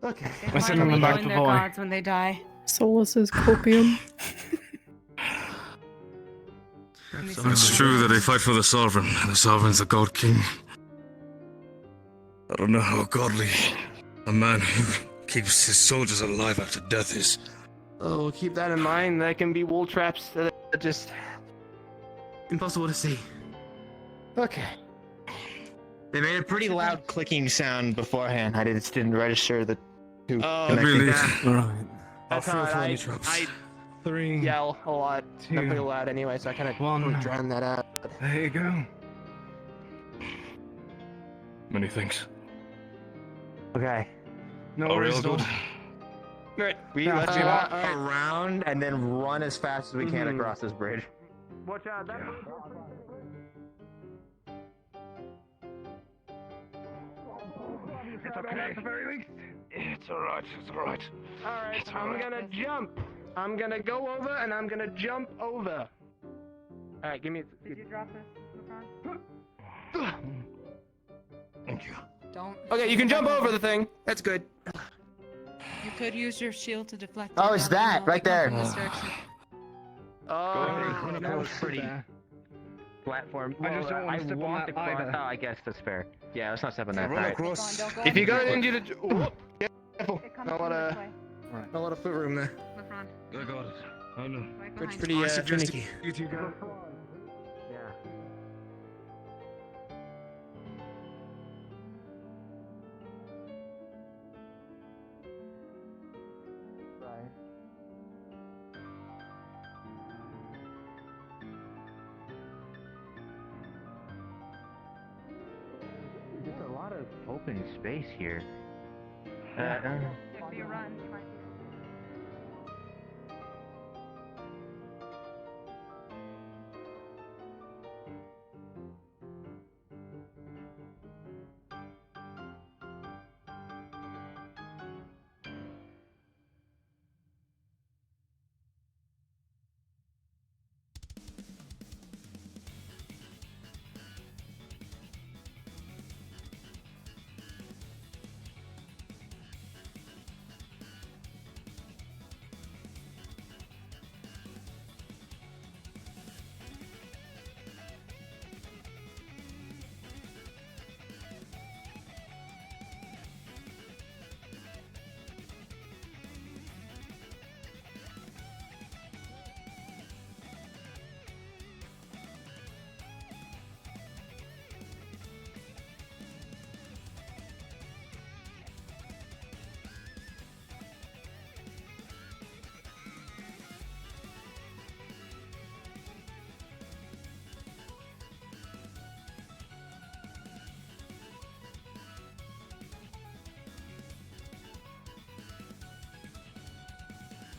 M: Okay.
I: I send them back to
M: their
I: boy.
M: gods when they die.
D: Solus's copium.
W: It's true that they fight for the sovereign, and the sovereign's the god king. I don't know how godly a man who keeps his soldiers alive after death is.
U: Oh, we'll keep that in mind. That can be wool traps that are just impossible to see.
N: Okay. They made a pretty loud clicking sound beforehand. I just didn't register the two.
W: Really?
I: Alright.
U: That's how I yell a lot. Not pretty loud anyway, so I kind of drown that out.
I: There you go.
W: Many thanks.
N: Okay.
I: No
W: Are we
I: worries.
W: all good?
U: Right.
N: We let's walk around and then run as fast as we can across this bridge.
U: Watch out. That
I: It's okay. At the very least.
W: It's alright, it's alright.
U: Alright, I'm gonna jump. I'm gonna go over and I'm gonna jump over. Alright, give me.
M: Did you drop this?
W: Thank you.
M: Don't.
U: Okay, you can jump over the thing. That's good.
M: You could use your shield to deflect.
N: Oh,
M: it.
N: it's
M: Now
N: that
M: we know
N: right
M: they come
N: there.
M: from this direction.
U: Oh,
N: that was pretty platform.
I: I just don't want to step on that either.
N: Oh, I guess that's fair. Yeah, let's not step on that.
I: Run
N: Alright.
I: across.
U: If you go into the, careful.
M: It comes
U: Not a lot
M: from
U: of,
M: this way.
U: not a lot of foot room there.
M: The front.
W: I got it. I know.
M: Right
U: Bridge
M: behind
U: pretty
M: you.
U: finicky.
I: You two go.
N: open space here.
V: If you run, you might be.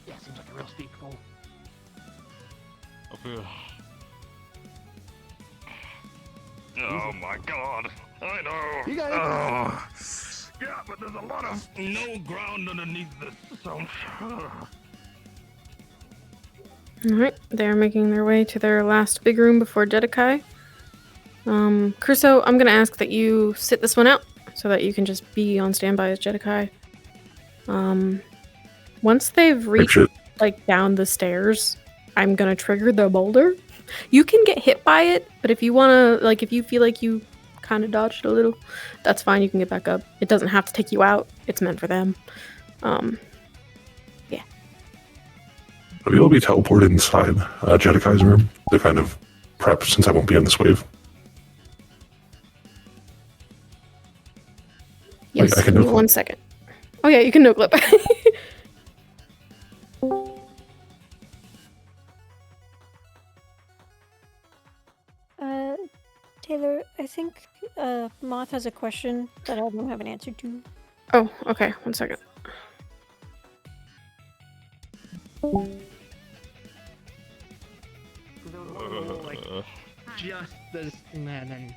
A: Yeah, seems like a real steep fall.
G: Up here. Oh my god. I know.
A: You got it.
G: Oh. Yeah, but there's a lot of no ground underneath this, so.
D: Alright, they're making their way to their last big room before Jedekai. Crusoe, I'm gonna ask that you sit this one out so that you can just be on standby as Jedekai. Once they've reached like down the stairs, I'm gonna trigger the boulder. You can get hit by it, but if you wanna, like, if you feel like you kind of dodged a little, that's fine. You can get back up. It doesn't have to take you out. It's meant for them. Yeah.
S: I'll be able to be teleported inside Jedikai's room to kind of prep since I won't be on this wave.
D: Yes.
S: I can
D: Give me 1 second. Oh yeah, you can no clip.
K: Taylor, I think Moth has a question that I don't have an answer to.
D: Oh, okay. 1 second.
U: Just this man.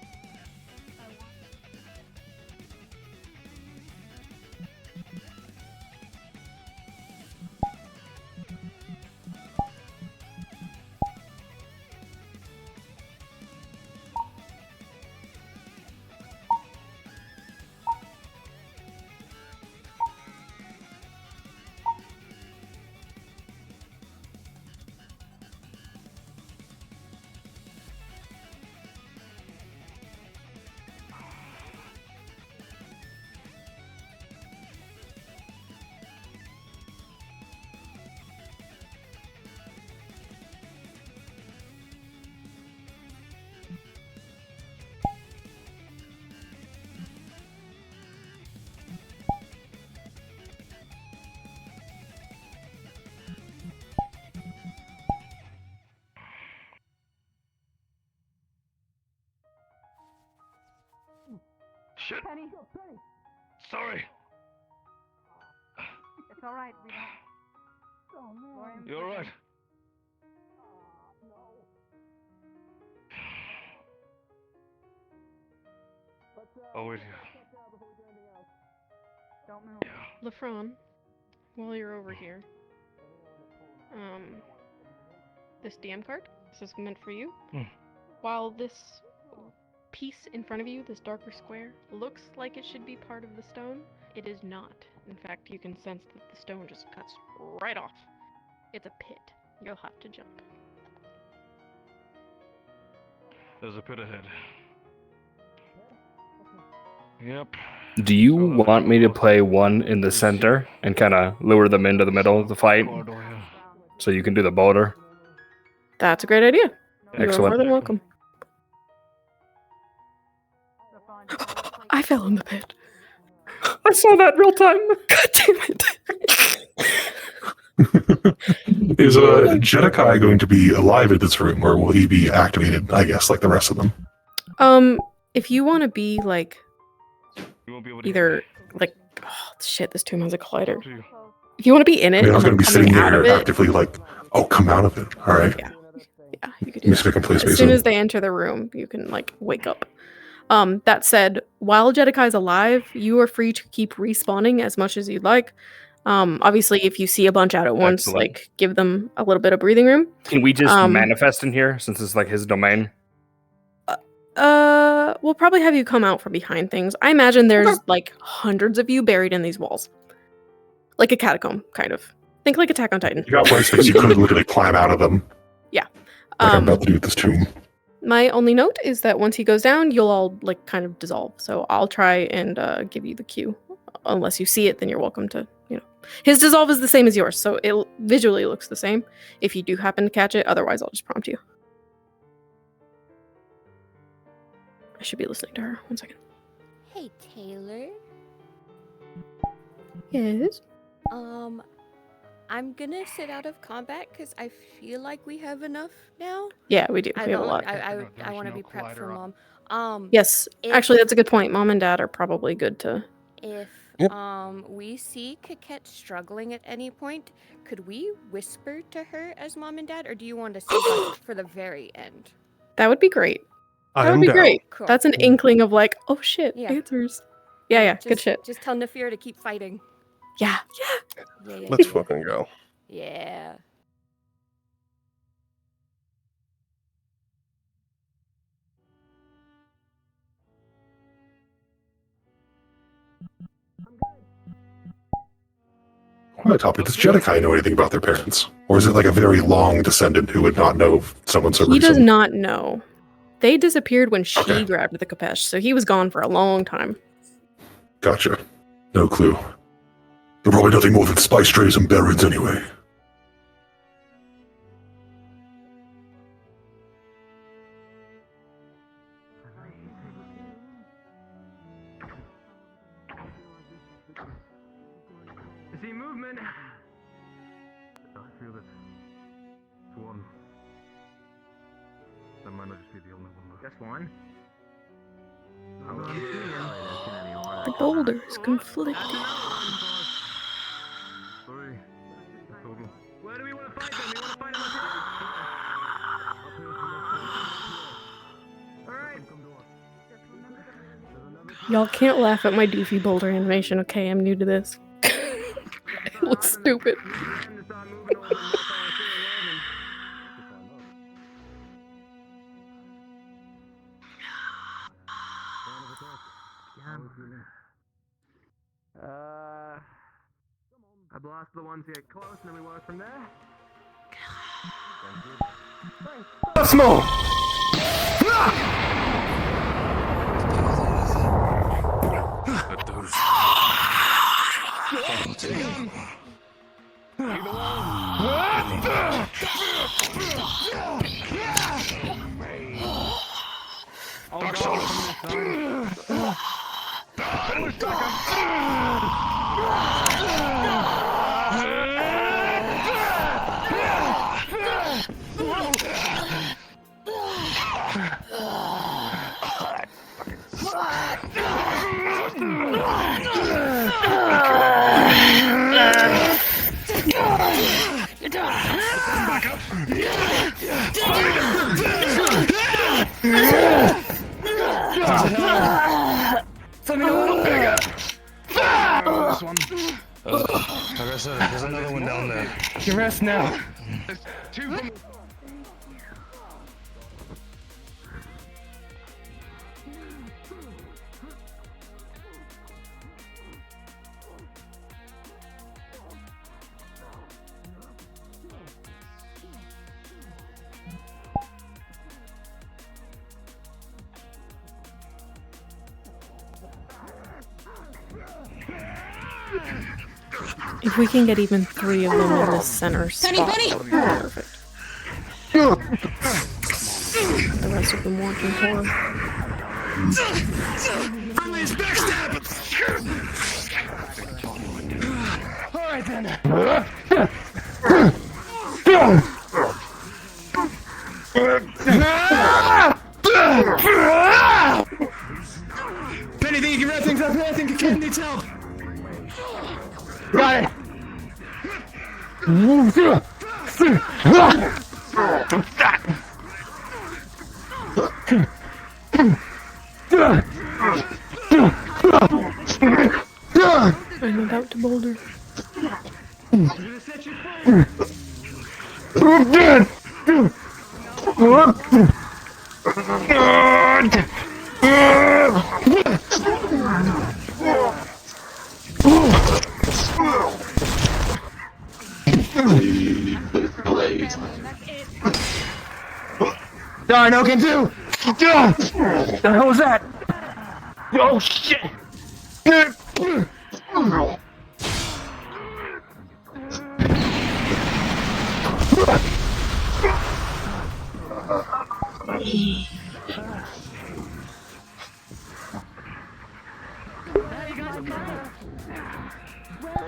G: Shit.
V: Penny.
G: Sorry.
V: It's all right. We don't. Oh man.
G: You alright? Oh, wait here.
V: Don't move.
D: Lefron, while you're over here, this DM card, this is meant for you. While this piece in front of you, this darker square, looks like it should be part of the stone, it is not. In fact, you can sense that the stone just cuts right off. It's a pit. You'll have to jump.
G: There's a pit ahead. Yep.
P: Do you want me to play one in the center and kind of lure them into the middle of the fight? So you can do the boulder?
D: That's a great idea. You're
P: Excellent.
D: more than welcome. I fell in the pit. I saw that real time. God damn it.
S: Is Jedekai going to be alive in this room, or will he be activated, I guess, like the rest of them?
D: If you want to be, like, either like, oh shit, this tomb has a collider. If you want to be in it,
Q: I mean, I was
D: and,
Q: going to be
D: like,
Q: sitting
D: coming out
Q: here
D: of it,
Q: actively like, oh, come out of it. All right.
D: Yeah, you could
Q: Let me see if I can play
D: as
Q: space
D: soon
Q: in.
D: as they enter the room, you can like wake up. That said, while Jedikai's alive, you are free to keep respawning as much as you'd like. Obviously, if you see a bunch out at once,
P: Excellent.
D: like give them a little bit of breathing room.
P: Can we just manifest in here since it's like his domain?
D: We'll probably have you come out from behind things. I imagine there's like hundreds of you buried in these walls, like a catacomb, kind of. Think like Attack on Titan.
Q: You got one space, you couldn't literally climb out of them.
D: Yeah.
Q: Like I'm about to do with this tomb.
D: My only note is that once he goes down, you'll all like kind of dissolve. So I'll try and give you the cue. Unless you see it, then you're welcome to, His dissolve is the same as yours, so it visually looks the same. If you do happen to catch it, otherwise I'll just prompt you. I should be listening to her. 1 second.
R: Hey, Taylor.
D: Yes?
R: I'm gonna sit out of combat because I feel like we have enough now.
D: Yeah, we do.
R: I
D: We have a
R: don't-
D: lot.
R: I want to be prepped for Mom.
D: Yes, actually, that's a good point. Mom and Dad are probably good to.
R: If we see Coquette struggling at any point, could we whisper to her as Mom and Dad, or do you want to save us for the very end?
D: That would be great.
R: I
D: That
R: am
D: would be
R: down.
D: great.
R: Cool.
D: That's an inkling of like, oh shit,
R: Yeah.
D: answers. Yeah, good
R: Just-
D: shit.
R: Just tell Nafir to keep fighting.
D: Yeah.
R: Yeah.
F: Let's fucking go.
R: Yeah.
Q: On that topic, does Jedikai know anything about their parents? Or is it like a very long descendant who would not know someone so
D: He does
Q: recent?
D: not know. They disappeared when she grabbed the Kapesh, so he was gone for a long time.
Q: Gotcha. No clue. They're probably nothing more than spice trays and berries anyway.
U: I see movement. I feel it. It's one. That might not just be the only one. Just one?
D: The boulder is conflicted.
U: Sorry. Total. Where do we want to fight them? We want to fight them
D: Y'all can't laugh at my doofy boulder animation, okay? I'm new to this. It looks stupid.
U: I blast the ones who get close, and then we work from there.
C: Small.
G: There's another one down there.
C: You rest now.
D: If we can get even 3 of them in the center spot, that would be perfect. The rest of them working for.
G: Friendly's backstab! Alright then. Penny,
I: everything you can wrap things up here. I think Ken needs help.
C: Got it.
D: I'm about to boulder.
C: I know can do. The hell was that? Oh shit!
A: Where is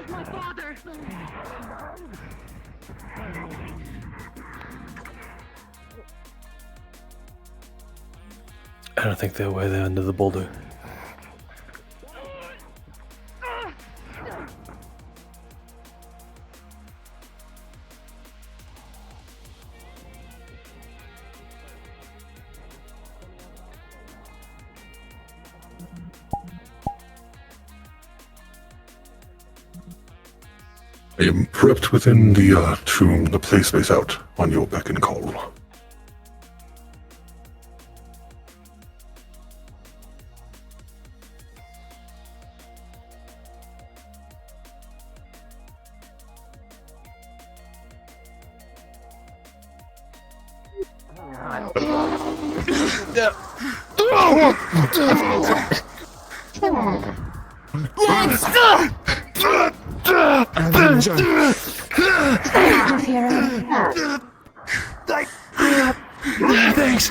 A: my father?
H: I don't think they're way there under the boulder.
Q: I am prepped within the tomb, the play space out on your beck and call.
C: Thanks.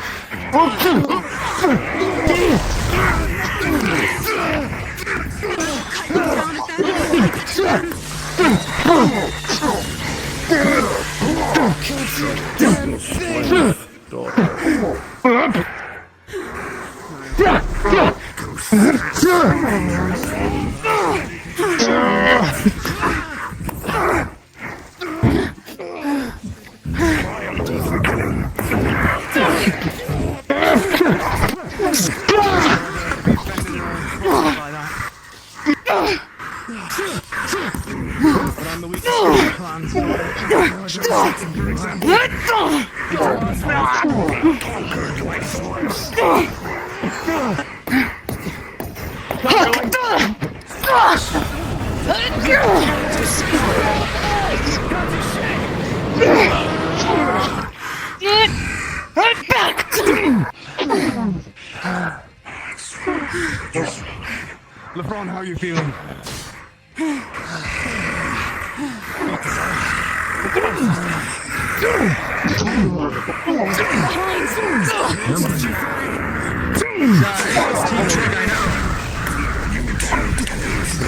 I: LeBron, how are you feeling?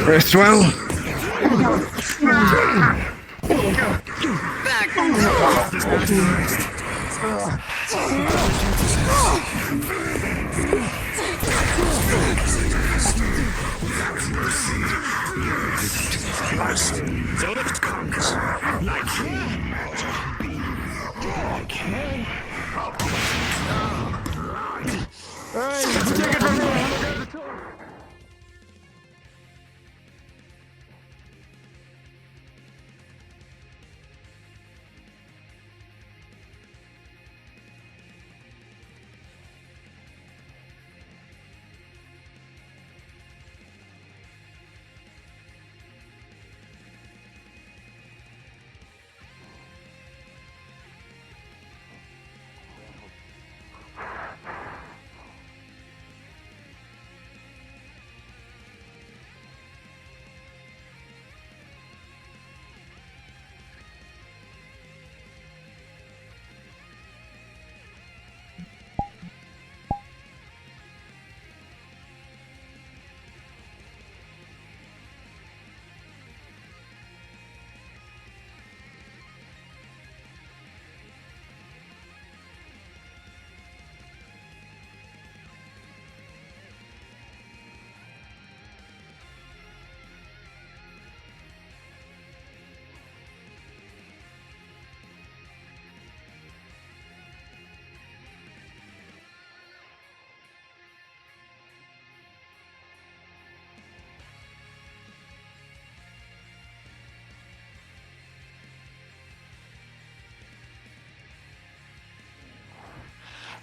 C: Rest well.
G: So it comes.
C: Alright, let's take it from here.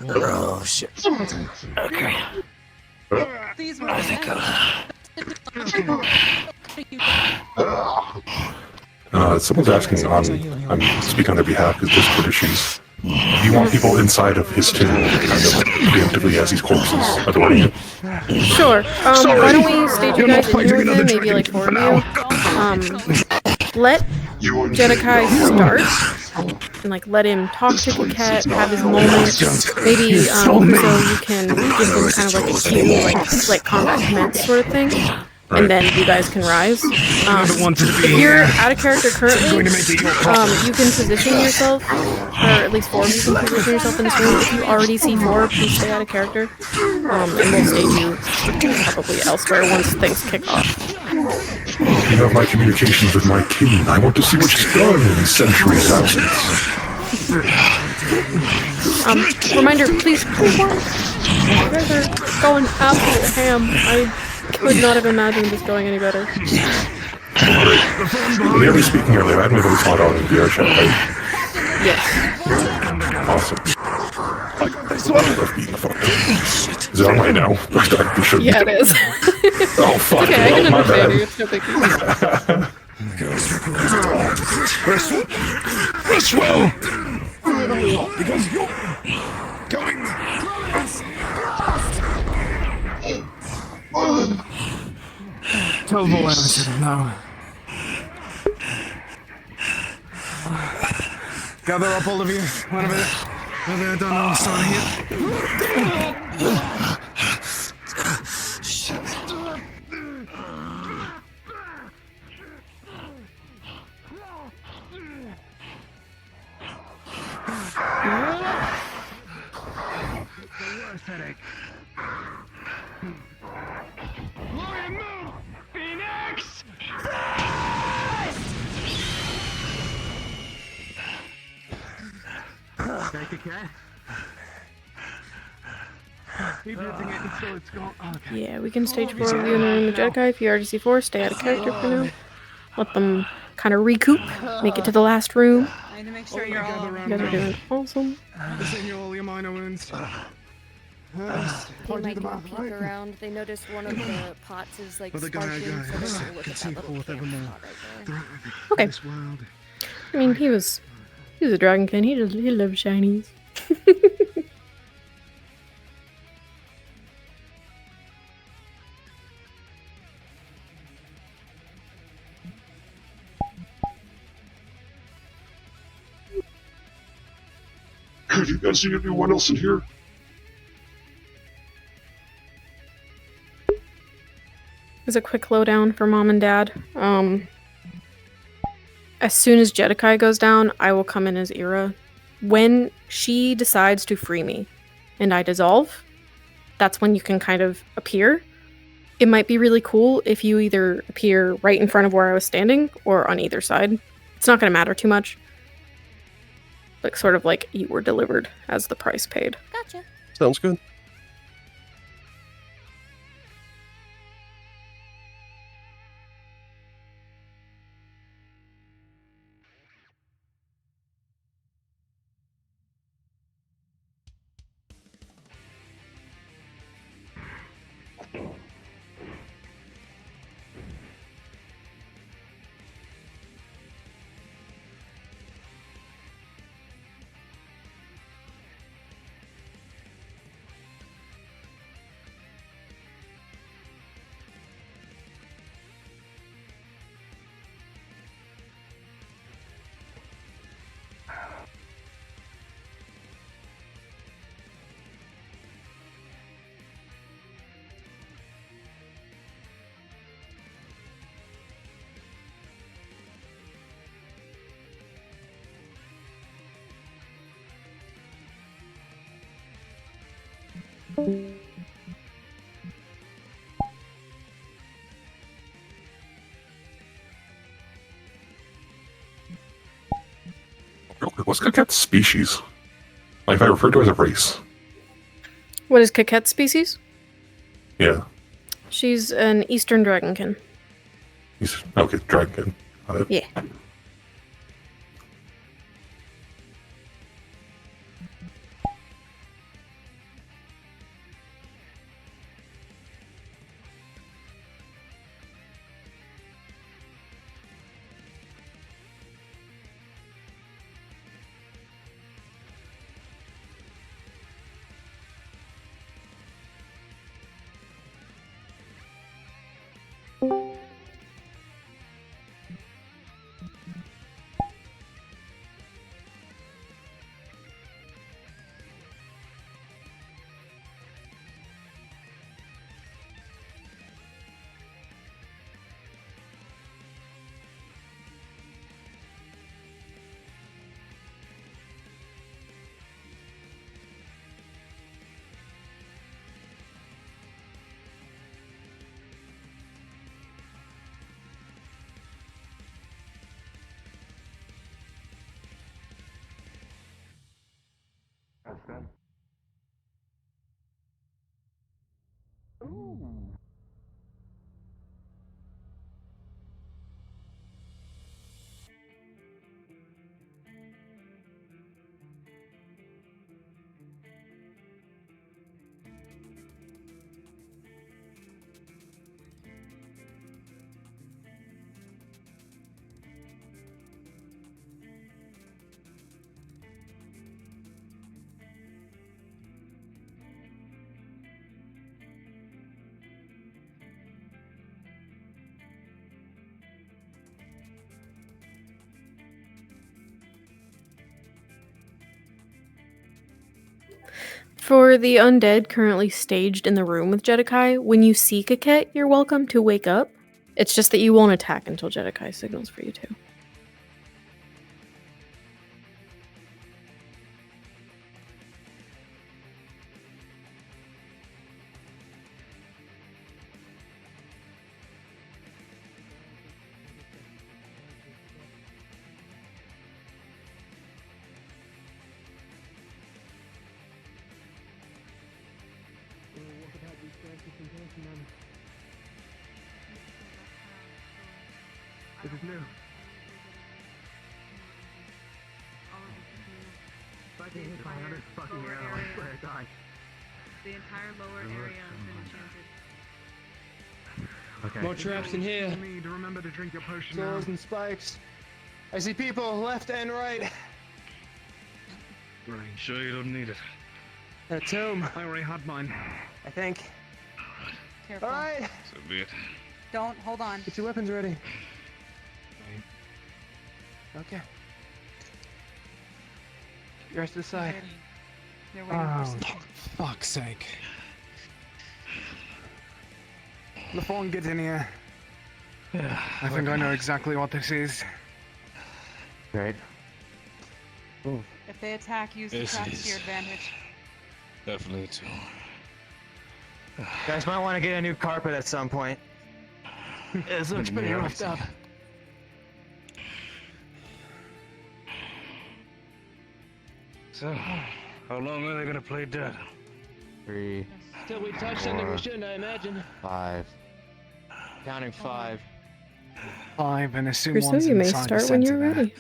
F: Oh shit. Okay.
M: These were the
Q: Someone's asking I'm speaking on their behalf because Discord issues. Do you want people inside of his tomb kind of preemptively as these corpses adoring it?
D: Sure. Why don't we stage you guys in here with him? Maybe like 4 of you. Let Jedekai start and like let him talk to Kaket, have his moment. Maybe so you can give him kind of like a cue, like combat commence sort of thing. And then you guys can rise. If you're out of character currently, you can position yourself, or at least 4 of you can position yourself in this room. If you already see 4, please stay out of character. And we'll stage you probably elsewhere once things kick off.
Q: You have my communications with my king. I want to see what she's done in these centuries' absence.
D: Reminder, please, you guys are going absolute ham. I could not have imagined this going any better.
Q: When you were speaking earlier, I had my voice on in VRChat, right?
D: Yes.
Q: Awesome. I love being fucked. Is it on right now?
D: Yeah, it is.
Q: Oh, fuck.
D: Okay, I can
Q: my
D: understand
Q: bad.
D: you. It's no big deal.
G: Rest well! Because you're going...
I: Tell the boy I said it now. Gather up, all of you. Wait a minute. Maybe I don't know what's on here.
D: Yeah, we can stage 4 of you in the room of Jedekai. If you already see 4, stay out of character for now. Let them kind of recoup, make it to the last room.
M: I need to make sure you're all
D: You guys are doing awesome.
I: This ain't all your minor wounds.
R: They might go peek around. They notice one of the pots is like sparking, so they're gonna look at that little camera pot right there.
D: Okay. I mean, he was a dragonkin. He loves shinies.
Q: Have you guys seen anyone else in here?
D: As a quick lowdown for Mom and Dad. As soon as Jedekai goes down, I will come in as Ira. When she decides to free me and I dissolve, that's when you can kind of appear. It might be really cool if you either appear right in front of where I was standing or on either side. It's not going to matter too much. Like, sort of like you were delivered as the price paid.
R: Gotcha.
F: Sounds good.
Q: Real quick, what's Kaket's species? Like, if I refer to her as a race.
D: What is Kaket's species?
Q: Yeah.
D: She's an Eastern Dragonkin.
Q: Okay, Dragonkin. Got it.
D: Yeah.
N: good.
D: For the undead currently staged in the room with Jedekai, when you see Kaket, you're welcome to wake up. It's just that you won't attack until Jedekai signals for you to.
N: This is new. If I get hit by another fucking arrow, I swear to God.
M: The entire lower area has been enchanted.
N: Okay.
I: More traps in here.
S: You need to remember to drink your potion
N: Swords
S: now.
N: and spikes. I see people left and right.
G: Right, sure you don't need it.
N: A tomb.
S: I already had mine.
N: I think.
M: Careful.
N: Alright.
G: So be it.
M: Don't, hold on.
N: Get your weapons ready. Okay. The rest of the side.
M: They're waiting for something.
I: Fuck's sake.
S: LaFawn, get in here. I think I know exactly what this is.
N: Right.
M: If they attack, use the
G: This
M: traps
G: is-
M: to your advantage.
G: Definitely too.
N: Guys might want to get a new carpet at some point. This looks pretty roughed up.
G: So, how long are they gonna play dead?
N: 3,
I: Till we touch something we shouldn't, I imagine.
N: 5. Counting 5.
S: 5 and assume
D: Or so
S: one's
D: you may
S: inside the
D: start when you're
S: center there.
D: ready.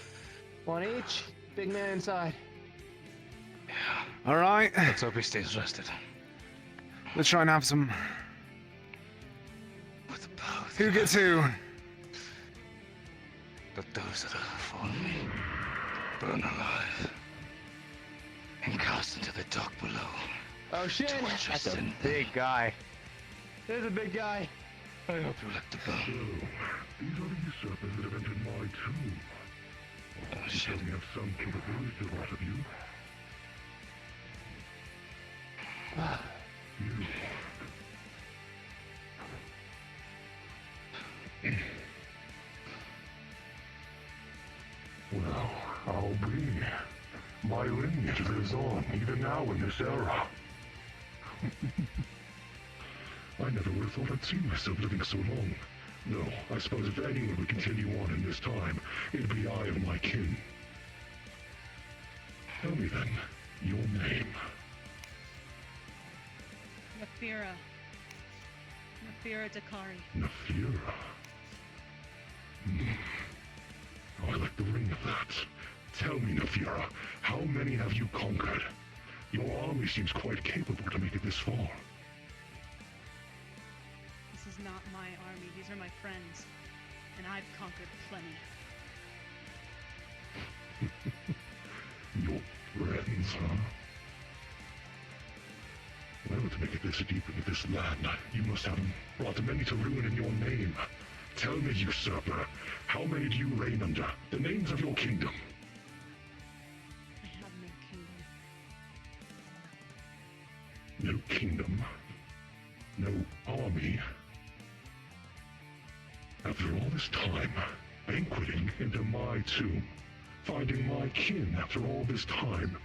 N: 1 each. Big man inside.
S: All right.
G: Let's hope he stays rested.
S: Let's try and have some. Who gets who?
G: But those that have fallen, burn alive, and cast into the dark below.
N: Oh shit!
G: Torture
N: That's a
G: sin.
N: big guy. There's a big guy.
G: I hope you like the burn.
Q: These are the usurpers that have entered my tomb.
G: Oh
Q: You
G: shit.
Q: certainly have some capability, the lot of you. You. Well, I'll be. My lineage lives on, even now in this era. I never would have thought I'd seen myself living so long. No, I suppose if anyone would continue on in this time, it'd be I of my kin. Tell me then, your name.
M: Nafira. Nafira Dakari.
Q: Nafira. I like the ring of that. Tell me, Nafira, how many have you conquered? Your army seems quite capable to make it this far.
M: This is not my army. These are my friends. And I've conquered plenty.
Q: Your friends, huh? Well, to make it this deep into this land, you must have brought many to ruin in your name. Tell me, usurper, how many do you reign under? The names of your kingdom.
M: I have no kingdom.
Q: No kingdom. No army. After all this time, banqueting into my tomb, finding my kin after all this time,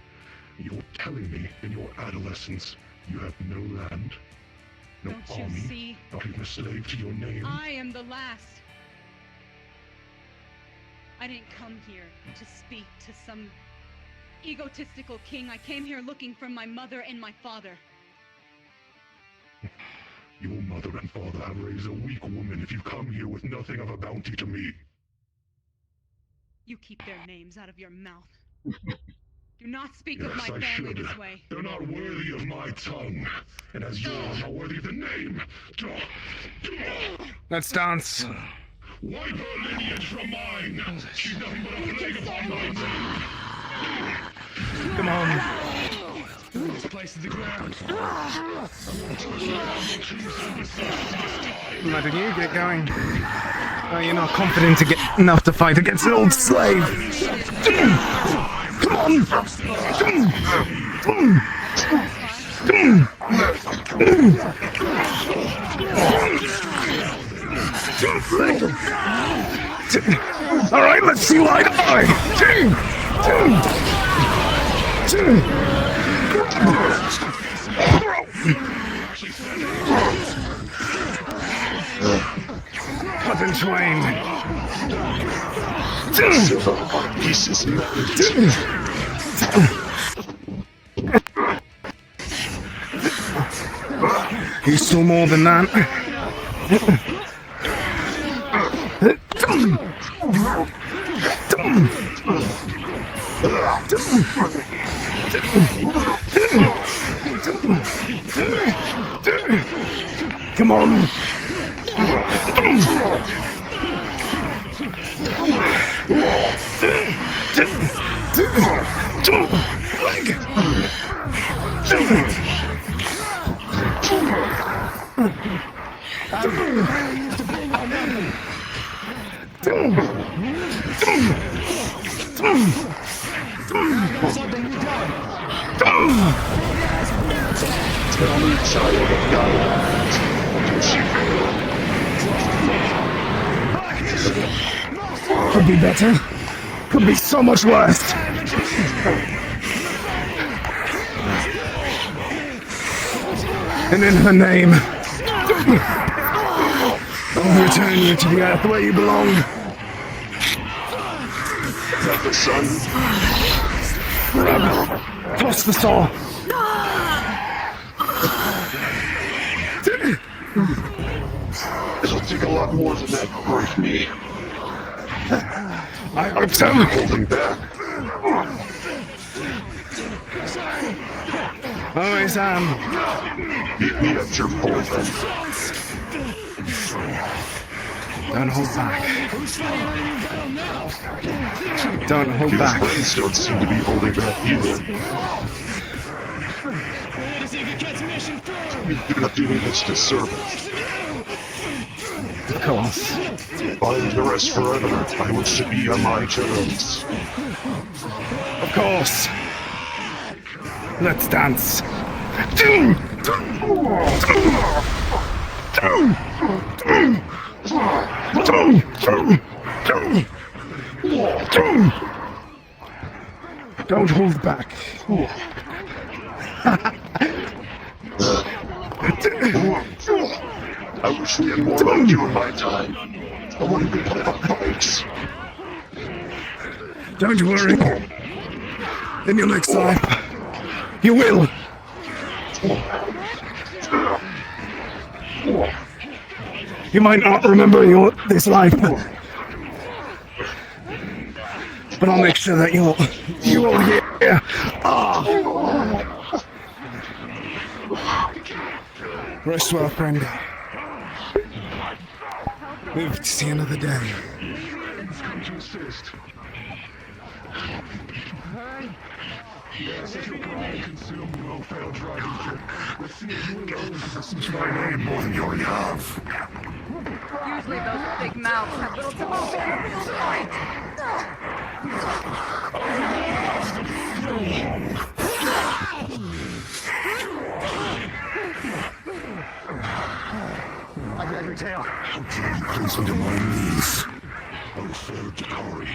Q: you're telling me in your adolescence you have no land, no
M: Don't you
Q: army,
M: see?
Q: not even a slave to your name?
M: I am the last. I didn't come here to speak to some egotistical king. I came here looking for my mother and my father.
Q: Your mother and father have raised a weak woman if you come here with nothing of a bounty to me.
M: You keep their names out of your mouth. Do not speak of
Q: Yes,
M: my
Q: I
M: family
Q: should.
M: this way.
Q: They're not worthy of my tongue. And as yours not worthy of the name.
I: Let's dance.
Q: Wipe her lineage from mine. She's nothing but a plague upon my name.
I: Come on.
Q: This place is the ground.
I: Imagine you get going. Oh, you're not confident to get enough to fight against an old slave. Come on. All right, let's see eye to eye. Cut in twain. He's still more than that. Come on. Could be better. Could be so much worse. And in her name, I'll return you to the earth where you belong. The sun. Toss the saw.
Q: It'll take a lot more than that to break me.
I: I hope so.
Q: Holding back.
I: Always am.
Q: Meet me at your pole then.
I: Don't hold back. Don't hold back.
Q: His friends don't seem to be holding back either. You're not doing this disservice.
I: Of course.
Q: Bind the rest forever. I wish to be on my terms.
I: Of course. Let's dance. Don't hold back.
Q: I wish we had more like you in my time. I wouldn't be playing on pipes.
I: Don't worry. In your next life, you will. You might not remember this life, but I'll make sure that you will hear. Rest well, friend. Live to see another day.
Q: Yes, your pride consumed well-failed driving trick. Let's see if you will listen to my name more than you already have.
V: Usually those big mouths have little to move in.
Q: I got your tail. How dare you close under my knees? Unfair decorum.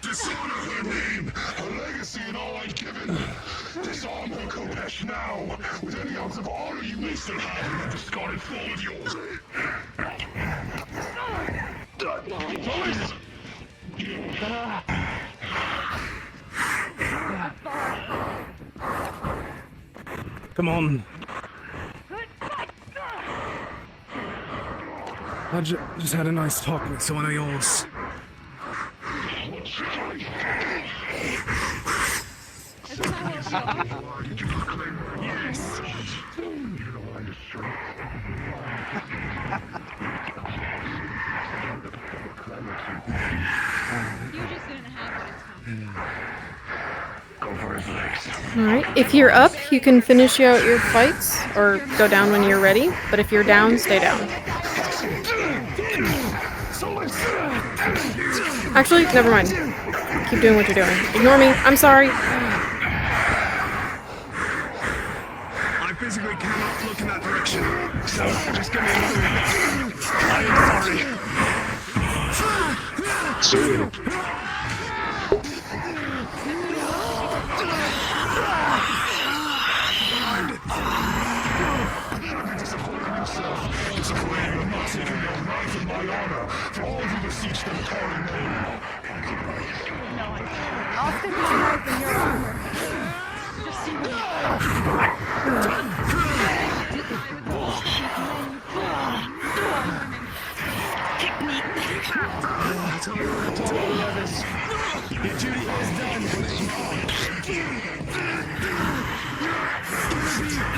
Q: Dishonor him! finish now with any ounce of honor you may still have in that discarded form of yours.
I: Come on. I just had a nice talk with someone of yours.
Q: Yes. Go for his legs.
D: Alright, if you're up, you can finish out your fights, or go down when you're ready, but if you're down, stay down. Actually, never mind. Keep doing what you're doing. Ignore me, I'm sorry.
I: I physically cannot look in that direction, so just give me a moment. I am sorry.
Q: Disappointing and not taking your life in my honor for all who beseech them calling name.
V: I'll stick my knife in your armor. Just see what
I: Kick me! Tell the others. Your duty is done.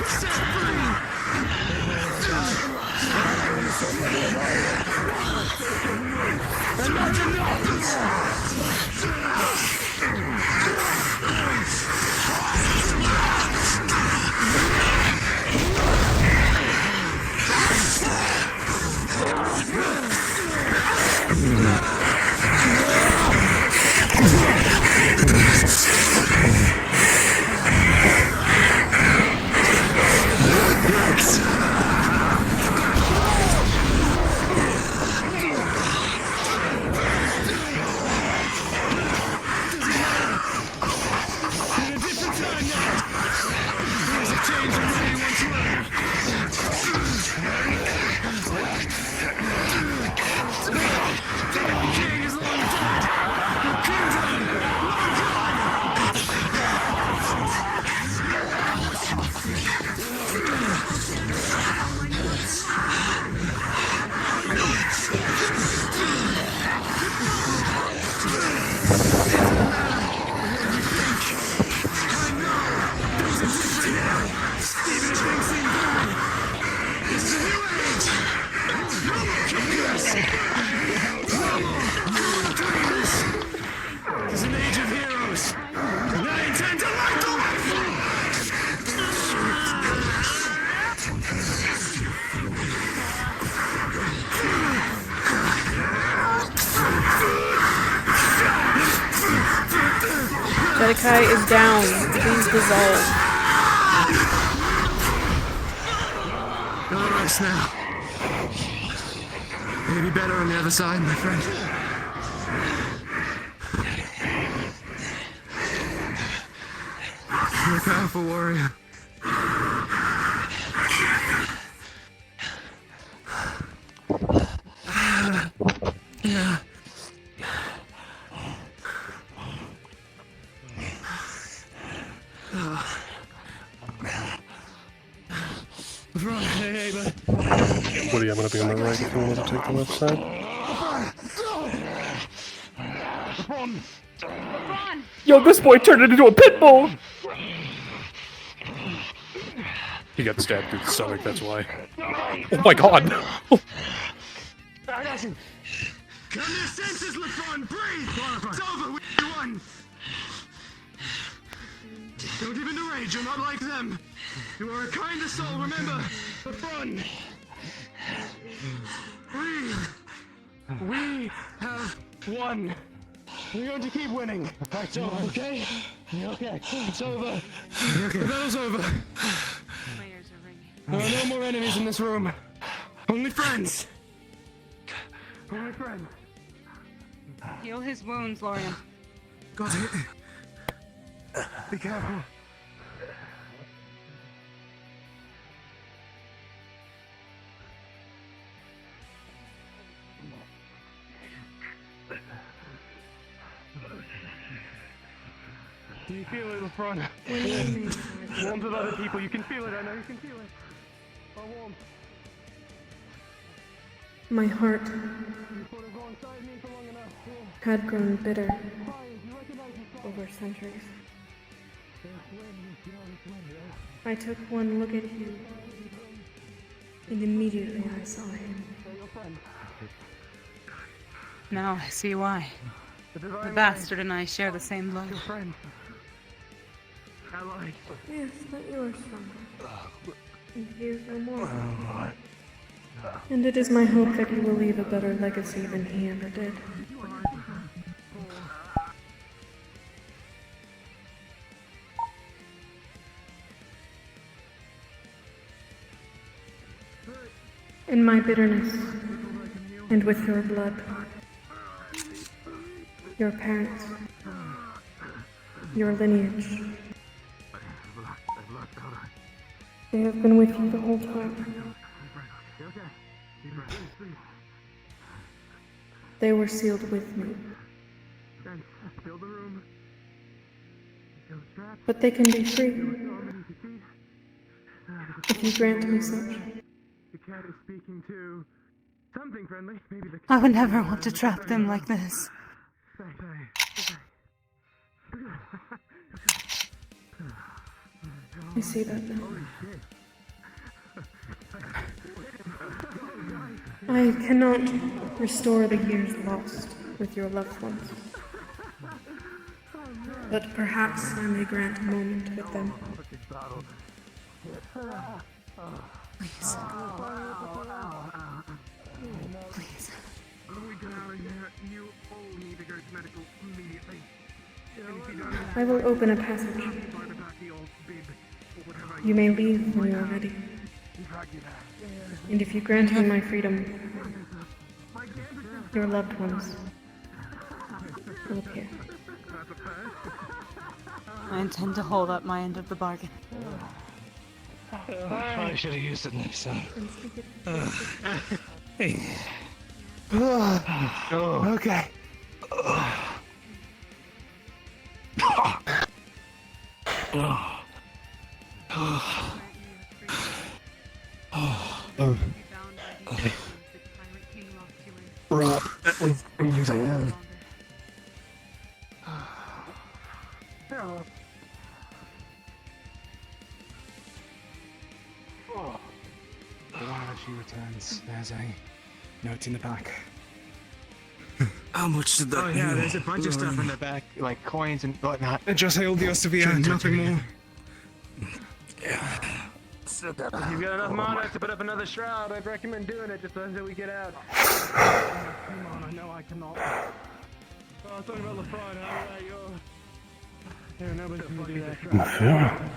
I: Set free! And that's enough! It's an age of heroes, and I intend to light the way
D: Zedekai is down. Please dissolve.
I: You're nice now. Maybe better on the other side, my friend. You're a powerful warrior. Yeah. Right, hey, bud.
F: Woody, I'm gonna be on the right if you want to take the left side.
P: Yo, this boy turned into a pit bull!
F: He got stabbed through the stomach, that's why. Oh my god!
I: Come to your senses, LeBron! Breathe! It's over! We won! Don't give in to rage, you're not like them! You are a kinder soul, remember! LeBron! Breathe! We have won! We're going to keep winning! It's over, okay? Okay, it's over. Okay. The battle's over. There are no more enemies in this room. Only friends. Only friends.
M: Heal his wounds, Lorian.
I: Got it. Be careful. Can you feel it, LaFron?
K: When you
I: Warmth with other people, you can feel it, I know you can feel it. Oh, warm.
E: My heart had grown bitter over centuries. I took one look at you, and immediately I saw him.
M: Now I see why. The bastard and I share the same blood.
E: Yes, but you are stronger. And he is no more. And it is my hope that you will leave a better legacy than he ever did. In my bitterness, and with your blood, your parents, your lineage, they have been with you the whole time. They were sealed with me. But they can be free, if you grant me such.
I: The cat is speaking to something friendly. Maybe the cat.
M: I would never want to trap them like this.
E: I see that now. I cannot restore the years lost with your loved ones. But perhaps I may grant a moment with them.
M: Please. Please.
E: I will open a passage. You may leave when you are ready. And if you grant me my freedom, your loved ones will appear.
M: I intend to hold up my end of the bargain.
I: I should have used it next time.
J: Hey. Okay.
I: Right. That was easy.
O: She returns. There's a note in the back.
W: How much did that?
N: Oh yeah, there's a bunch of stuff in the back, like coins and whatnot.
O: Just hail Dios to be nothing more.
I: If you've got enough mana to put up another shroud, I'd recommend doing it just until we get out. Come on, I know I cannot. Oh, I was talking about LaFron, how about you? Here, nobody's gonna do that.
Q: Mafia?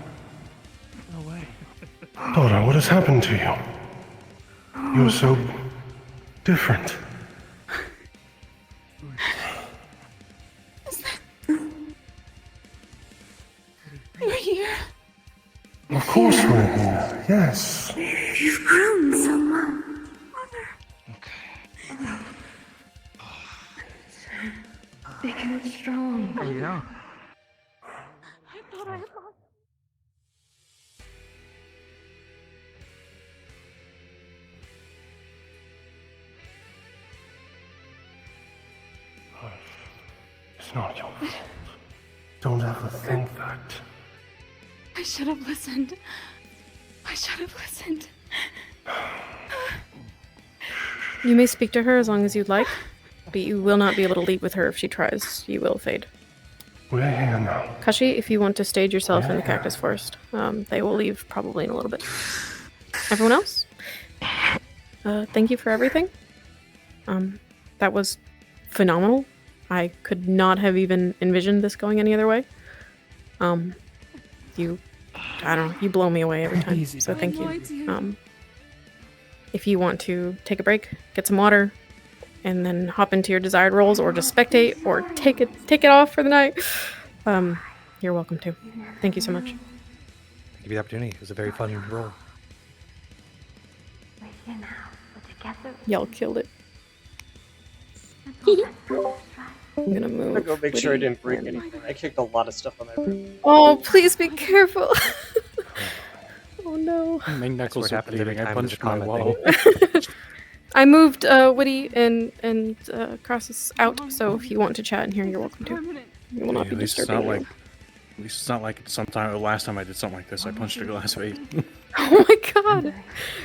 I: No way.
Q: Dora, what has happened to you? You're so different.
E: You're here.
Q: Of course we're here, yes.
E: You've grown so much. Big and strong.
N: There you go.
E: I thought I lost.
Q: It's not your fault. Don't ever think that.
E: I should have listened. I should have listened. You may speak to her as long as you'd like, but you will not be able to leave with her if she tries. You will fade.
Q: We're here now.
E: Kashi, if you want to stage yourself in the cactus forest, they will leave probably in a little bit. Everyone else? Thank you for everything. That was phenomenal. I could not have even envisioned this going any other way. I don't know, you blow me away every time, so thank you. If you want to take a break, get some water, and then hop into your desired roles, or just spectate, or take it off for the night, you're welcome to. Thank you so much.
H: Thank you for the opportunity. It was a very fun role.
E: Y'all killed it. I'm gonna move.
B: I'm gonna go make sure I didn't break anything. I kicked a lot of stuff on that room.
E: Oh, please be careful. Oh no.
H: That's
P: Knuckles
H: what
P: are
H: happens every
P: bleeding. I
H: time there's a
P: punched my
H: comment
P: wall.
E: I moved Woody and Crossus out, so if you want to chat in here, you're welcome to. You will not be
F: At least
E: disturbing.
F: at least it's not like sometime. Last time I did something like this, I punched a glass of 8.
E: Oh my god.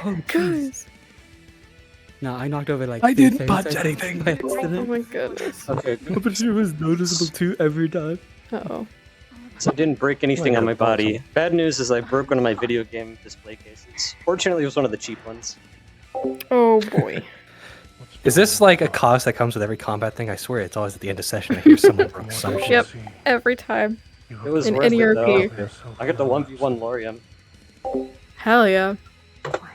L: Oh,
E: guys.
L: No, I knocked over like
F: I
L: two
F: didn't
L: things
F: punch
L: by
F: anything.
L: accident.
E: Oh my goodness.
B: Okay.
L: But it was noticeable too every time.
E: Uh-oh.
B: So I didn't break anything on my body. Bad news is I broke one of my video game display cases. Fortunately, it was one of the cheap ones.
E: Oh boy.
H: Is this like a cost that comes with every combat thing? I swear it's always at the end of session I hear someone broke some shit.
E: Yep, every time.
B: It was
E: In
B: worth
E: any
B: it,
E: RP.
B: though. I got the 1v1 Lorium.
E: Hell yeah.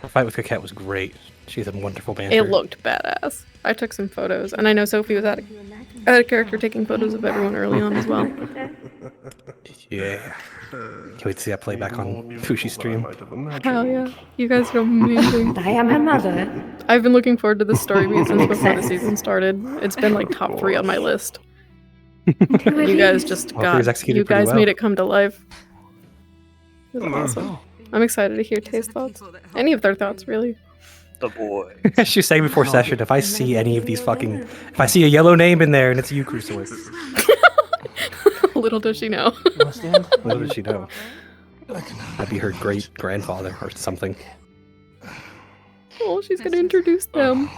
H: The fight with Coquette was great. She's a wonderful banter.
E: It looked badass. I took some photos, and I know Sophie was out of character taking photos of everyone early on as well.
H: Yeah. Can't wait to see that play back on Fushi's stream.
E: Hell yeah. You guys are amazing.
T: I am her mother.
E: I've been looking forward to this story beat since before the season started. It's been like top 3 on my list. You guys just
H: Well, it was
E: got.
H: executed
E: You
H: pretty
E: guys
H: well.
E: made it come to life. It was awesome. I'm excited to hear Tay's thoughts. Any of their thoughts, really.
B: The boy.
H: She was saying before session, if I see any of these fucking... If I see a yellow name in there and it's you, Crusoe.
E: Little does she know.
H: Little does she know. I'd be her great-grandfather or something.
E: Oh, she's gonna introduce them.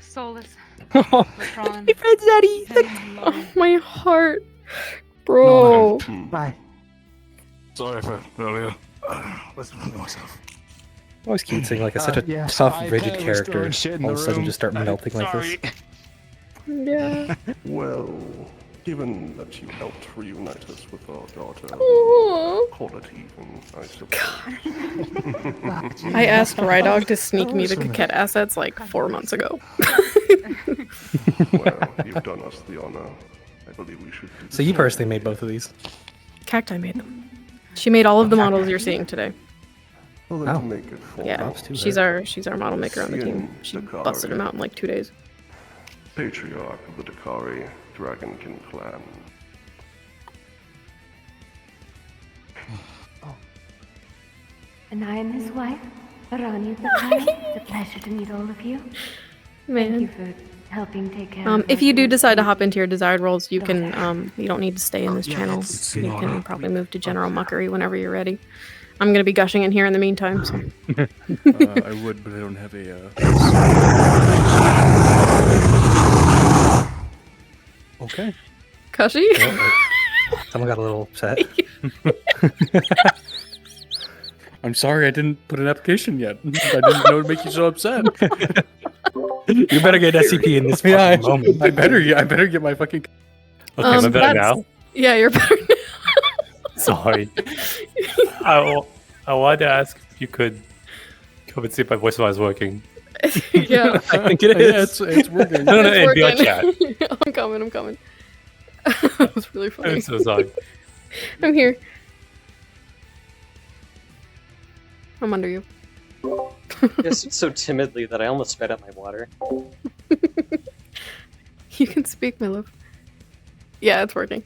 M: Solus.
E: Oh,
M: Lepron.
E: my friend Zaddy. Oh, my heart. Bro.
L: Bye.
W: Sorry for earlier. Listening to myself.
H: Always cute seeing like such a
L: yes,
H: tough,
L: I
H: rigid
L: bet it was
H: character
L: throwing shit in
H: all
L: the
H: of a sudden
L: room.
H: just start melting like this.
E: Yeah.
Q: Well, given that you helped reunite us with our daughter,
E: Aw.
Q: call it even, I suppose.
E: I asked Rydog to sneak me the Coquette assets like 4 months ago.
Q: Well, you've done us the honor. I believe we should do
H: So you personally made both of these?
E: Cacti made them. She made all of the models you're seeing today.
Q: Well, then to make it full,
E: Yeah, she's our model maker on the team. She busted them out in like 2 days.
Q: Patriarch of the Dakari Dragonkin clan.
T: And I am his wife, Arani of the Clan. It's a pleasure to meet all of you.
E: Man.
T: Thank you for helping take care of
E: If
T: us
E: you do
T: and-
E: decide to hop into your desired roles, you can you don't need to stay in this channel. You can probably move to General Muckery whenever you're ready. I'm gonna be gushing in here in the meantime. So.
F: I would, but I don't have a. Okay.
E: Kashi?
H: Someone got a little upset.
F: I'm sorry, I didn't put an application yet. I didn't know it'd make you so upset.
H: You better get SCP in this fucking moment.
F: I better get my fucking.
P: Okay, am I better
E: that's-
P: now?
E: Yeah, you're better now.
P: Sorry. I wanted to ask if you could come and see if my voice was working.
E: Yeah.
H: I think it is.
F: Yeah, it's working.
P: No,
E: It's
P: in
E: working.
P: VRChat.
E: I'm coming. That was really funny.
P: I'm so sorry.
E: I'm here. I'm under you.
B: Yes, so timidly that I almost sped up my water.
E: You can speak, my love. Yeah, it's working.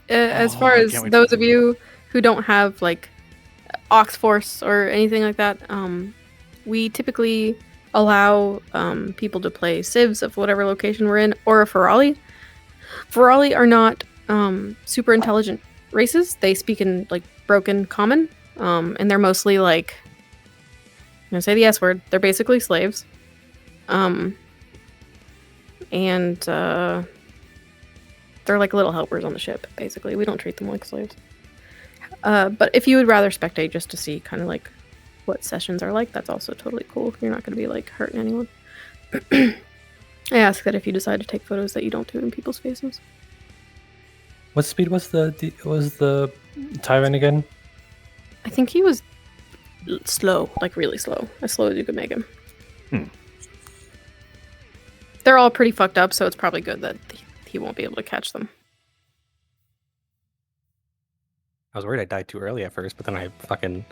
E: As far as those of you who don't have like Ox Force or anything like that, we typically allow people to play civs of whatever location we're in, or a Ferali. Ferali are not super intelligent races. They speak in like broken common, and they're mostly like, I'm gonna say the S word. They're basically slaves, and they're like little helpers on the ship. Basically, we don't treat them like slaves. But if you would rather spectate just to see kind of like what sessions are like, that's also totally cool. You're not going to be like hurting anyone. I ask that if you decide to take photos that you don't do it in people's faces.
H: What speed was the Tyrant again?
E: I think he was slow, like really slow. As slow as you could make him. They're all pretty fucked up, so it's probably good that he won't be able to catch them.
H: I was worried I died too early at first, but then I fucking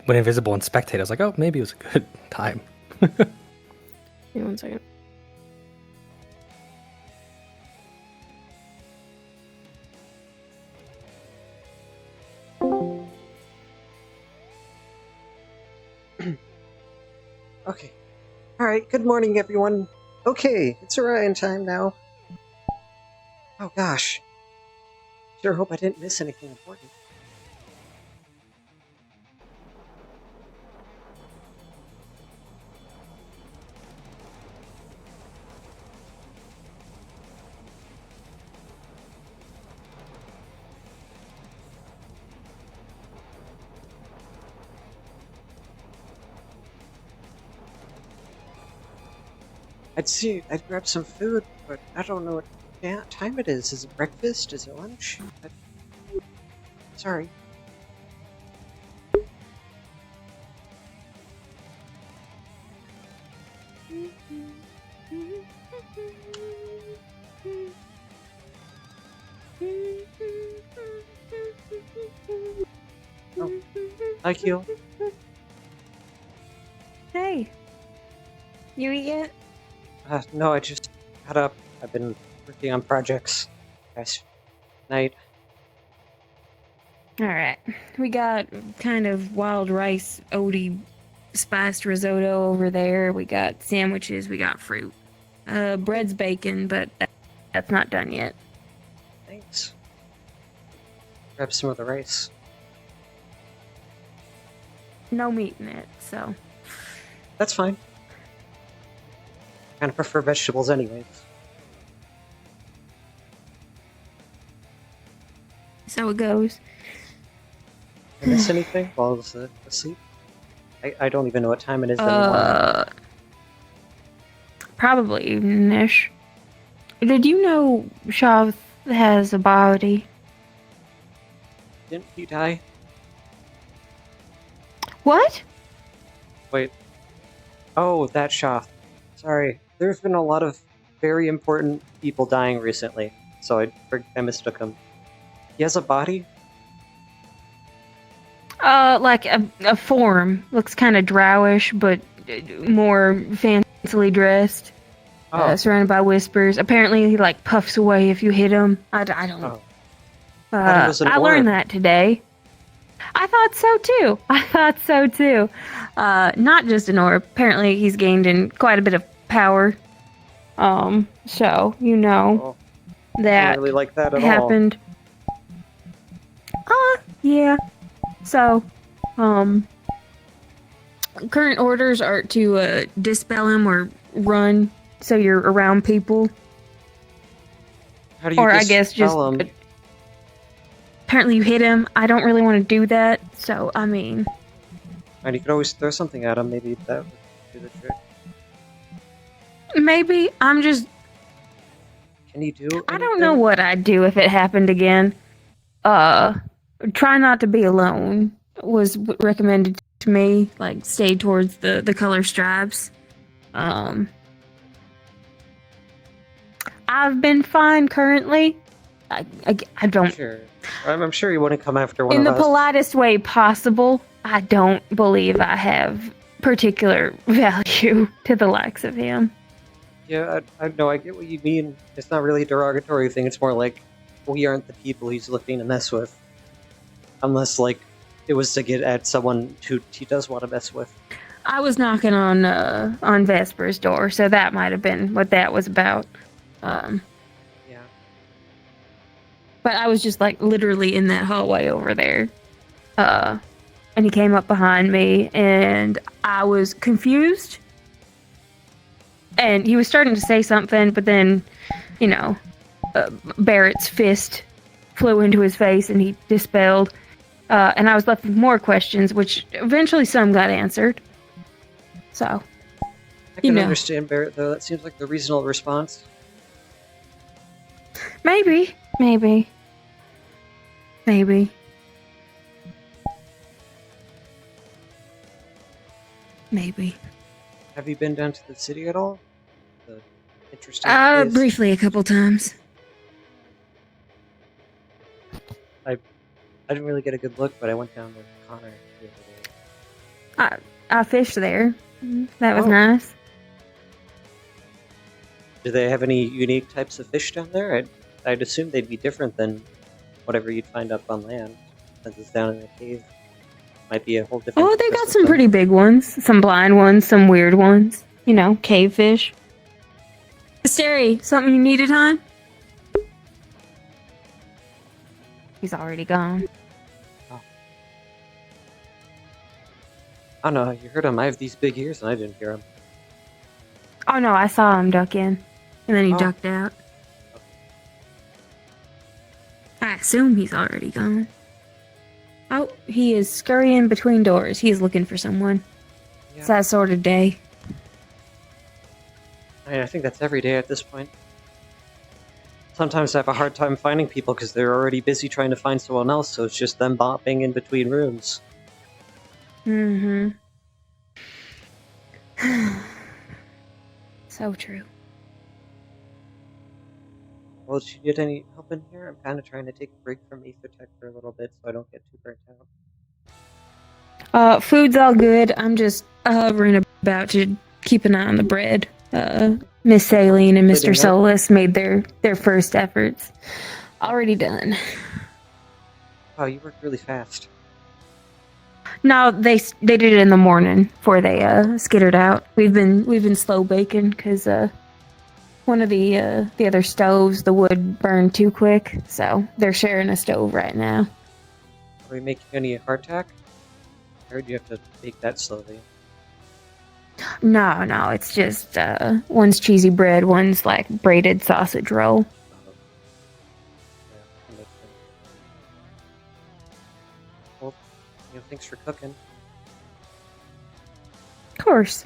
H: went invisible and spectated. I was like, oh, maybe it was a good time.
E: Give me 1 second.
B: Okay. Alright, good morning, everyone. Okay, it's Orion time now. Oh gosh. Sure hope I didn't miss anything important. I'd grab some food, but I don't know what time it is. Is it breakfast? Is it lunch? Sorry. Oh, hi, Keel.
K: Hey. You eat yet?
B: No, I just got up. I've been working on projects. Guys, night.
A: Alright. We got kind of wild rice, oaty, spiced risotto over there. We got sandwiches, we got fruit. Bread's bacon, but that's not done yet.
B: Thanks. Grab some of the rice.
A: No meat in it, so.
B: That's fine. Kind of prefer vegetables anyways.
A: So it goes.
B: Did I miss anything while I was asleep? I don't even know what time it is anymore.
A: Probably evening-ish. Did you know Shav has a body?
B: Didn't he die?
A: What?
B: Wait. Oh, that Shav. Sorry. There's been a lot of very important people dying recently, so I mistook him. He has a body?
A: Like a form. Looks kind of drowish, but more fancily dressed. Surrounded by whispers. Apparently, he like puffs away if you hit him. I don't know. I learned that today. I thought so too. Not just an orb. Apparently, he's gained in quite a bit of power. So you know that
B: I don't really like that at
A: happened. Yeah. So, current orders are to dispel him or run, so you're around people.
B: How do you
A: or I guess just
B: dispel him?
A: apparently you hit him. I don't really want to do that, so I mean.
B: And you could always throw something at him. Maybe that would do the trick.
A: Maybe I'm just.
B: Can you do anything?
A: I don't know what I'd do if it happened again. Try not to be alone was recommended to me. Like, stay towards the color stripes. I've been fine currently. I don't.
B: Sure. I'm sure you wouldn't come after one
A: In
B: of
A: the
B: us.
A: politest way possible, I don't believe I have particular value to the likes of him.
B: Yeah, I know. I get what you mean. It's not really a derogatory thing. It's more like we aren't the people he's looking to mess with. Unless, like, it was to get at someone who he does want to mess with.
A: I was knocking on Vesper's door, so that might have been what that was about.
B: Yeah.
A: But I was just, like, literally in that hallway over there. And he came up behind me, and I was confused. And he was starting to say something, but then, you know, Barrett's fist flew into his face, and he dispelled. And I was left with more questions, which eventually some got answered. So,
B: I can understand Barrett, though. That seems like the reasonable response.
A: Maybe.
B: Have you been down to the city at all? The interesting place?
A: Briefly a couple times.
B: I didn't really get a good look, but I went down with Connor the other day.
A: I fished there. That was
B: Oh.
A: nice.
B: Do they have any unique types of fish down there? I'd assume they'd be different than whatever you'd find up on land, since it's down in the cave. Might be a whole different.
A: Oh, they got some pretty big ones. Some blind ones, some weird ones. You know, cave fish. Steri, something you needed, hon? He's already gone.
B: Oh no, you heard him. I have these big ears and I didn't hear him.
A: Oh no, I saw him duck in. And then he
B: Oh.
A: ducked out. I assume he's already gone. Oh, he is scurrying between doors. He is looking for someone. It's that sort of day.
B: I think that's every day at this point. Sometimes I have a hard time finding people because they're already busy trying to find someone else, so it's just them bopping in between rooms.
A: Mm-hmm. So true.
B: Well, did you get any help in here? I'm kind of trying to take a break from VRChat for a little bit so I don't get too burnt out.
A: Food's all good. I'm just hovering about to keep an eye on the bread. Miss Saline and Mr. Solus made their first efforts. Already done.
B: Wow, you worked really fast.
A: No, they did it in the morning before they skittered out. We've been slow baking because one of the other stoves, the wood burned too quick, so they're sharing a stove right now.
B: Are we making any hardtack? I heard you have to bake that slowly.
A: No, it's just one's cheesy bread, one's like braided sausage roll.
B: Well, thanks for cooking.
A: Of course.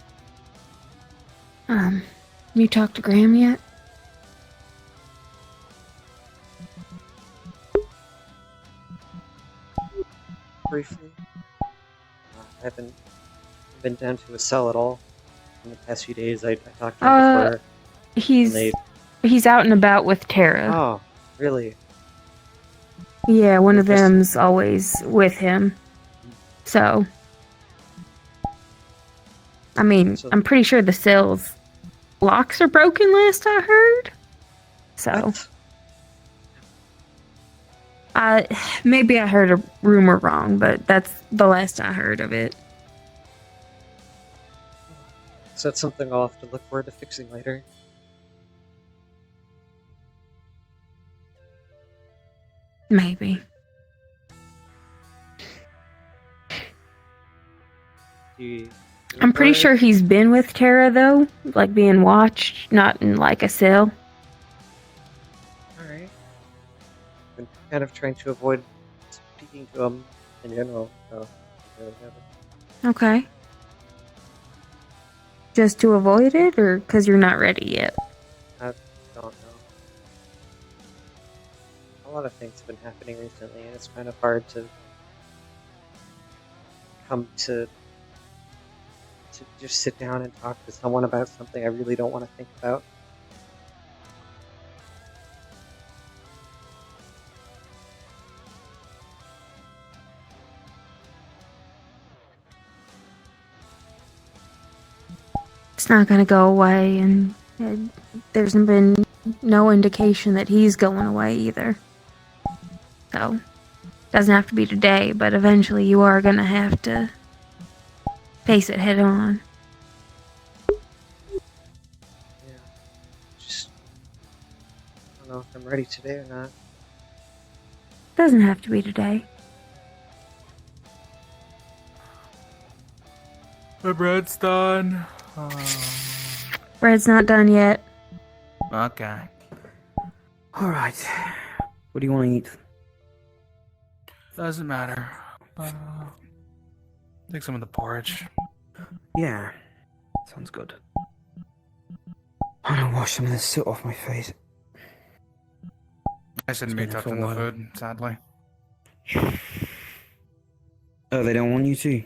A: You talked to Graham yet?
B: Briefly. I haven't been down to his cell at all in the past few days. I talked to him before.
A: He's out and about with Tara.
B: Oh, really?
A: Yeah, one of them's always with him. So, I mean, I'm pretty sure the cell's locks are broken last I heard. So, maybe I heard a rumor wrong, but that's the last I heard of it.
B: So that's something I'll have to look forward to fixing later.
A: Maybe. I'm pretty sure he's been with Tara, though, like being watched, not in like a cell.
B: Alright. I'm kind of trying to avoid speaking to him in general, so I really haven't.
A: Okay. Just to avoid it, or because you're not ready yet?
B: I don't know. A lot of things have been happening recently, and it's kind of hard to come to just sit down and talk to someone about something I really don't want to think about.
A: It's not gonna go away, and there's been no indication that he's going away either. So, doesn't have to be today, but eventually you are gonna have to face it head on.
B: Just, I don't know if I'm ready today or not.
A: Doesn't have to be today.
I: The bread's done.
A: Bread's not done yet.
I: Okay.
L: Alright. What do you want to eat?
I: Doesn't matter. Take some of the porridge.
L: Yeah. Sounds good. I'm gonna wash some of this soot off my face.
I: I shouldn't be touching the food, sadly.
L: Oh, they don't want you to?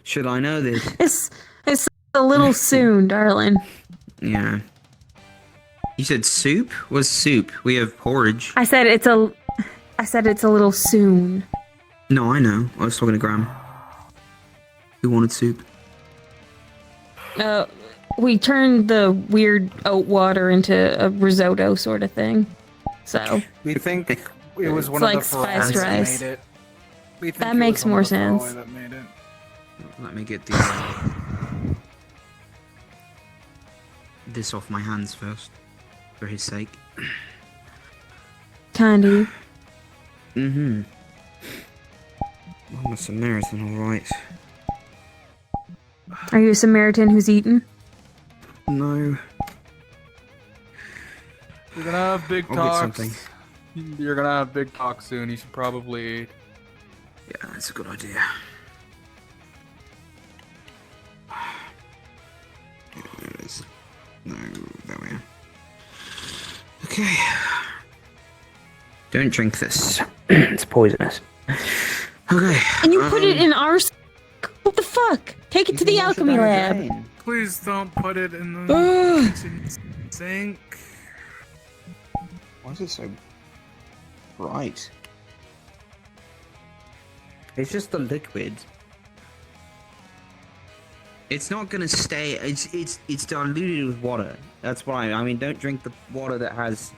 L: Should I know this?
A: It's a little soon, darling.
C: Yeah. You said soup? What's soup? We have porridge.
A: I said I said it's a little soon.
L: No, I know. I was talking to Graham. Who wanted soup?
A: We turned the weird oat water into a risotto sort of thing. So
C: We think it was one
A: like
C: of the
A: spiced
C: Ferrari that
A: rice.
C: made it. We think
A: That
C: it
A: makes
C: was one
A: more
C: of the Ferrari
A: sense.
C: that made it.
L: Let me get this off my hands first, for his sake.
A: Kinda.
L: Mm-hmm. I'm a Samaritan, alright.
A: Are you a Samaritan who's eaten?
L: No.
C: You're gonna have big
L: I'll get
C: talks.
L: something.
C: You're gonna have big talks soon. You should probably.
L: Yeah, that's a good idea. There it is. No, there we are. Okay. Don't drink this. It's poisonous. Okay.
A: And you put it in our... What the fuck? Take it to the alchemy lab.
C: Please don't put it in the kitchen sink.
L: Why is it so bright? It's just the liquid. It's not gonna stay. It's diluted with water. That's why. I mean, don't drink the water that has,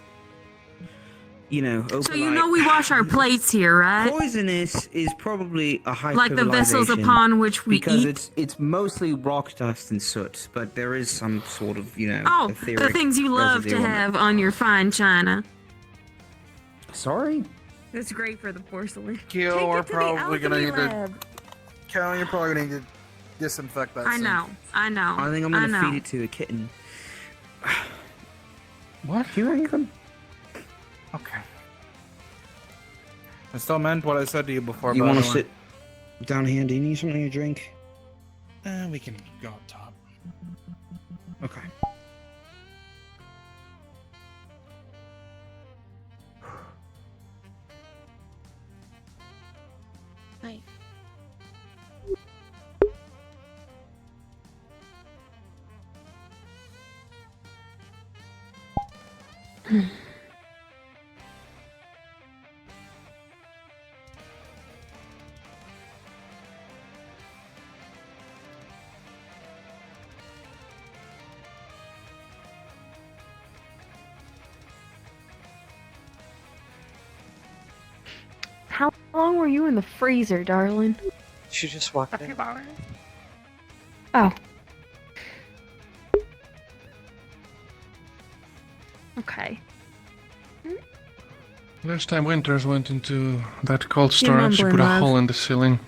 L: you know.
A: So you know we wash our plates here, right?
L: Poisonous is probably a hyperbolization.
A: Like the vessels upon which we
L: because
A: eat?
L: it's mostly rock dust and soot, but there is some sort of, you know.
A: Oh, the
L: etheric
A: things you love to
L: residue on it.
A: have on your fine china.
L: Sorry?
A: It's great for the porcelain.
C: Gil, we're
A: Take it to the
C: probably gonna
A: alchemy
C: need to.
A: lab.
C: Cal, you're probably gonna need to disinfect that.
A: I
C: sink.
A: know.
L: I think I'm gonna feed it to a kitten.
C: What?
L: You reckon?
C: Okay. I still meant what I said to you before.
L: You
C: by
L: want
C: the
L: to
C: way.
L: sit down here? Do you need something to drink?
C: We can go up top.
L: Okay.
A: Hi. How long were you in the freezer, darling?
B: She just walked in.
A: Oh. Okay.
F: Last time Winters went into that cold
A: You're
F: storage, she put
A: mumbling,
F: a
A: love.
F: hole in the ceiling.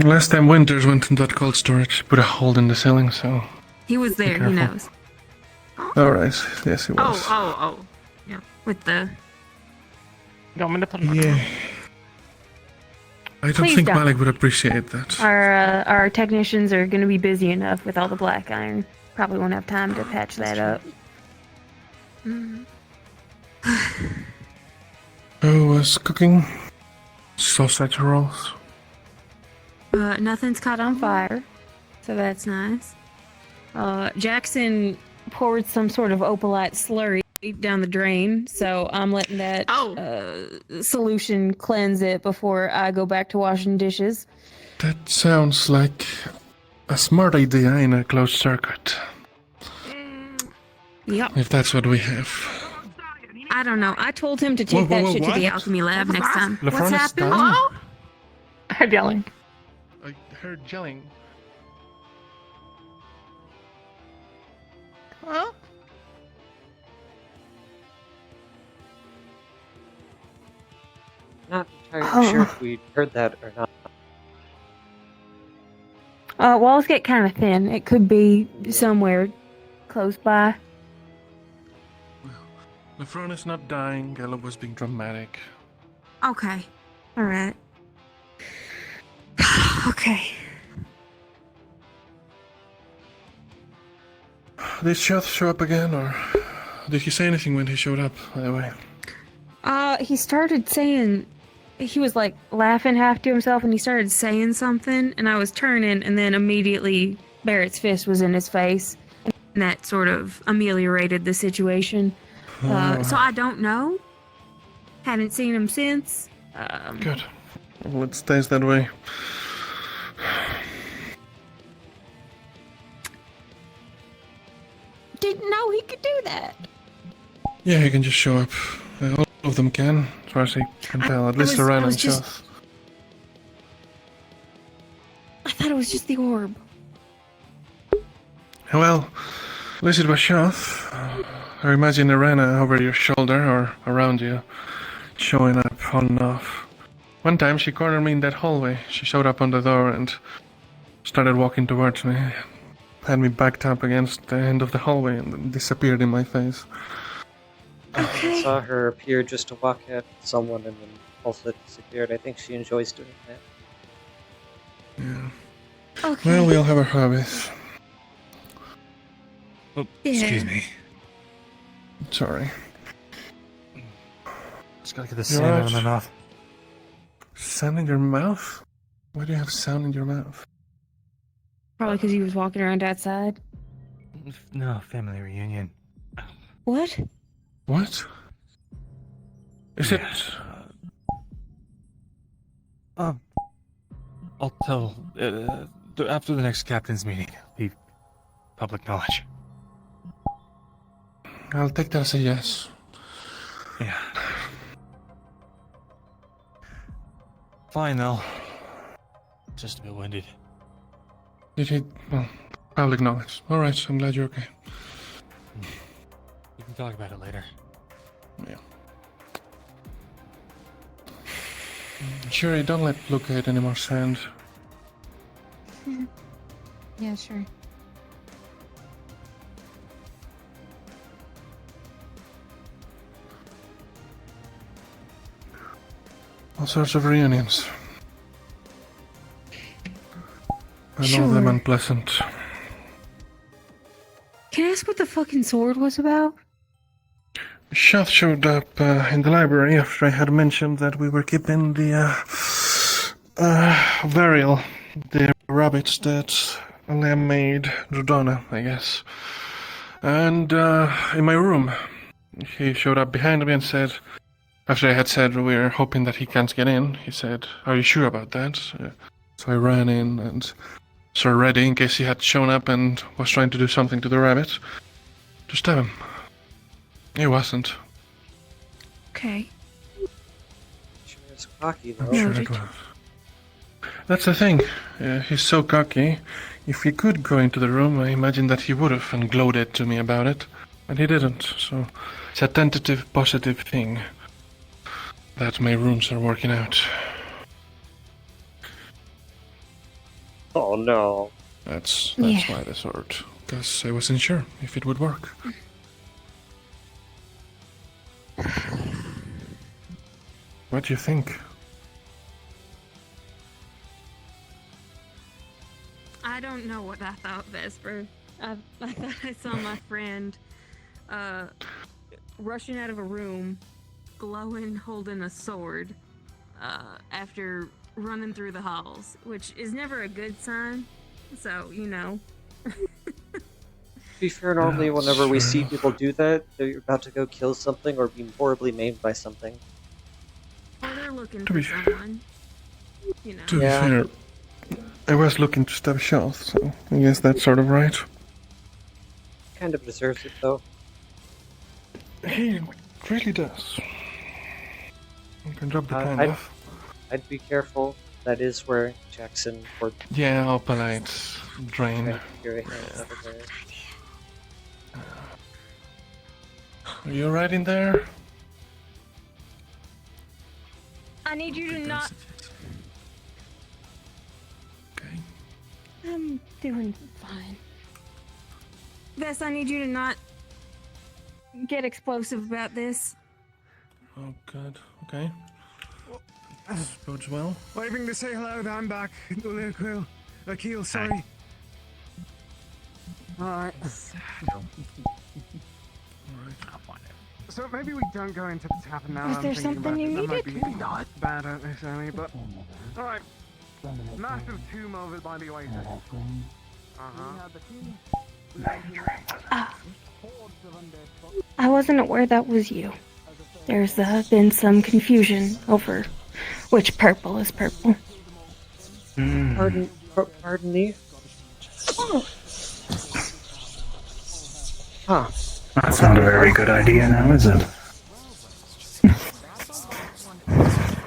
F: Last time Winters went into that cold storage, she put a hole in the ceiling, so...
A: He was there, he
F: careful.
A: knows.
F: Alright, yes, he was.
A: Oh. Yeah. With the...
J: You want me to put him
F: Yeah. I don't
A: Please
F: think
A: don't.
F: Malik would appreciate that.
A: Our technicians are going to be busy enough with all the black iron. Probably won't have time to patch that up.
F: Who was cooking? Sausage rolls.
A: Nothing's caught on fire, so that's nice. Jackson poured some sort of opalite slurry down the drain, so I'm letting that solution cleanse it before I go back to washing dishes.
F: That sounds like a smart idea in a closed circuit.
A: Yep.
F: If that's what we have.
A: I don't know. I told him to take
F: Whoa,
A: that
F: whoa,
A: shit to the
F: what?
A: alchemy lab next time.
F: LeFron
A: What's
F: is
A: happened?
F: dying?
J: I heard yelling.
F: I heard yelling.
J: Huh?
B: Not entirely
A: Oh.
B: sure if we heard that or not.
A: Walls get kind of thin. It could be somewhere close by.
F: LeFron is not dying. Gallup was being dramatic.
A: Okay. All right. Okay.
F: Did Sheth show up again, or did he say anything when he showed up, by the way?
A: He started saying, he was like laughing half to himself, and he started saying something, and I was turning, and then immediately Barrett's fist was in his face, and that sort of ameliorated the situation. So I don't know. Haven't seen him since.
F: Good. Well, it stays that way.
A: Didn't know he could do that.
F: Yeah, he can just show up. All of them can, as far as I can tell. At least Aran and Shoth.
A: I thought it was just the orb.
F: Well, at least it was Shoth. I imagine Arena over your shoulder or around you, showing up on and off. One time she cornered me in that hallway. She showed up on the door and started walking towards me. Had me backed up against the end of the hallway and then disappeared in my face.
B: I saw her appear just to walk at someone and then also disappeared. I think she enjoys doing that.
F: Yeah.
A: Okay.
F: Well, we all have our hobbies.
O: Oh,
A: Yeah.
O: excuse me.
F: Sorry.
O: Just gotta get the sand out of my mouth.
F: Sand in your mouth? Why do you have sound in your mouth?
A: Probably because he was walking around outside.
O: No, family reunion.
A: What?
F: What? Is it...
O: I'll tell after the next captain's meeting. Be public knowledge.
F: I'll take that as a yes.
O: Yeah. Fine though. Just a bit winded.
F: Did he... Well, public knowledge. Alright, I'm glad you're okay.
O: We can talk about it later.
F: Yeah. Sure, don't let Luca hit any more sand.
A: Yeah, sure.
F: All sorts of reunions. And all of them
A: Sure.
F: unpleasant.
A: Can I ask what the fucking sword was about?
F: Shoth showed up in the library after I had mentioned that we were keeping the Varial, the rabbits that Liam made, Rodona, I guess. And in my room, he showed up behind me and said, after I had said we're hoping that he can't get in, he said, "Are you sure about that?" So I ran in and saw ready in case he had shown up and was trying to do something to the rabbit. To stab him. He wasn't.
A: Okay.
B: Sure is cocky though.
F: I'm sure it was. That's the thing. He's so cocky. If he could go into the room, I imagine that he would have and gloated to me about it. And he didn't, so it's a tentative positive thing that my rooms are working out.
B: Oh no.
F: That's
A: Yeah.
F: why the sword. Because I wasn't sure if it would work. What do you think?
A: I don't know what I thought, Vesper. I thought I saw my friend rushing out of a room, glowing, holding a sword, after running through the halls, which is never a good sign. So, you know.
B: To be fair, normally whenever we see people do that, they're about to go kill something or be horribly maimed by something.
A: Or they're looking
F: To
A: for
F: be fair.
A: someone. You know.
F: To be fair, I was looking to stab Shoth, so I guess that's sort of right.
B: Kind of deserves it though.
F: He really does. You can drop the kind off.
B: I'd be careful. That is where Jackson or
F: Yeah, all polite. Drain.
B: your hands over there.
F: Are you right in there?
A: I need you to not.
F: Okay.
A: I'm doing fine. Vess, I need you to not get explosive about this.
F: Oh, good. Okay. This bodes well.
O: Waving to say hello, I'm back. Akil, sorry. Alright. So maybe we don't go into the tavern now.
A: Was there something you
O: that might
A: needed?
O: be bad necessarily, but alright. Massive tomb over by the oasis.
A: I wasn't aware that was you. there's been some confusion over which purple is purple.
B: Pardon me? Huh.
R: That's not a very good idea now, is it?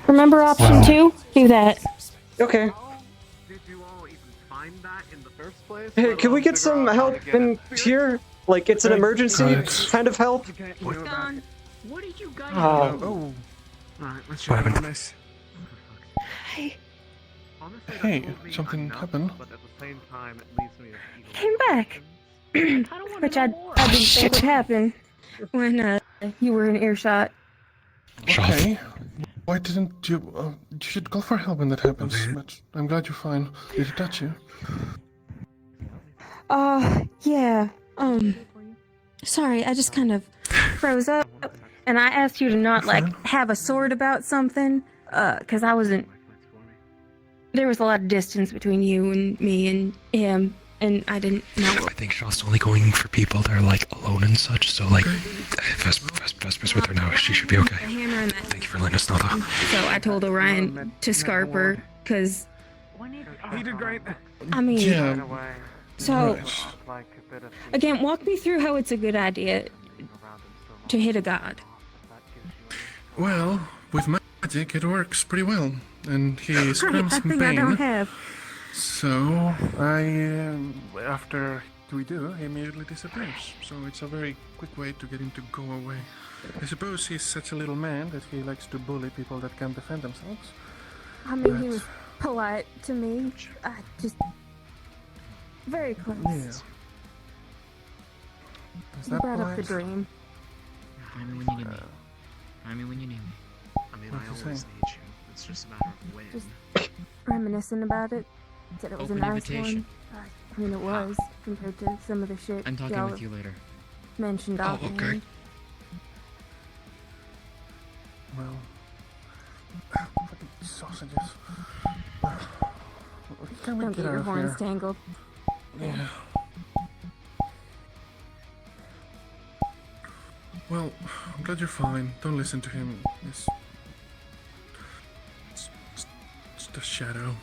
A: Remember option 2? Do that.
B: Okay. Hey, can we get some help in here? Like, it's an emergency kind of help?
I: What did you guys
B: Oh.
I: Alright, let's
F: What
I: check on
F: happened?
I: this.
F: Hey, something happened.
O: But at the same time, it leaves me
A: Came back. Which I didn't think would happen when you were in earshot.
F: Okay. Why didn't you? You should call for help when that happens. But I'm glad you're fine. Did he touch you?
A: Yeah. Sorry, I just kind of froze up, and I asked you to not have a sword about something, because I wasn't. There was a lot of distance between you and me and him, and I didn't know.
S: I think Shaw's only going for people that are alone and such. So Vesper's with her now. She should be okay. Thank you for letting us know though.
A: So I told Orion to scarp her, because
O: He did great.
A: I mean,
F: Yeah.
A: so again, walk me through how it's a good idea to hit a god.
F: Well, with magic, it works pretty well, and he screams in
A: thing I don't
F: pain.
A: have.
F: So after we do, he immediately disappears. So it's a very quick way to get him to go away. I suppose he's such a little man that he likes to bully people that can't defend themselves.
A: I mean, he was polite to me. I just very close.
F: Yeah. Is
A: He
F: that
A: brought up the
F: polite?
A: dream.
U: Remind me when you need me. Remind me when you need me.
W: I mean,
F: What
W: I
F: you
W: always
F: say?
W: need you. It's just a matter of when.
A: Just reminiscing about it. Said it was
U: Open
A: a nice
U: invitation.
A: one. I mean, it was compared to some of the shit
U: I'm talking
A: y'all
U: with you later.
A: mentioned offhand.
F: Well, fucking sausages. Can we
A: Don't
F: get
A: get
F: out
A: your
F: of
A: horns
F: here?
A: tangled.
F: Yeah. Well, I'm glad you're fine. Don't listen to him. It's just a shadow.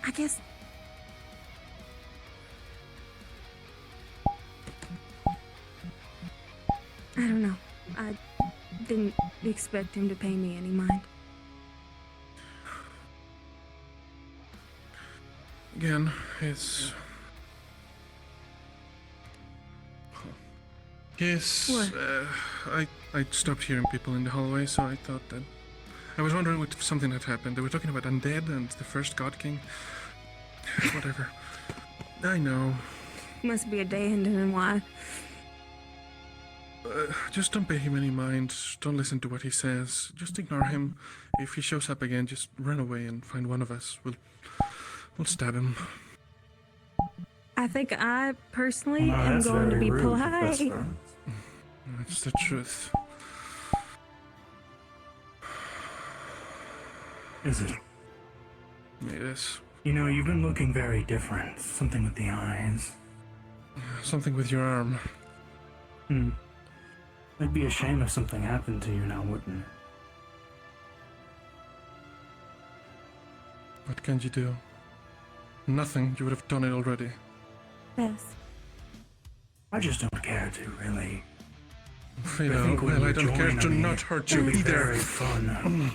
A: I guess. I don't know. I didn't expect him to pay me any mind.
F: Again, it's... Yes,
A: What?
F: I stopped hearing people in the hallway, so I thought that... I was wondering if something had happened. They were talking about undead and the first God King. Whatever. I know.
A: Must be a day ending in Y.
F: Just don't pay him any mind. Don't listen to what he says. Just ignore him. If he shows up again, just run away and find one of us. We'll stab him.
A: I think I personally
R: Well,
A: am
R: that's
A: going to
R: very
A: be
R: rude,
A: polite.
R: Vesper.
F: That's the truth.
R: Is it?
F: It is.
R: You know, you've been looking very different. Something with the eyes.
F: Something with your arm.
R: It'd be a shame if something happened to you now, wouldn't it?
F: What can you do? Nothing. You would have done it already.
A: Yes.
R: I just don't care to, really.
F: You know, well, I don't care to not hurt you
R: It'd be
F: either.
R: very fun.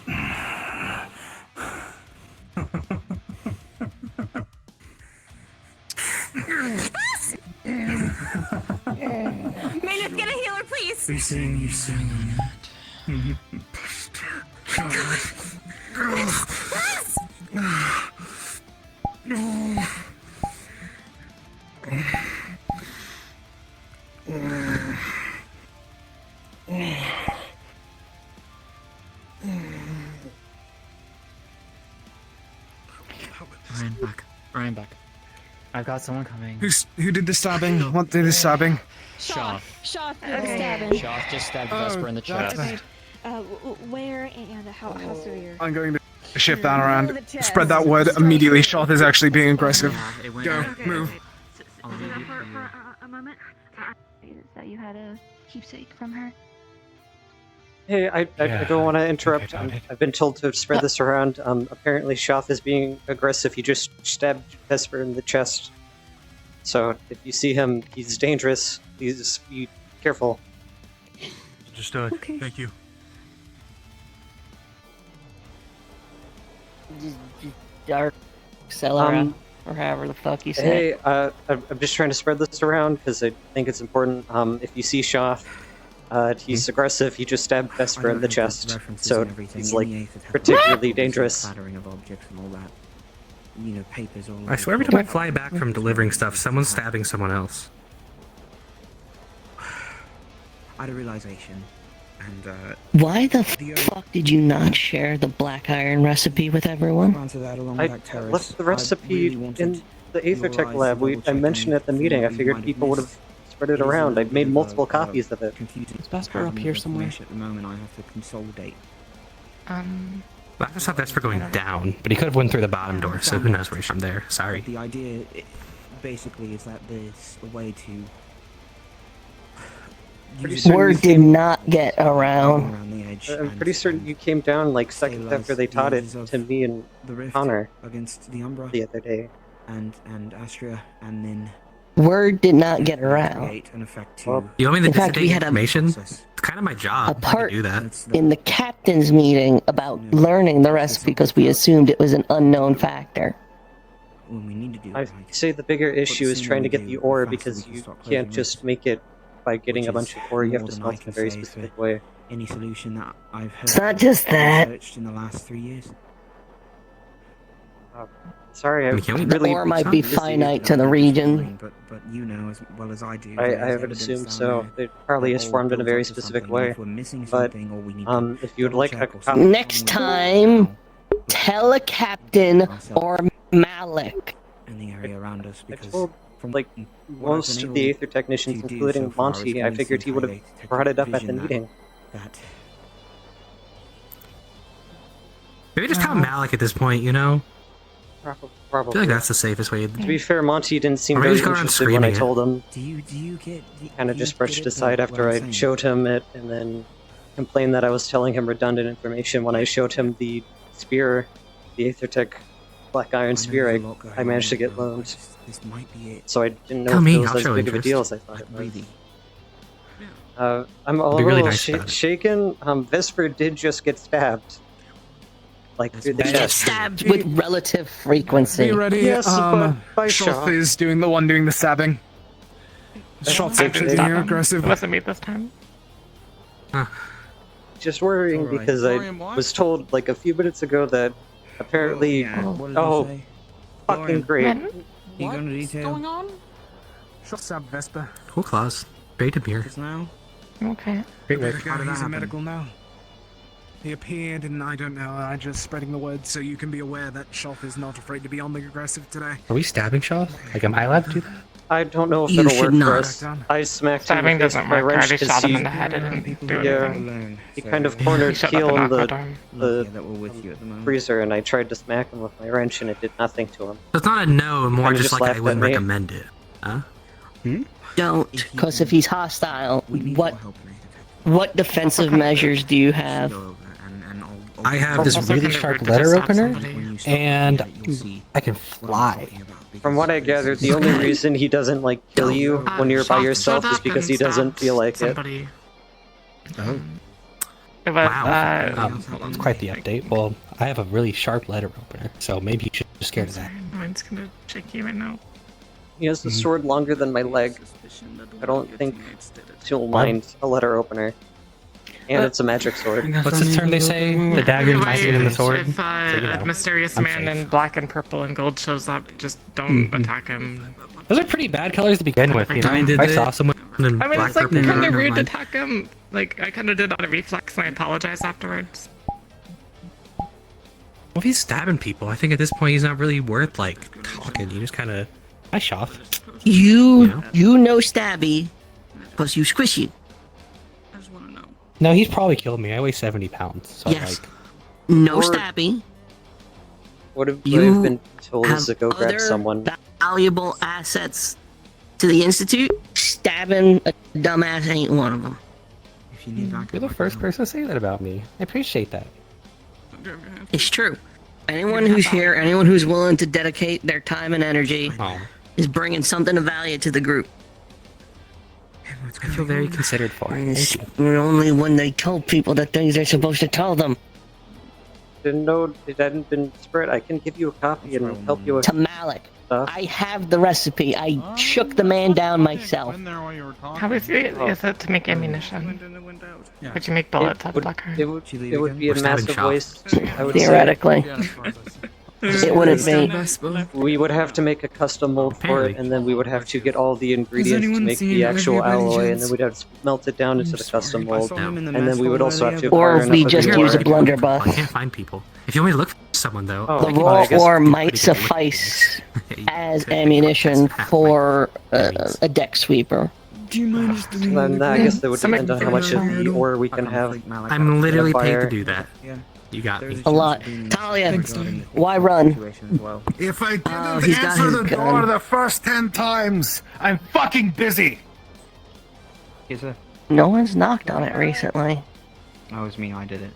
A: Maynard, get a healer, please!
R: You sing, you sing.
U: Ryan back. Ryan back. I've got someone coming.
O: Who did the stabbing? What did the stabbing?
U: Shaw.
X: Shaw did
A: Okay.
X: the stabbing.
U: Shaw just stabbed
O: Oh,
U: Vesper in the
O: that's
U: chest.
X: Okay. Where and how severe?
O: I'm going to shift that around. Spread that word immediately. Shoth is actually being aggressive.
U: It went
O: Go,
U: out.
O: move.
U: I'll leave it
V: For
U: for you.
V: a moment. Is that you had a keepsake from her?
B: Hey, I don't want to interrupt. I've been told to spread this around. Apparently Shoth is being aggressive. He just stabbed Vesper in the chest. So if you see him, he's dangerous. Please be careful.
C: Understood. Okay. Thank you.
D: Dark Accelera, or however the fuck you say.
B: Hey, I'm just trying to spread this around because I think it's important. If you see Shoth, he's aggressive. He just stabbed Vesper in the chest, so he's like particularly dangerous.
L: Clattering of objects and all that. You know, papers all.
H: I swear every time I fly back from delivering stuff, someone's stabbing someone else.
L: I had a realization, and
D: Why the fuck did you not share the black iron recipe with everyone?
B: I left the recipe in the Aethertech lab. I mentioned at the meeting. I figured people would have spread it around. I made multiple copies of it.
L: Is
D: Vesper up here somewhere?
L: At the moment, I have to consolidate.
H: I just saw Vesper going down, but he could have went through the bottom door, so who knows where he's from there. Sorry.
L: The idea, basically, is that there's a way to.
D: Word did not get around.
B: I'm pretty certain you came down like seconds after they taught it to me and Connor
L: against the Umbra
B: the other day.
L: And Astria, and then.
D: Word did not get around.
H: You want me to
D: In fact, we had
H: information? It's kind of my job
D: a part
H: to do that.
D: in the captain's meeting about learning the recipe because we assumed it was an unknown factor.
B: I say the bigger issue is trying to get the ore because you can't just make it by getting a bunch of ore. You have to smelt it in a very specific way.
L: Any solution that I've heard.
D: It's not just that.
L: Researched in the last 3 years.
B: Sorry, I
D: The ore might be finite to the region.
L: But you know as well as I do.
B: I would assume so. It probably is formed in a very specific way. But if you would like a copy...
D: Next time, tell a captain or Malik.
L: In the area around us,
B: I
L: because
B: told, like, most of the Aether technicians, including Monty, I figured he would have brought it up at the meeting.
H: Maybe just tell Malik at this point, you know?
B: Probably.
H: I feel like that's the safest way.
B: To be fair, Monty didn't seem
H: Or
B: very
H: maybe just go around
B: interested when I
H: screaming
B: told him.
L: Do you get?
B: Kind of just brushed aside after I showed him it, and then complained that I was telling him redundant information when I showed him the spear, the Aethertech black iron spear I managed to get loaned.
L: This might be it.
B: So I didn't know
H: Tell
B: if
H: me,
B: it was
H: I'll
B: as
H: show
B: big of a
H: interest.
B: deal as I thought it was. I'm a
H: Be really
B: little
H: nice about it.
B: shaken. Vesper did just get stabbed. Like through the
D: They get
B: chest.
D: stabbed with relative frequency.
C: Be ready.
B: Yes, but by
C: Shoth
B: shot.
C: is doing the one doing the stabbing. Shoth's actually being aggressive.
G: Wasn't me this time.
B: Just worrying
L: Alright.
B: because I was told like a few minutes ago that apparently
L: What did
B: oh
L: you say?
B: fucking great.
L: You going to detail?
G: on?
C: Shoth stabbed Vesper.
H: Cool claws. Great to beer.
L: Just now?
G: Okay.
H: Great
C: Better
H: work.
C: go,
L: How did that
C: he's in
L: happen?
C: medical now. He appeared, and I don't know. I'm just spreading the word so you can be aware that Shoth is not afraid to be on the aggressive today.
H: Are we stabbing Shaw? Like, am I allowed to do that?
B: I don't know if
D: You
B: it'll
D: should
B: work
D: not.
B: for us. I smacked
G: Stabbing
B: him in the face
G: doesn't
B: with my
G: work. I
B: wrench
G: already
B: because
G: shot him in the head. It didn't do anything.
B: he kind of cornered
G: He shot up
B: Keel
G: an
B: in the,
G: aqueduct.
B: the
L: that we're with you at the moment.
B: freezer, and I tried to smack him with my wrench, and it did nothing to him.
H: So it's not a no, more
B: Kinda
H: just
B: just
H: like I
B: laughed
H: wouldn't
B: at me.
H: recommend it. Huh?
D: Don't, because if he's hostile, what defensive measures do you have?
H: I have this
G: Also
H: really
G: kinda
H: sharp
G: rude to
H: letter
G: just stab
H: opener,
G: somebody.
H: and I can fly.
B: From what I gathered, the only reason he doesn't like kill you when you're by
G: Shoth
B: yourself
G: stood
B: is
G: up
B: because
G: and
B: he doesn't
G: stabbed
B: feel like it.
G: somebody.
H: Oh.
G: But,
H: Wow. That's quite the update. Well, I have a really sharp letter opener, so maybe you should be scared of that.
G: Mine's kind of shaky right now.
B: He has a sword longer than my leg. I don't think he'll mind a letter opener. And it's a magic sword.
H: What's the term they say? The dagger is mightier than the sword?
G: If
H: So, you know,
G: a mysterious
H: I'm
G: man
H: safe.
G: in black and purple and gold shows up, just don't
H: Mhm.
G: attack him.
H: Those are pretty bad colors to begin with, you know?
G: I did
H: I
G: it.
H: saw someone in
G: I mean,
H: black,
G: it's like
H: purple,
G: kind of
H: never
G: rude to
H: mind.
G: attack him. Like, I kind of did on a reflex and I apologized afterwards.
H: Well, if he's stabbing people, I think at this point he's not really worth, like, talking. You just kind of... I shot.
D: You know Stabby, because you squishy.
H: No, he's probably killed me. I weigh 70 pounds, so,
D: Yes.
H: like...
D: No
B: Or-
D: Stabby.
B: What if
D: You
B: I've been told is to go grab
D: other
B: someone?
D: valuable assets to the Institute. Stabbing a dumbass ain't one of them.
U: you need backup,
H: You're the first person to say that about me. I appreciate that.
D: It's true. Anyone who's here, anyone who's willing to dedicate their time and energy, is bringing something of value to the group.
H: I feel very considered for.
D: It's only when they tell people the things they're supposed to tell them.
B: Didn't know it hadn't been spread. I can give you a copy and help you with
D: To Malik.
B: stuff.
D: I have the recipe. I shook the man down myself.
G: How is it to make ammunition? Would you make bullets out of blacker?
B: It would be a massive waste. I would
D: Theoretically. It wouldn't be.
B: We would have to make a custom mold for it, and then we would have to get all the ingredients to make the actual alloy, and then we'd have to melt it down into the custom mold, and then we would also have to.
D: Or we just use a blunderbuss.
H: I can't find people. If you want me to look for someone, though,
D: The raw ore might suffice as ammunition for a deck sweeper.
U: Do you mind just doing
B: Then I guess that would depend on how much of the ore we can have.
H: I'm literally
B: in a
H: paid to
B: fire.
H: do that. You got me.
D: A lot. Talia, why run?
J: If I didn't
D: he's got
J: answer
D: his
J: the
D: gun.
J: door the first 10 times, I'm fucking busy.
U: Yes, sir.
D: No one's knocked on it recently.
U: Oh, it was me. I did it.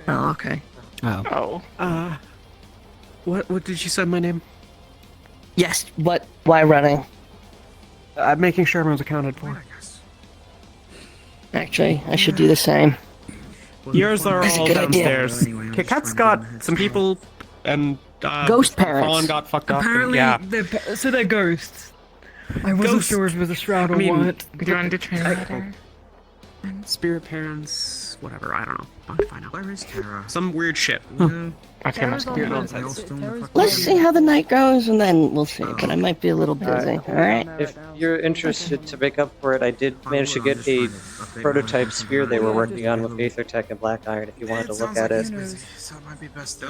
D: Oh, okay.
H: Oh.
C: What did you say my name?
D: Yes, but why running?
C: I'm making sure everyone's accounted for.
D: Actually, I should do the same.
C: Yours are
D: That's a
C: all
D: good idea.
C: downstairs. Kit Kat's got some people, and
D: Ghost parents.
C: Colin got fucked up.
U: Apparently,
C: yeah.
U: so they're ghosts. I wasn't
C: Ghost.
U: sure if it was a shroud or
C: I mean,
U: what.
G: Do you want to do training later?
C: Spirit parents, whatever. I don't know. I'll find out.
U: Where is Tara?
C: Some weird shit.
G: Okay, much
D: Let's see how the night goes, and then we'll see. But I might be a little busy. All right.
B: If you're interested to make up for it, I did manage to get a prototype spear they were working on with VRChat and Black Iron. If you wanted to look at it,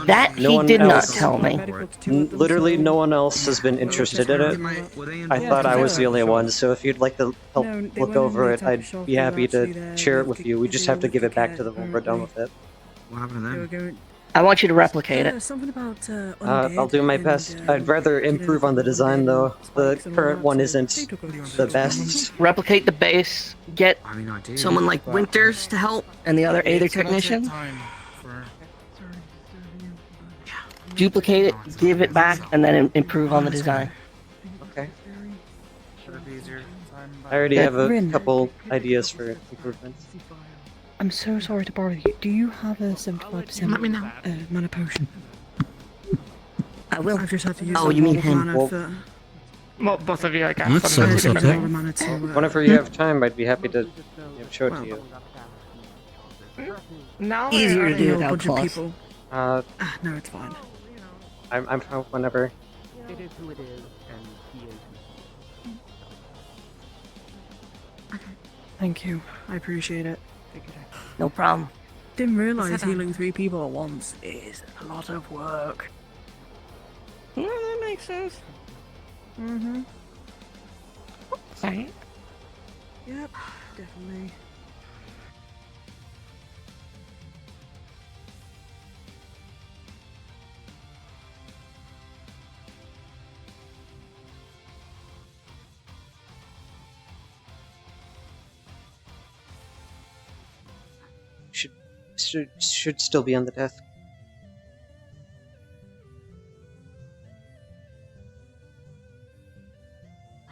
D: That
B: No
D: he
B: one
D: did not
B: else-
D: tell me.
B: Literally, no one else has been interested in it. I thought I was the only one, so if you'd like to help look over it, I'd be happy to share it with you. We just have to give it back to them when we're done with it.
U: What happened to them?
D: I want you to replicate it.
U: Something about
B: I'll do my best. I'd rather improve on the design, though. The current one isn't the best.
D: Replicate the base. Get
U: I mean, I do.
D: someone like Winters to help, and the other Aether technician. Duplicate it, give it back, and then improve on the design.
B: Okay. I already have a couple ideas for improvements.
U: I'm so sorry to bother you. Do you have a 75%
G: Let me know.
U: mana potion?
D: I will.
U: I've just had to use
D: Oh,
U: up
D: you mean
U: all the
D: him.
U: mana
B: Well,
U: for-
G: Well, both of you, I guess.
H: That's
G: I'm
H: so
G: gonna
H: subject.
G: do
U: all the mana to,
B: Whenever you have time, I'd be happy to show it to you.
G: No,
D: Easier to
U: you
D: do
U: know, a
D: without
U: bunch of
D: plus.
U: people.
B: Uh,
U: No, it's fine.
B: I'm fine whenever.
M: It is who it is, and he is who
U: Thank you. I appreciate it.
D: No problem.
U: Didn't realize
G: Sit down.
U: healing 3 people at once is a lot of work.
D: Yeah, that makes sense.
U: Mm-hmm.
G: Right.
U: Yep, definitely.
B: Should still be on the desk.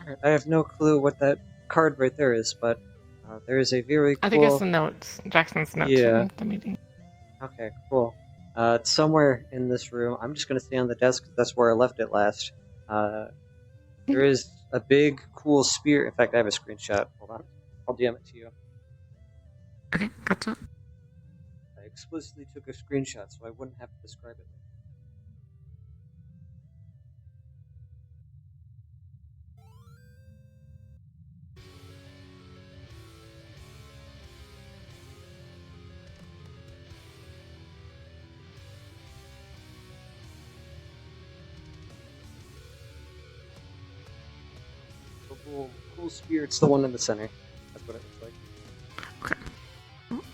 B: Alright, I have no clue what that card right there is, but there is a very cool...
G: I think it's the notes. Jackson's notes
B: Yeah.
G: from the meeting.
B: Okay, cool. It's somewhere in this room. I'm just gonna stay on the desk. That's where I left it last. There is a big, cool spear. In fact, I have a screenshot. Hold on. I'll DM it to you.
G: Okay, gotcha.
B: I explicitly took a screenshot so I wouldn't have to describe it. The cool spear. It's the one in the center. That's what it looks like.
G: Okay.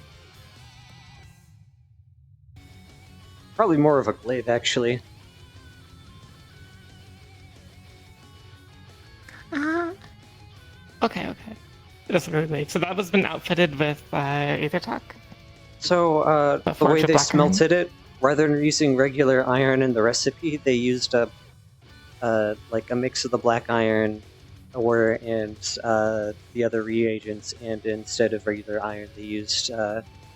B: Probably more of a glaive, actually.
G: Okay. It's really late. So that was been outfitted with Aethertech.
B: So the way
G: forge of
B: they
G: black
B: smelted it, rather than using regular iron in the recipe, they used like a mix of the black iron ore and the other reagents, and instead of regular iron, they used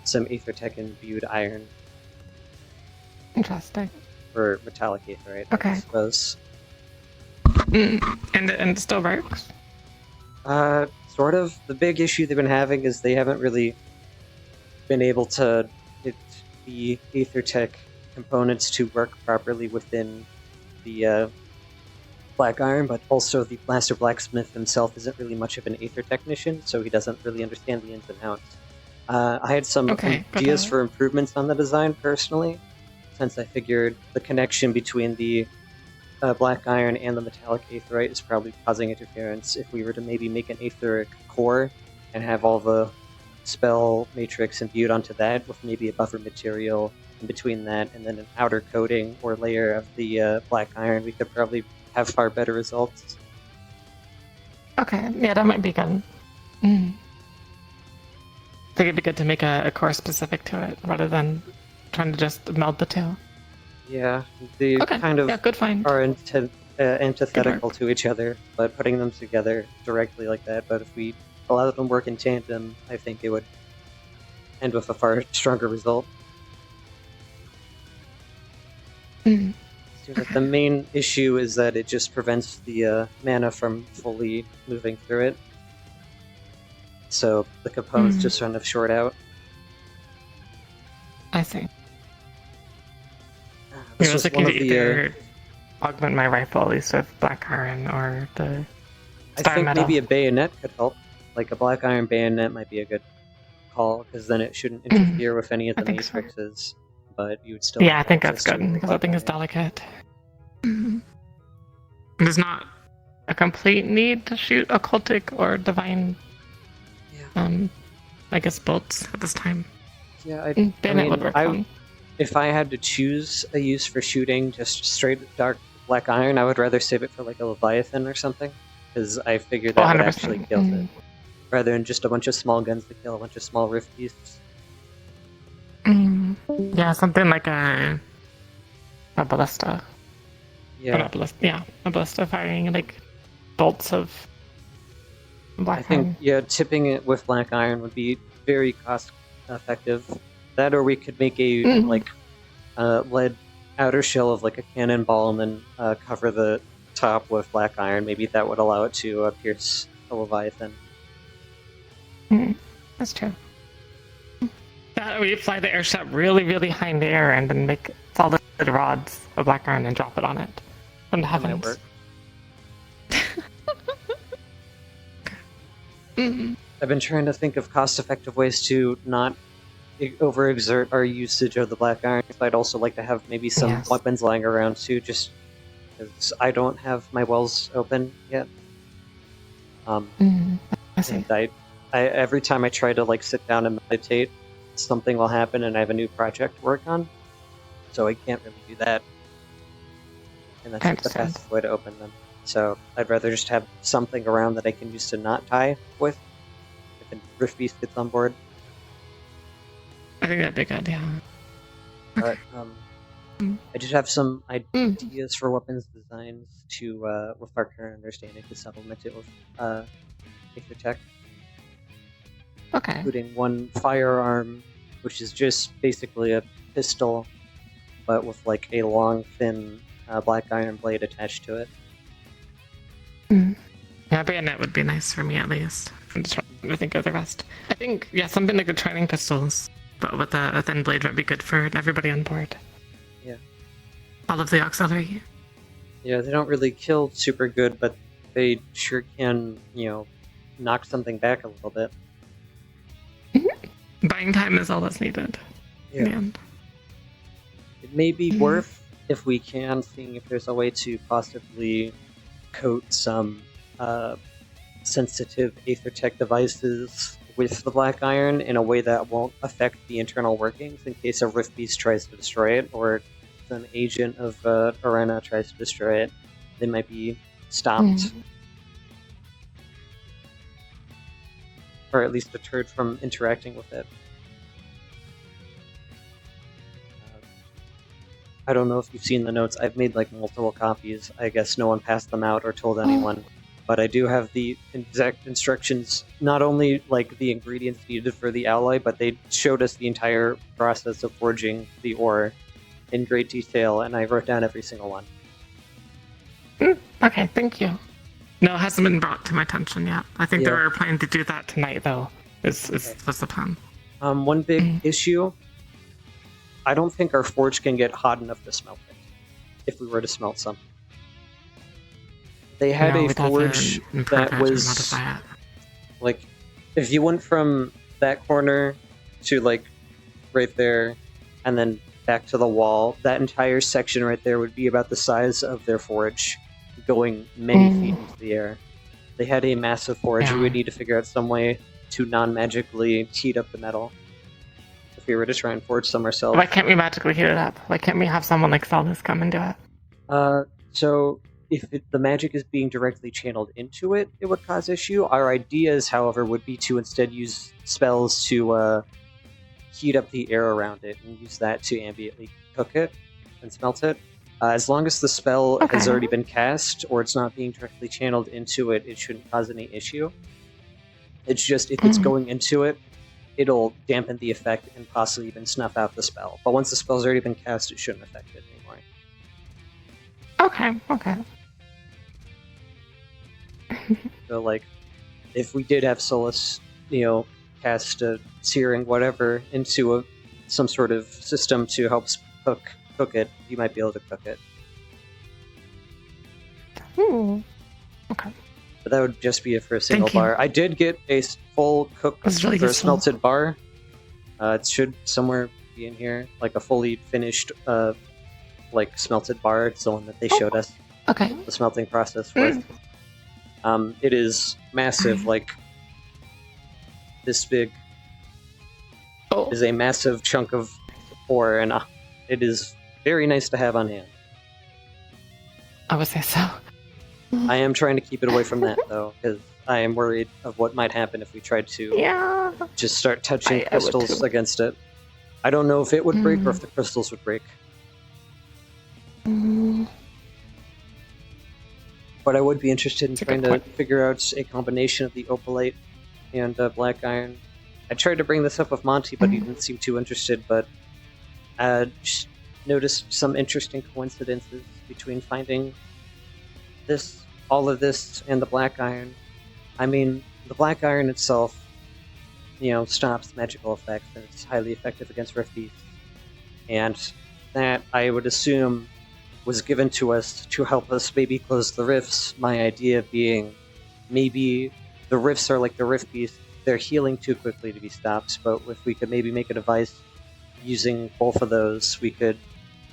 B: some Aethertech imbued iron.
G: Interesting.
B: Or metallic aetherite,
G: Okay.
B: I suppose.
G: And it still works?
B: Sort of. The big issue they've been having is they haven't really been able to get the Aethertech components to work properly within the black iron, but also the Master Blacksmith himself isn't really much of an Aether technician, so he doesn't really understand the ins and outs. I had some ideas for improvements on the design personally, since I figured the connection between the black iron and the metallic aetherite is probably causing interference. If we were to maybe make an aetheric core and have all the spell matrix imbued onto that with maybe a buffer material in between that and then an outer coating or layer of the black iron, we could probably have far better results.
G: Okay, yeah, that might be good. I think it'd be good to make a core specific to it rather than trying to just meld the two.
B: Yeah, they kind of are antithetical to each other, but putting them together directly like that. But if we allow them to work in tandem, I think it would end with a far stronger result. Seems like the main issue is that it just prevents the mana from fully moving through it. So the components just kind of short out.
G: I see.
B: This
G: I was
B: was
G: looking
B: one
G: to
B: of the,
G: either augment my rifle at least with black iron or the
B: I
G: star
B: think
G: metal.
B: maybe a bayonet could help. Like a black iron bayonet might be a good call, because then it shouldn't interfere with any of the matrixes, but you would still
G: Yeah, I
B: have
G: think that's
B: access to
G: good
B: the
G: because
B: black
G: that thing is
B: iron.
G: delicate. There's not a complete need to shoot occultic or divine. I guess bolts at this time.
B: Yeah,
G: Bayonet would work fine.
B: if I had to choose a use for shooting just straight dark black iron, I would rather save it for like a Leviathan or something, because I figured that would
G: 100%.
B: actually kill it, rather than just a bunch of small guns to kill a bunch of small rift beasts.
G: Yeah, something like a ballista.
B: Yeah.
G: Or not ballista. Yeah, a ballista firing like bolts of black
B: I think
G: iron.
B: tipping it with black iron would be very cost effective. That, or we could make a like lead outer shell of like a cannonball and then cover the top with black iron. Maybe that would allow it to pierce a Leviathan.
G: That's true. That we fly the airship really, really high in the air and then make solid rods of black iron and drop it on it from the
B: That might
G: heavens.
B: work. I've been trying to think of cost-effective ways to not overexert our usage of the black iron. I'd also like to have maybe some weapons lying around too, just because I don't have my wells open yet. And I every time I try to like sit down and meditate, something will happen and I have a new project to work on, so I can't really do that. And that's the fastest way to open them. So I'd rather just have something around that I can use to not tie with if a Rift Beast gets on board.
G: I think that'd be good, yeah.
B: But I just have some ideas for weapons designs to, with our current understanding, to supplement it with Aethertech.
G: Okay.
B: Including one firearm, which is just basically a pistol, but with like a long, thin black iron blade attached to it.
G: Yeah, bayonet would be nice for me at least. I'm just trying to think of the rest. I think, yeah, something like the training pistols, but with a thin blade would be good for everybody on board.
B: Yeah.
G: All of the auxiliary.
B: Yeah, they don't really kill super good, but they sure can, knock something back a little bit.
G: Buying time is all that's needed. In the end.
B: It may be worth, if we can, seeing if there's a way to possibly coat some sensitive Aethertech devices with the black iron in a way that won't affect the internal workings in case a Rift Beast tries to destroy it, or an agent of Arena tries to destroy it. They might be stopped. or at least deterred from interacting with it. I don't know if you've seen the notes. I've made like multiple copies. I guess no one passed them out or told anyone. But I do have the exact instructions, not only like the ingredients needed for the alloy, but they showed us the entire process of forging the ore in great detail, and I wrote down every single one.
G: Okay, thank you. No, it hasn't been brought to my attention yet. I think they were planning to do that tonight, though. What's the plan?
B: One big issue. I don't think our forge can get hot enough to smelt it, if we were to smelt some. They had a forge that was, like, if you went from that corner to, like, right there, and then back to the wall, that entire section right there would be about the size of their forge, going many feet into the air. They had a massive forge. We would need to figure out some way to non-magically heat up the metal if we were to try and forge some ourselves.
G: Why can't we magically heat it up? Why can't we have someone like Zelda's come and do it?
B: So if the magic is being directly channeled into it, it would cause issue. Our ideas, however, would be to instead use spells to heat up the air around it and use that to ambiently cook it and smelt it. As long as the spell has already been cast or it's not being directly channeled into it, it shouldn't cause any issue. It's just if it's going into it, it'll dampen the effect and possibly even snuff out the spell. But once the spell's already been cast, it shouldn't affect it anymore.
G: Okay.
B: So, like, if we did have Solus, cast a searing whatever into some sort of system to help cook it, you might be able to cook it.
G: Okay.
B: But that would just be it for a single bar. I did get a full cooked or smelted bar. It should somewhere be in here, like a fully finished, like smelted bar. It's the one that they showed us.
G: Okay.
B: The smelting process with. It is massive, like this big. It is a massive chunk of ore, and it is very nice to have on hand.
G: I would say so.
B: I am trying to keep it away from that, though, because I am worried of what might happen if we tried to just start touching crystals against it. I don't know if it would break or if the crystals would break. But I would be interested in trying to figure out a combination of the opalite and black iron. I tried to bring this up with Monty, but he didn't seem too interested, but I just noticed some interesting coincidences between finding all of this and the black iron. I mean, the black iron itself, stops magical effects, and it's highly effective against rift beasts. And that, I would assume, was given to us to help us maybe close the rifts. My idea being, maybe the rifts are like the rift beasts, they're healing too quickly to be stopped, but if we could maybe make a device using both of those, we could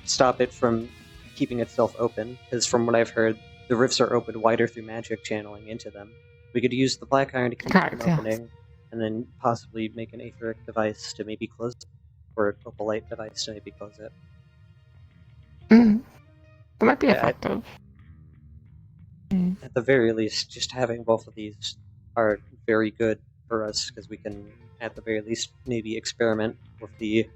B: stop it from keeping itself open, because from what I've heard, the rifts are opened wider through magic channeling into them. We could use the black iron to keep them opening, and then possibly make an aetheric device to maybe close it, or an opalite device to maybe close it.
G: That might be effective.
B: At the very least, just having both of these are very good for us, because we can, at the very least, maybe experiment with the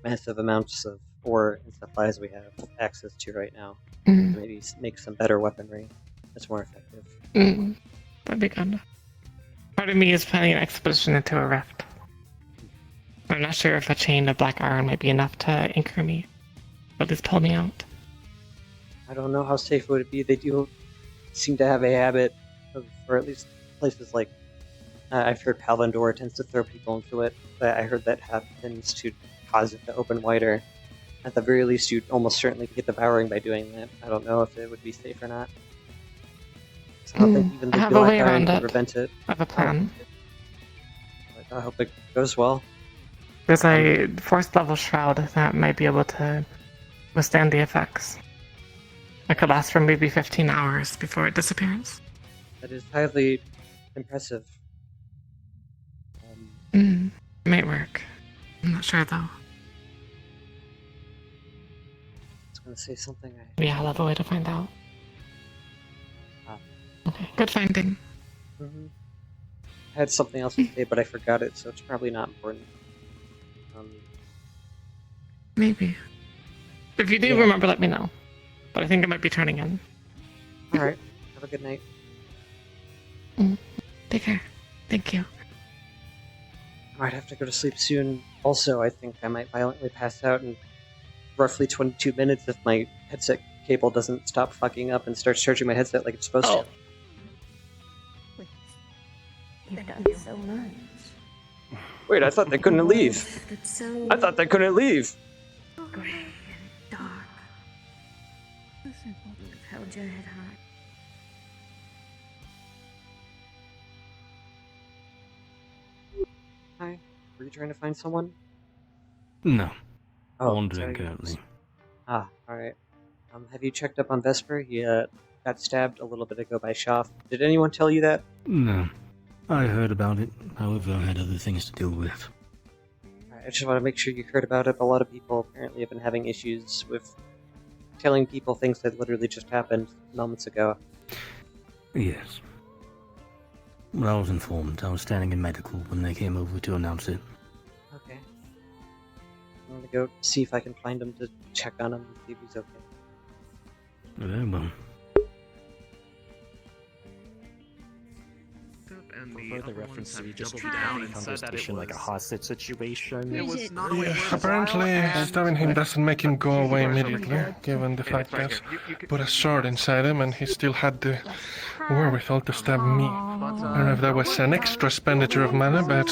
B: massive amounts of ore and supplies we have access to right now. Maybe make some better weaponry that's more effective.
G: That'd be good. Part of me is planning an expedition into a rift. I'm not sure if a chain of black iron might be enough to anchor me, or at least pull me out.
B: I don't know how safe would it be. They do seem to have a habit of, or at least places like, I've heard Palvandor tends to throw people into it. But I heard that happens to cause it to open wider. At the very least, you'd almost certainly get devouring by doing that. I don't know if it would be safe or not. So I don't think even the black iron can prevent it.
G: I have a plan.
B: But I hope it goes well.
G: There's a 4th level shroud that might be able to withstand the effects. It could last for maybe 15 hours before it disappears.
B: That is highly impressive.
G: It might work. I'm not sure though.
B: I was going to say something.
G: Yeah, I'll have a way to find out. Okay, good finding.
B: had something else to say, but I forgot it, so it's probably not important.
G: Maybe. If you do
B: Yeah.
G: remember, let me know. But I think I might be turning in.
B: Alright, have a good night.
G: Take care. Thank you.
B: I might have to go to sleep soon. Also, I think I might violently pass out in roughly 22 minutes if my headset cable doesn't stop fucking up and starts charging my headset like it's supposed to.
X: You've done so much.
B: Wait, I thought they couldn't leave.
X: That's so
B: I thought they couldn't leave.
X: gray and dark. Listen, you've held your head high.
B: Hi, were you trying to find someone?
N: No.
B: Oh,
N: Wandering
B: sorry.
N: currently.
B: Alright. Have you checked up on Vesper? He got stabbed a little bit ago by Schaff. Did anyone tell you that?
N: No. I heard about it, however I had other things to deal with.
B: I just want to make sure you heard about it. A lot of people apparently have been having issues with telling people things that literally just happened moments ago.
N: Yes. Well, I was informed. I was standing in medical when they came over to announce it.
B: Okay. I'm gonna go see if I can find him to check on him and see if he's okay.
N: Very well.
W: And the
P: further
W: other
P: reference,
W: ones
P: we
W: have
P: just
W: doubled
P: keep
W: down
P: the
W: and said that it
P: conversation like a
W: was
P: hostage situation.
W: It was not only worthwhile,
F: Apparently,
W: and
F: stabbing him doesn't make him go away immediately, given the
W: Yeah,
F: fact
W: it's right
F: that
W: here. You
F: put a sword inside him and he still had the wherewithal to stab me. I don't know if that was an extra expenditure of mana, but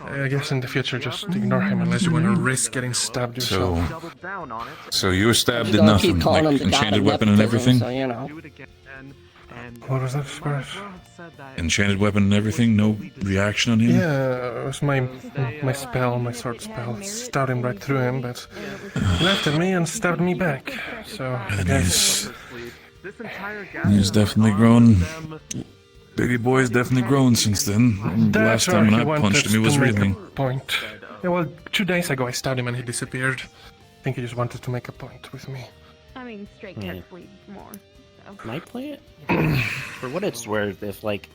F: I guess in the future just ignore him unless you want to risk getting stabbed yourself.
Q: So you were stabbed
D: Just
Q: in
D: gonna keep
Q: nothing,
D: calling
Q: like
D: him the god
Q: enchanted
D: of
Q: weapon and
D: nepotism,
Q: everything?
D: So, you know.
F: What was that, Sparrow?
Q: Enchanted weapon and everything? No reaction on him?
F: Yeah, it was my spell, my sword spell. Stabbed him right through him, but he laughed at me and stabbed me back. So I
Q: And
F: guess
Q: he's definitely grown. Baby boy's definitely grown since then. The last time when I punched him, he was
F: to make
Q: reeling.
F: a point. Yeah, well, 2 days ago I stabbed him and he disappeared. I think he just wanted to make a point with me.
A: I mean, straight
P: Yeah.
A: cats bleed more. So.
P: Might play it? For what it's worth, if like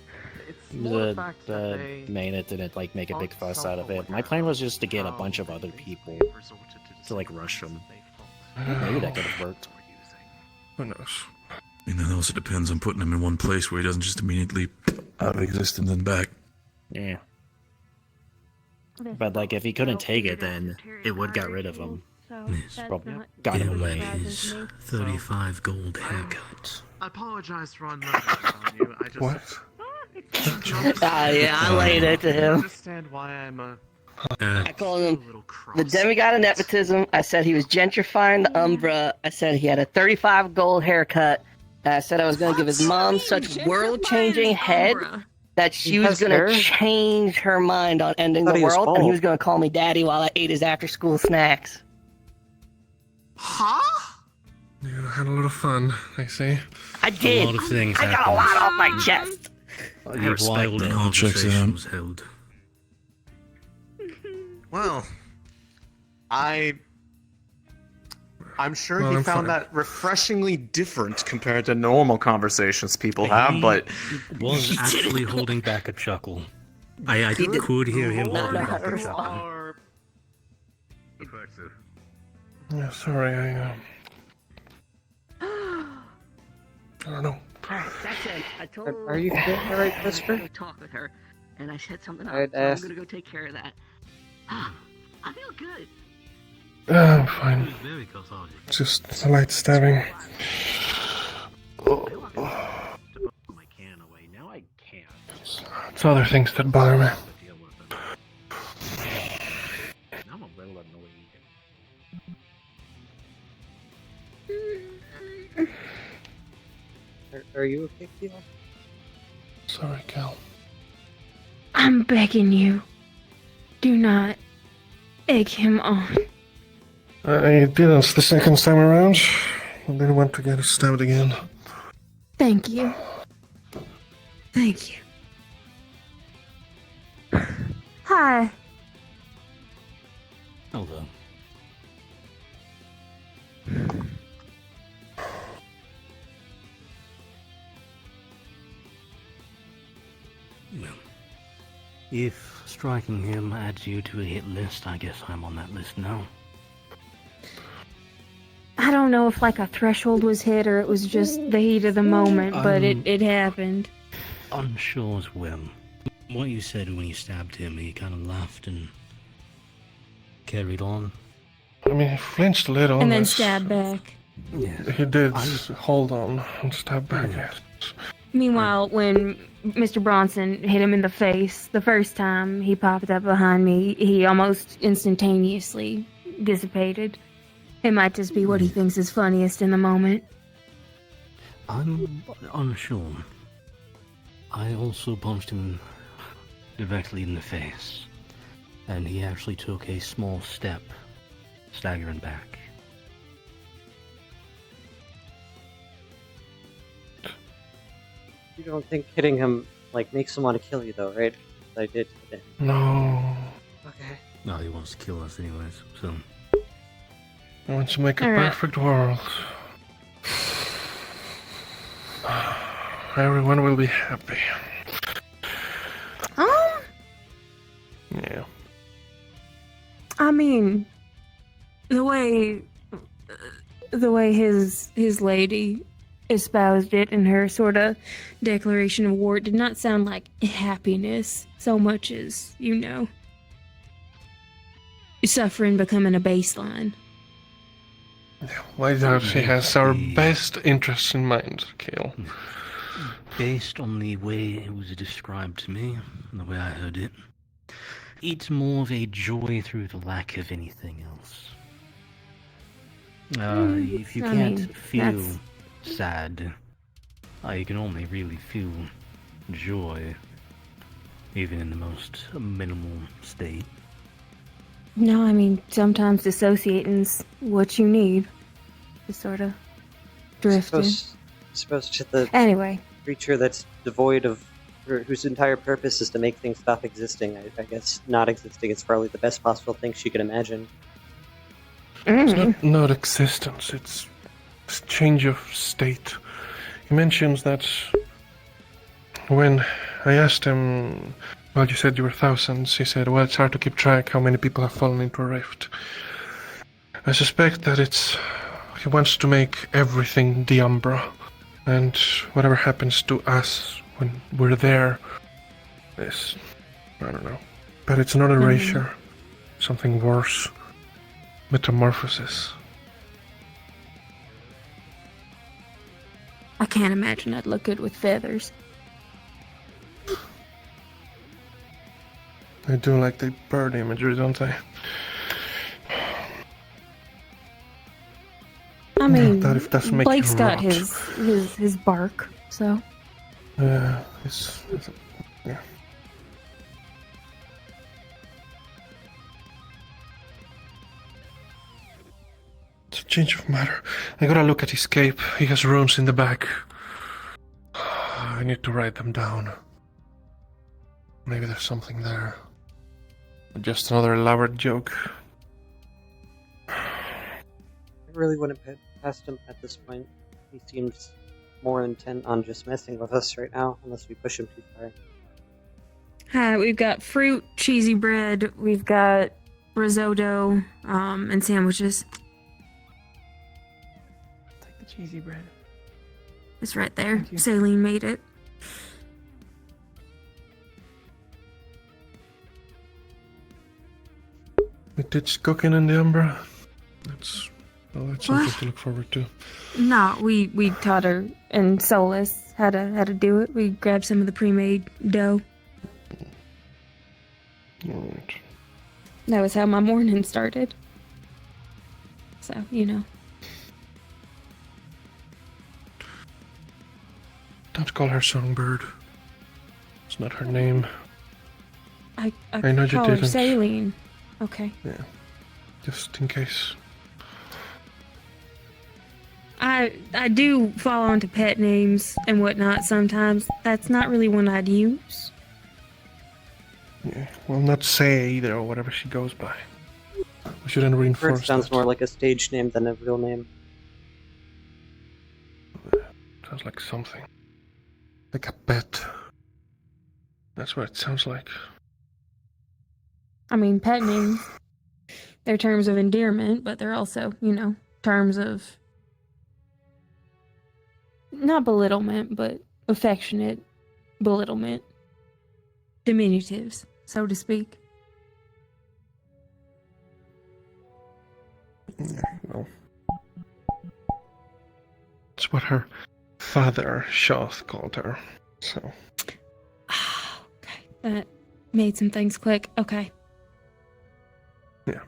P: the main didn't like make a big fuss out of it, my plan was just to get a bunch of other people to like rush them. Maybe that could have worked.
F: Who knows?
Q: And then also depends on putting him in one place where he doesn't just immediately out of existence and back.
P: Yeah. But like if he couldn't take it, then it would got rid of him. Probably got him away.
N: His 35 gold haircut.
W: I apologize for unloading on you. I just.
F: What?
D: Yeah, I laid it to him.
W: Understand why I'm
D: I called him the demigod of nepotism. I said he was gentrifying the Umbra. I said he had a 35 gold haircut. And I said I was going to give his mom such world-changing head that she was going to change her mind on ending the world, and he was going to call me daddy while I ate his after-school snacks.
W: Huh?
F: You had a lot of fun, I see.
D: I did.
N: A lot of things
D: I got a lot off my chest.
N: A wild conversation was held.
I: Well, I'm sure
F: Well,
I: he
F: I'm
I: found
F: fine.
I: that refreshingly different compared to normal conversations people have, but
N: He was actually holding back a chuckle. I could hear him holding back a chuckle.
F: Yeah, sorry, I don't know.
D: Alright, that's it. I told
B: Are you feeling alright, Vesper?
D: Go talk with her, and I set something up.
B: I'd
D: So I'm
B: ask-
D: gonna go take care of that. I feel good.
F: I'm fine.
N: Very cathartic.
F: Just a light stabbing.
P: My can away. Now I can't.
F: It's other things that bother me.
P: I'm a little annoyed.
B: Are you okay, Keel?
F: Sorry, Cal.
A: I'm begging you. Do not egg him on.
F: I didn't the second time around. I didn't want to get stabbed again.
A: Thank you. Thank you. Hi.
N: Hello. Well, If striking him adds you to a hit list, I guess I'm on that list now.
A: I don't know if like a threshold was hit or it was just the heat of the moment, but it happened.
N: Unsure as well. What you said when you stabbed him, he kind of laughed and carried on.
F: I mean, he flinched a little.
A: And then stabbed back.
N: Yeah.
F: He did hold on and stab back, yes.
A: Meanwhile, when Mr. Bronson hit him in the face the first time he popped up behind me, he almost instantaneously dissipated. It might just be what he thinks is funniest in the moment.
N: I'm unsure. I also punched him directly in the face, and he actually took a small step, staggering back.
B: You don't think hitting him, like, makes him want to kill you, though, right? I did hit him.
F: No.
B: Okay.
N: No, he wants to kill us anyways, so...
F: I want to make a
A: Alright.
F: perfect world. Everyone will be happy. Yeah.
A: I mean, the way his lady espoused it in her sort of declaration of war did not sound like happiness so much as, suffering becoming a baseline.
F: Why does she has our best interests in mind, Kale?
N: Based on the way it was described to me, and the way I heard it, it's more of a joy through the lack of anything else. If you can't feel sad, you can only really feel joy, even in the most minimal state.
A: No, I mean, sometimes dissociating's what you need to sort of drift in.
B: Supposed to the
A: Anyway.
B: creature that's devoid of, or whose entire purpose is to make things stop existing. I guess not existing is probably the best possible thing she could imagine.
F: It's not existence, it's change of state. He mentions that when I asked him, well, you said you were thousands, he said, well, it's hard to keep track how many people have fallen into a rift. I suspect that he wants to make everything the Umbra, and whatever happens to us when we're there is, I don't know. But it's not erasure, something worse. Metamorphosis.
A: I can't imagine I'd look good with feathers.
F: They do like the bird imagery, don't they?
A: I mean,
F: that if that's make
A: Blake's
F: you
A: got
F: rot.
A: his bark, so.
F: Yeah. It's a change of matter. I gotta look at his cape. He has runes in the back. I need to write them down. Maybe there's something there. Just another elaborate joke.
B: I really wouldn't put past him at this point. He seems more intent on just messing with us right now, unless we push him too far.
A: Hi, we've got fruit, cheesy bread, we've got risotto, and sandwiches.
G: Take the cheesy bread.
A: It's right there. Saline made it.
F: It's cooking in the Umbra. That's something
A: What?
F: to look forward to.
A: No, we taught her and Solus how to do it. We grabbed some of the pre-made dough.
F: Alright.
A: That was how my morning started. So,
F: Don't call her Songbird. It's not her name.
A: I
F: know you
A: call her
F: didn't.
A: Saline. Okay.
F: Yeah. Just in case.
A: I do fall onto pet names and whatnot sometimes. That's not really one I'd use.
F: Yeah. Well, not say either, or whatever she goes by. We shouldn't reinforce
B: Bird sounds
F: that.
B: more like a stage name than a real name.
F: Sounds like something. Like a pet. That's what it sounds like.
A: I mean, pet names, they're terms of endearment, but they're also, terms of not belittlement, but affectionate belittlement. Diminutives, so to speak.
F: Well, it's what her father, Shoth, called her. So.
A: Okay, that made some things click. Okay.
F: Yeah.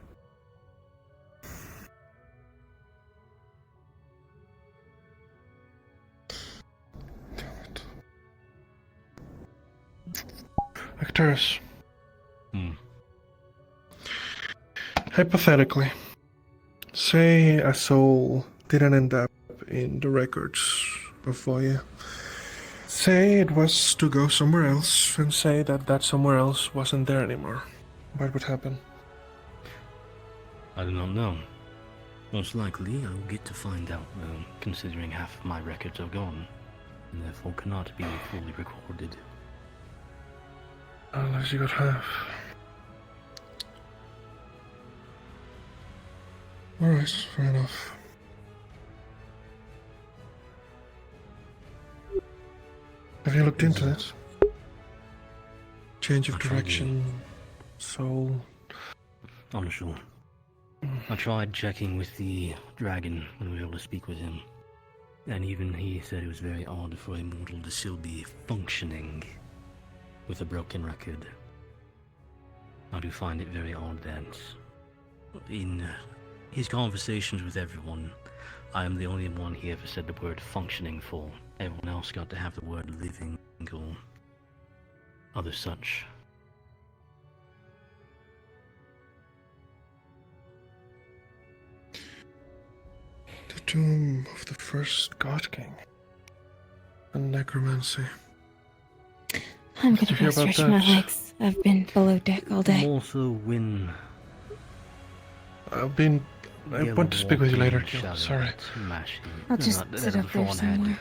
F: Arcturus. Hypothetically, say a soul didn't end up in the records of Voya. Say it was to go somewhere else, and say that somewhere else wasn't there anymore. What would happen?
N: I do not know. Most likely, I will get to find out, considering half of my records are gone, and therefore cannot be fully recorded.
F: Unless you got half. Alright, fair enough. Have you looked into it? Change of direction, soul.
N: Unsure. I tried checking with the dragon when we were able to speak with him, and even he said it was very odd for a mortal to still be functioning with a broken record. I do find it very odd that in his conversations with everyone, I am the only one he ever said the word functioning for. Everyone else got to have the word living or other such.
F: The tomb of the first God King. And necromancy.
A: I'm
F: Did you
A: gonna
F: hear
A: go
F: about
A: stretch my
F: that?
A: legs. I've been below deck all day.
N: Also, when
F: I want to speak with you later, Gil. Sorry.
A: I'll just sit up there somewhere.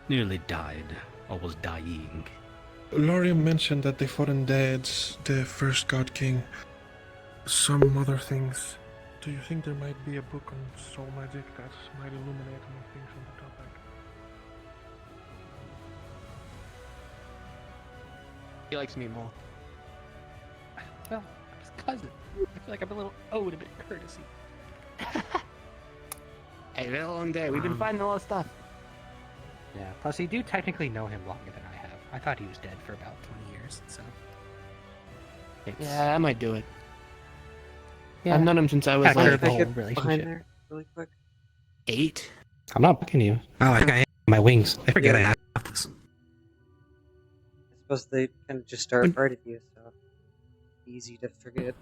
N: Nearly died, or was dying.
F: Laurie mentioned that they fought undeads, the first God King, some other things. Do you think there might be a book on soul magic that might illuminate more things on the topic?
I: He likes me more. Well, I'm his cousin. I feel like I'm a little owed a bit of courtesy. Hey, it's been a long day. We've been finding a lot of stuff.
P: Yeah, plus you do technically know him longer than I have. I thought he was dead for about 20 years, so...
I: Yeah, I might do it.
P: Yeah.
I: I've known him since I was
P: Kinda
I: like...
P: the whole
B: Behind
P: relationship.
B: there, really quick.
I: 8?
P: I'm not booking you.
H: Oh, I think I am my wings. I forget I have this.
B: I suppose they kind of just start right at you, so easy to forget.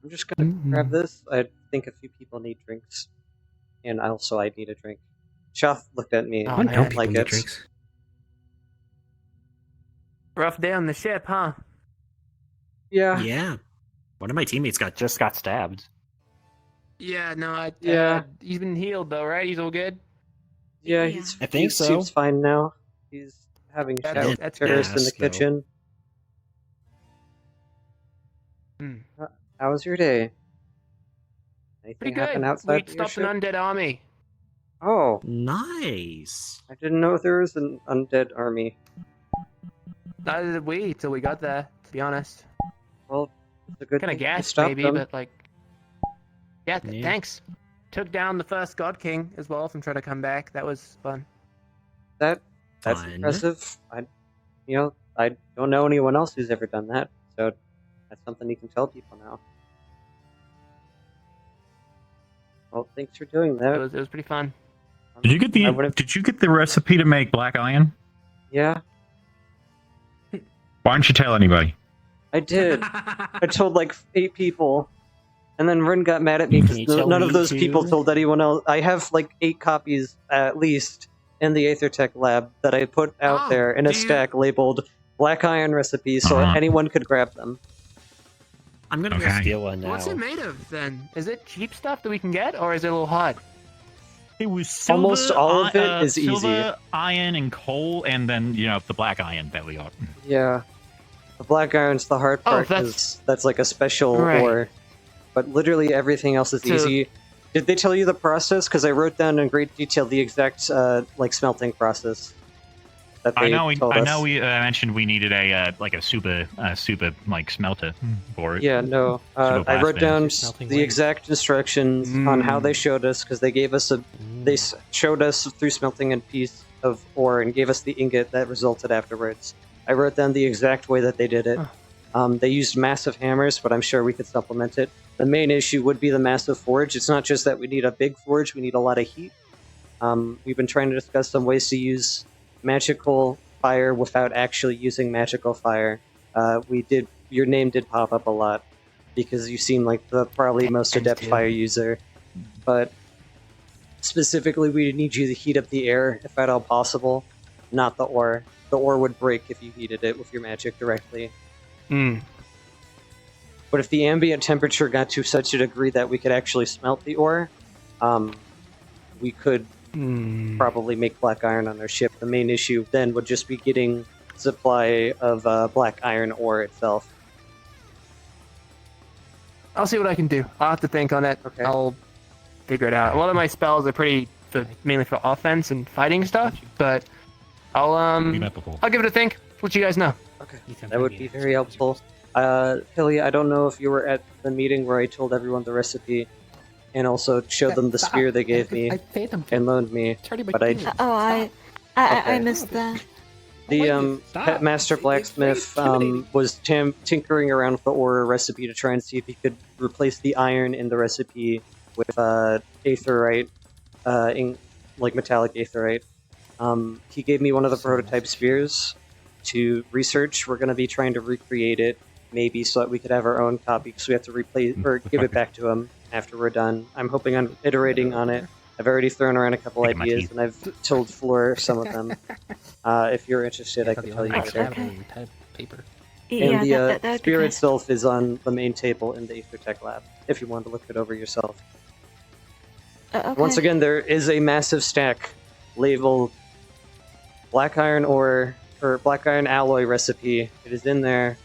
B: I'm just gonna grab this. I think a few people need drinks, and also I need a drink. Shoth looked at me
I: Oh,
B: and
I: man.
B: don't like it.
H: Drinks.
I: Rough day on the ship, huh?
B: Yeah.
H: Yeah. One of my teammates
P: Just got stabbed.
I: Yeah, no,
B: Yeah.
I: he's been healed though, right? He's all good?
B: Yeah,
P: I think so.
B: Seems fine now. He's having
I: That's
B: showers
I: good.
B: in the
H: Yes, though.
B: kitchen. How was your day? Anything
I: Pretty
B: happen
I: good.
B: outside
I: We
B: of your
I: stopped an
B: ship?
I: undead army.
B: Oh,
H: Nice.
B: I didn't know there was an undead army.
I: Neither did we till we got there, to be honest.
B: Well, it's a good
I: Kind of
B: thing you
I: guessed
B: stopped
I: maybe,
B: them.
I: but like... Yeah,
P: Yeah.
I: thanks. Took down the first God King as well from trying to come back. That was fun.
B: That's
H: Fun.
B: impressive. I don't know anyone else who's ever done that, so that's something you can tell people now. Well, thanks for doing that.
I: It was pretty fun.
E: Did you get the recipe to make black iron?
B: Yeah,
E: Why don't you tell anybody?
B: I did. I told like 8 people, and then Rin got mad at me
P: Can you
B: because
P: tell
B: none of
P: me
B: those
P: too?
B: people told anyone else. I have like 8 copies at least in the Aethertech lab that I put out there in a stack labeled Black Iron recipe, so anyone could grab them.
H: I'm gonna
E: Okay.
P: Steal one now.
I: What's it made of then? Is it cheap stuff that we can get, or is it a little hard?
E: It was silver,
B: Almost all of it is
E: silver,
B: easy.
E: iron, and coal, and then the black iron that we got.
B: Yeah. The black iron's the hard part because that's like a special ore. But literally everything else is easy. Did they tell you the process? Because I wrote down in great detail the exact like smelting process. That they told us.
E: we mentioned we needed a super like smelter for it.
B: Yeah, no. I wrote down the exact instructions on how they showed us because they gave us they showed us through smelting a piece of ore and gave us the ingot that resulted afterwards. I wrote down the exact way that they did it. They used massive hammers, but I'm sure we could supplement it. The main issue would be the massive forge. It's not just that we need a big forge; we need a lot of heat. We've been trying to discuss some ways to use magical fire without actually using magical fire. Your name did pop up a lot because you seem like the probably most adept fire user. But specifically, we need you to heat up the air if at all possible, not the ore. The ore would break if you heated it with your magic directly. But if the ambient temperature got to such a degree that we could actually smelt the ore, we could probably make black iron on our ship. The main issue then would just be getting supply of black iron ore itself.
K: I'll see what I can do. I'll have to think on it. Okay. I'll figure it out. A lot of my spells are mainly for offense and fighting stuff, but I'll give it a think. Let you guys know.
B: Okay, that would be very helpful. Hilly, I don't know if you were at the meeting where I told everyone the recipe and also showed them the spear they gave me and loaned me, but
X: I missed that.
B: The pet master blacksmith was tinkering around with the ore recipe to try and see if he could replace the iron in the recipe with aetherite, like metallic aetherite. He gave me one of the prototype spears to research. We're going to be trying to recreate it, maybe so that we could have our own copy, because we have to replace or give it back to him after we're done. I'm hoping on iterating on it. I've already thrown around a couple ideas, and I've told Floor some of them. If you're interested, I can tell you later.
P: Paper.
B: And the spear itself is on the main table in the Aethertech lab, if you want to look it over yourself. Once again, there is a massive stack labeled black iron ore or black iron alloy recipe. It is in there.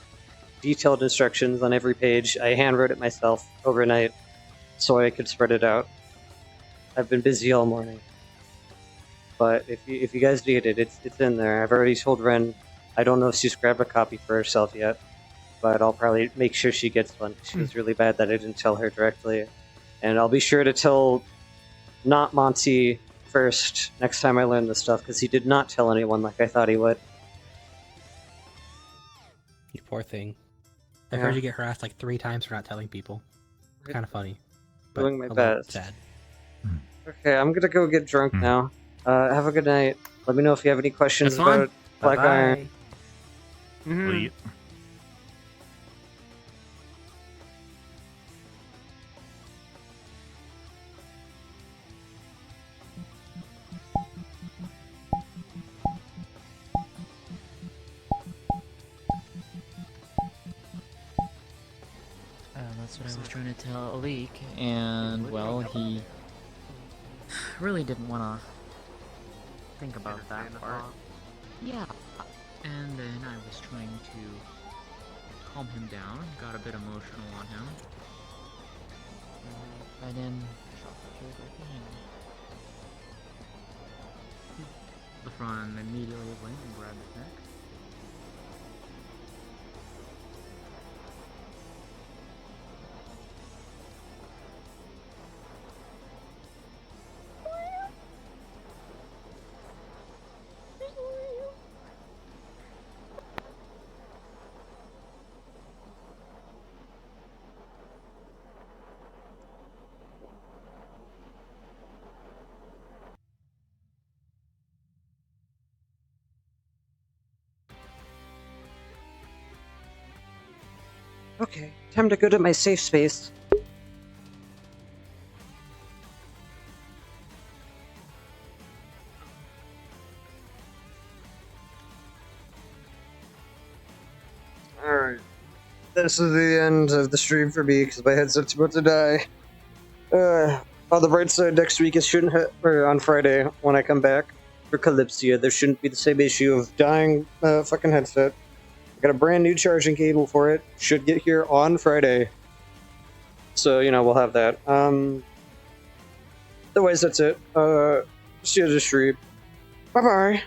B: Detailed instructions on every page. I handwrote it myself overnight so I could spread it out. I've been busy all morning. But if you guys need it, it's in there. I've already told Ren. I don't know if she's grabbed a copy for herself yet, but I'll probably make sure she gets one. She was really bad that I didn't tell her directly. And I'll be sure to tell not Monty first next time I learn this stuff, because he did not tell anyone like I thought he would.
P: You poor thing. I've heard you get harassed like 3 times for not telling people. It's kind of funny. But
B: Doing my best.
P: Sad.
B: Okay, I'm gonna go get drunk now. Have a good night. Let me know if you have any questions about black iron.
U: That's what I was trying to tell Alik, and well, he really didn't want to think about that part. Yeah. And then I was trying to calm him down, got a bit emotional on him. And then shot the trigger again. The front immediately went and grabbed his neck.
B: Okay, time to go to my safe space. Alright. This is the end of the stream for me, because my headset's about to die. On the bright side, next week it shouldn't or on Friday, when I come back for Calypsia, there shouldn't be the same issue of dying fucking headset. got a brand new charging cable for it. Should get here on Friday. So, you know, we'll have that. Otherwise, that's it. See you at the street. Bye-bye.